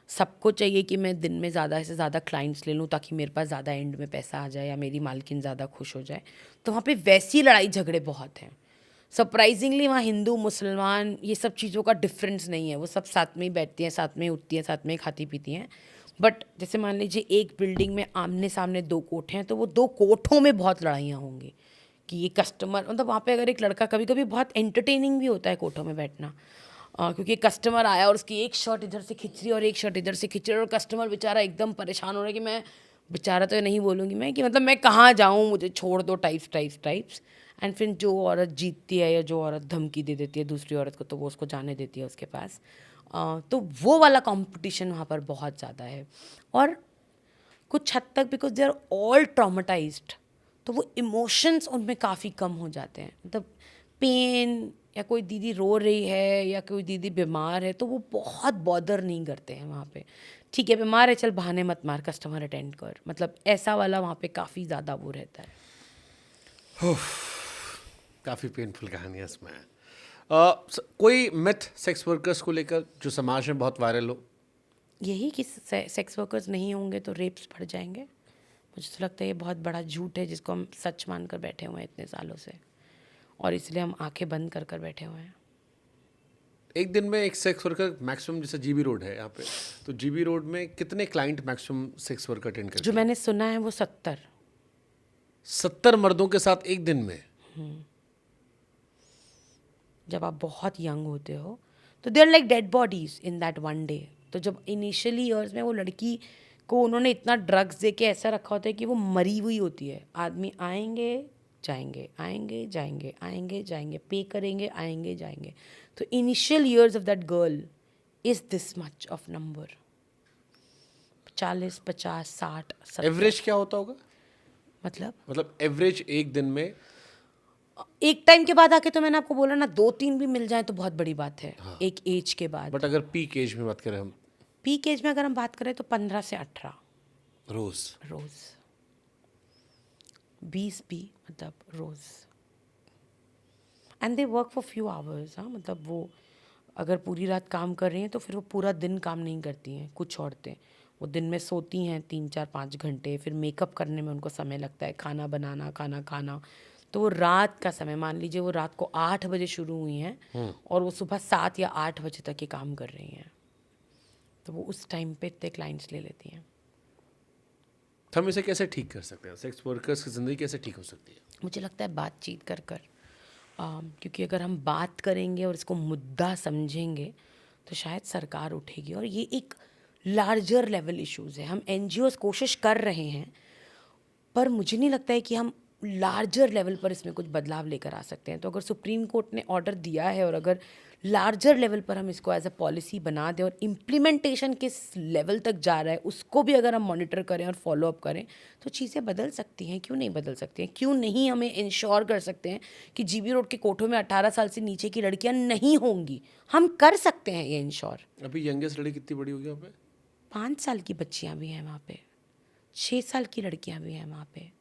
सबको चाहिए कि मैं दिन में ज़्यादा से ज़्यादा क्लाइंट्स ले लूँ ताकि मेरे पास ज़्यादा एंड में पैसा आ जाए या मेरी मालकिन ज़्यादा खुश हो जाए। तो वहाँ पे वैसी लड़ाई झगड़े बहुत हैं। सरप्राइजिंगली वहाँ हिंदू मुसलमान ये सब चीज़ों का डिफरेंस नहीं है, वो सब साथ में ही बैठती हैं, साथ में ही उठती हैं, साथ में ही खाती पीती हैं। बट जैसे मान लीजिए एक बिल्डिंग में आमने सामने 2 कोठे हैं, तो वो 2 कोठों में बहुत लड़ाइयाँ होंगी कि ये कस्टमर, मतलब वहाँ पे अगर एक लड़का, कभी कभी बहुत एंटरटेनिंग भी होता है कोठों में बैठना, क्योंकि कस्टमर आया और उसकी एक शर्ट इधर से खिंच रही है और एक शर्ट इधर से खिंच रही है और कस्टमर बेचारा एकदम परेशान हो रहा है कि मैं, बेचारा तो नहीं बोलूँगी मैं, कि मतलब मैं कहाँ जाऊँ, मुझे छोड़ दो, टाइप्स। एंड फिर जो औरत जीतती है या जो औरत धमकी दे देती है दूसरी औरत को, तो वो उसको जाने देती है उसके पास। तो वो वाला कंपटीशन वहाँ पर बहुत ज़्यादा है। और कुछ हद तक because they are all traumatised, तो वो इमोशंस उनमें काफ़ी कम हो जाते हैं। मतलब पेन, या कोई दीदी रो रही है या कोई दीदी बीमार है, तो वो बहुत बॉदर नहीं करते हैं वहाँ पे। ठीक है बीमार है, चल बहाने मत मार, कस्टमर अटेंड कर, मतलब ऐसा वाला वहाँ पे काफ़ी ज़्यादा वो रहता है। काफ़ी पेनफुल कहानियाँ इसमें है। कोई मिथ सेक्स वर्कर्स को लेकर जो समाज में बहुत वायरल हो? यही कि सेक्स वर्कर्स नहीं होंगे तो रेप्स बढ़ जाएंगे। मुझे तो लगता है ये बहुत बड़ा झूठ है जिसको हम सच मान कर बैठे हुए हैं इतने सालों से, और इसलिए हम आंखें बंद कर कर बैठे हुए हैं। एक दिन में एक सेक्स वर्कर मैक्सिमम, जैसे जीबी रोड है यहाँ पे, तो जीबी रोड में कितने client maximum sex worker attend करते जो हैं? मैंने सुना है वो 70 मर्दों के साथ एक दिन में? जब आप बहुत यंग होते हो तो they are like dead bodies in that one day. तो जब इनिशियली ईयर्स में वो लड़की को उन्होंने इतना ड्रग्स दे के ऐसा रखा होता है कि वो मरी हुई होती है। आदमी आएंगे जाएंगे, आएंगे जाएंगे, आएंगे जाएंगे, पे करेंगे, आएंगे जाएंगे। तो initial years of that girl is this much of number, 40, 50, 60, 70। Average क्या होता होगा? मतलब एवरेज एक दिन में? एक टाइम के बाद आके, तो मैंने आपको बोला ना, 2-3 भी मिल जाए तो बहुत बड़ी बात है। हाँ। एक एज के बाद। बट अगर पीक एज में बात करें हम, पीक एज में अगर हम बात करें तो 15 से 18 रोज 20 भी, मतलब रोज। And they work for few hours. हाँ, मतलब वो अगर पूरी रात काम कर रही हैं तो फिर वो पूरा दिन काम नहीं करती हैं। कुछ औरतें वो दिन में सोती हैं 3, 4, 5 घंटे, फिर मेकअप करने में उनको समय लगता है, खाना बनाना, खाना खाना। तो वो रात का समय, मान लीजिए वो रात को 8 बजे शुरू हुई हैं और वो सुबह 7 या 8 बजे तक ये काम कर रही हैं, तो वो उस टाइम पे इतने क्लाइंट्स ले लेती हैं। हम इसे कैसे ठीक कर सकते हैं? सेक्स वर्कर्स की ज़िंदगी कैसे ठीक हो सकती है? मुझे लगता है बातचीत कर कर, क्योंकि अगर हम बात करेंगे और इसको मुद्दा समझेंगे तो शायद सरकार उठेगी। और ये एक लार्जर लेवल इश्यूज़ है। हम NGOs कोशिश कर रहे हैं, पर मुझे नहीं लगता है कि हम लार्जर लेवल पर इसमें कुछ बदलाव लेकर आ सकते हैं। तो अगर सुप्रीम कोर्ट ने ऑर्डर दिया है और अगर लार्जर लेवल पर हम इसको एज अ पॉलिसी बना दें और इम्प्लीमेंटेशन किस लेवल तक जा रहा है उसको भी अगर हम मॉनिटर करें और फॉलो अप करें, तो चीज़ें बदल सकती हैं। क्यों नहीं बदल सकती हैं? क्यों नहीं हमें इंश्योर कर सकते हैं कि जीबी रोड के कोठों में 18 साल से नीचे की लड़कियां नहीं होंगी? हम कर सकते हैं ये इंश्योर। अभी यंगेस्ट लड़की कितनी बड़ी होगी वहाँ पे? 5 साल की बच्चियाँ भी हैं वहाँ पे, 6 साल की लड़कियाँ भी हैं वहाँ पे,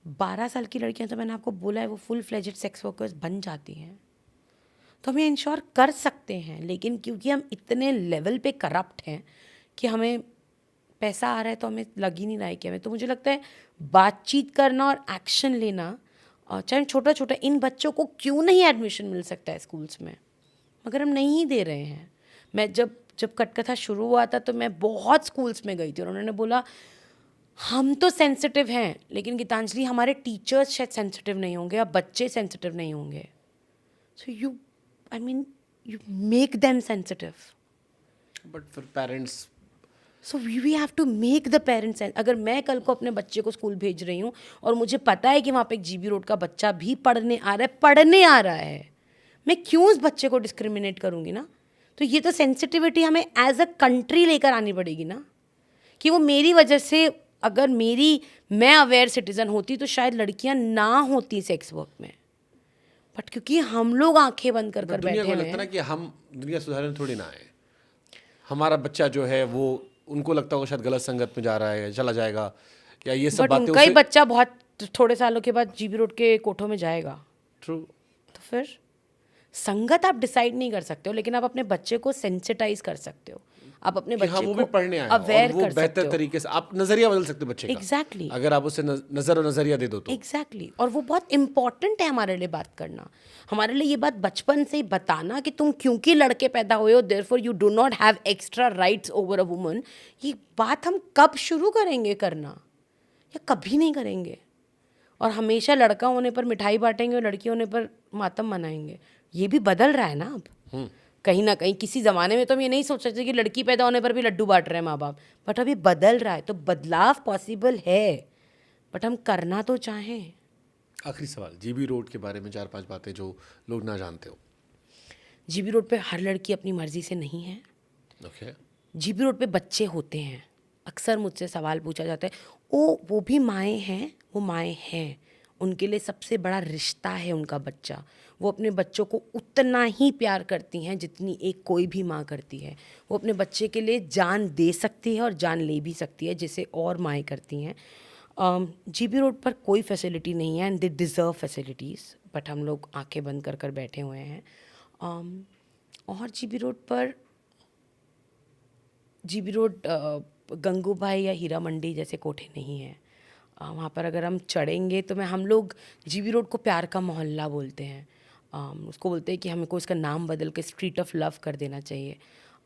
12 साल की लड़कियां, तो मैंने आपको बोला है वो फुल फ्लेजेड सेक्स वर्कर्स बन जाती हैं। तो हम ये इंश्योर कर सकते हैं, लेकिन क्योंकि हम इतने लेवल पे करप्ट हैं कि हमें पैसा आ रहा है तो हमें लग ही नहीं रहा है कि हमें, तो मुझे लगता है बातचीत करना और एक्शन लेना, चाहे छोटा छोटा, इन बच्चों को क्यों नहीं एडमिशन मिल सकता है स्कूल्स में, मगर हम नहीं दे रहे हैं। मैं जब कटकथा शुरू हुआ था तो मैं बहुत स्कूल्स में गई थी और उन्होंने बोला हम तो सेंसिटिव हैं, लेकिन गीतांजलि हमारे टीचर्स शायद सेंसिटिव नहीं होंगे या बच्चे सेंसिटिव नहीं होंगे। So you make them sensitive. But फिर parents, so we have to make the parents. अगर मैं कल को अपने बच्चे को स्कूल भेज रही हूँ और मुझे पता है कि वहाँ पे एक जीबी रोड का बच्चा भी पढ़ने आ रहा है, मैं क्यों उस बच्चे को डिस्क्रिमिनेट करूँगी ना? तो ये तो सेंसिटिविटी हमें एज अ कंट्री लेकर आनी पड़ेगी ना, कि वो मेरी वजह से, अगर मैं अवेयर सिटीज़न होती तो शायद लड़कियां ना होती सेक्स वर्क में, बट क्योंकि हम लोग आंखें बंद कर दुनिया बैठे को हुए लगता है ना हैं। कि हम दुनिया सुधारने थोड़ी ना आए। हमारा बच्चा जो है वो, उनको लगता होगा शायद गलत संगत में जा रहा है, चला जाएगा, या ये सब बट बातें उनका ही उसे। बच्चा बहुत थोड़े सालों के बाद जीबी रोड के कोठों में जाएगा। ट्रू। तो फिर संगत आप डिसाइड नहीं कर सकते हो, लेकिन आप अपने बच्चे को सेंसिटाइज कर सकते हो, आप अपने कि हाँ बच्चे वो भी को पढ़ने आया और अवेयर वो कर सकते बेहतर हो। तरीके से आप नजरिया बदल सकते हो बच्चे का। एग्जैक्टली अगर आप उसे नजर और नजरिया दे दो तो। एग्जैक्टली और वो बहुत इंपॉर्टेंट है हमारे लिए बात करना, हमारे लिए ये बात बचपन से ही बताना कि तुम क्योंकि लड़के पैदा हुए हो therefore you do not have extra rights over a woman. ये बात हम कब शुरू करेंगे करना, या कभी नहीं करेंगे, और हमेशा लड़का होने पर मिठाई बांटेंगे और लड़की होने पर मातम मनाएंगे। ये भी बदल रहा है ना अब कहीं ना कहीं। किसी ज़माने में तो हम ये नहीं सोच सकते कि लड़की पैदा होने पर भी लड्डू बांट रहे हैं माँ बाप, बट अभी बदल रहा है, तो बदलाव पॉसिबल है, बट हम करना तो चाहें। आखिरी सवाल, जीबी रोड के बारे में 4-5 बातें जो लोग ना जानते हो। जीबी रोड पे हर लड़की अपनी मर्जी से नहीं है। ओके। जीबी रोड पे बच्चे होते हैं, अक्सर मुझसे सवाल पूछा जाता है, वो भी माएँ हैं, वो माएँ हैं, उनके लिए सबसे बड़ा रिश्ता है उनका बच्चा। वो अपने बच्चों को उतना ही प्यार करती हैं जितनी एक कोई भी माँ करती है। वो अपने बच्चे के लिए जान दे सकती है और जान ले भी सकती है, जिसे और माएँ करती हैं। जीबी रोड पर कोई फैसिलिटी नहीं है and they deserve facilities, but हम लोग आंखें बंद कर कर बैठे हुए हैं। और जीबी रोड गंगूबाई या हीरा मंडी जैसे कोठे नहीं हैं। वहाँ पर अगर हम चढ़ेंगे तो हम लोग जीबी रोड को प्यार का मोहल्ला बोलते हैं। उसको बोलते हैं कि हमको इसका नाम बदल के स्ट्रीट ऑफ लव कर देना चाहिए,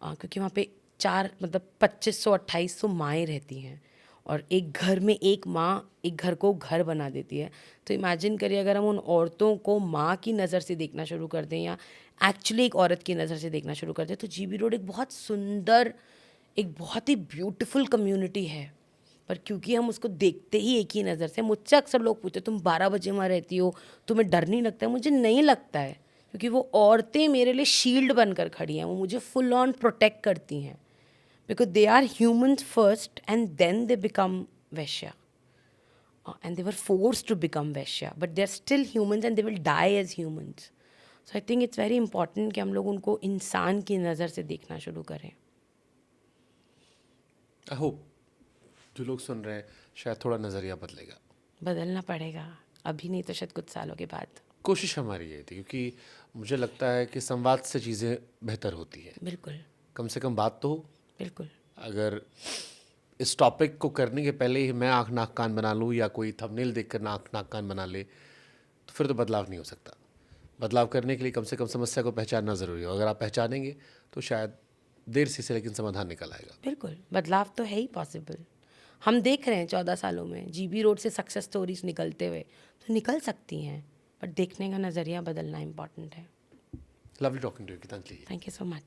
क्योंकि वहाँ पे 2500-2800 माएँ रहती हैं और एक घर में एक माँ एक घर को घर बना देती है। तो इमेजिन करिए अगर हम उन औरतों को माँ की नज़र से देखना शुरू कर दें या एक्चुअली एक औरत की नज़र से देखना शुरू कर दें, तो जीबी रोड एक बहुत सुंदर, एक बहुत ही ब्यूटीफुल कम्युनिटी है। पर क्योंकि हम उसको देखते ही एक ही नज़र से, मुझसे अक्सर लोग पूछते तुम 12 बजे वहाँ रहती हो, तुम्हें डर नहीं लगता है? मुझे नहीं लगता है, क्योंकि वो औरतें मेरे लिए शील्ड बनकर खड़ी हैं, वो मुझे फुल ऑन प्रोटेक्ट करती हैं, because they are humans first and then they become वैश्या, and they were forced to become वैश्या, but they are still humans and they will die as humans. So I think it's very important कि हम लोग उनको इंसान की नज़र से देखना शुरू करें। आई होप जो लोग सुन रहे हैं शायद थोड़ा नज़रिया बदलना पड़ेगा, अभी नहीं तो शायद कुछ सालों के बाद। कोशिश हमारी ये थी, क्योंकि मुझे लगता है कि संवाद से चीज़ें बेहतर होती है। बिल्कुल कम से कम बात तो हो। बिल्कुल। अगर इस टॉपिक को करने के पहले ही मैं आँख नाक कान बना लूँ या कोई थंबनेल देखकर आँख नाक कान बना ले, तो फिर तो बदलाव नहीं हो सकता। बदलाव करने के लिए कम से कम समस्या को पहचानना ज़रूरी है। अगर आप पहचानेंगे तो शायद देर से लेकिन समाधान निकल आएगा। बिल्कुल, बदलाव तो है ही पॉसिबल। हम देख रहे हैं 14 सालों में जीबी रोड से सक्सेस स्टोरीज निकलते हुए, तो निकल सकती हैं, बट देखने का नज़रिया बदलना इम्पॉर्टेंट है। Lovely talking to you Geetanjali. Thank you so much.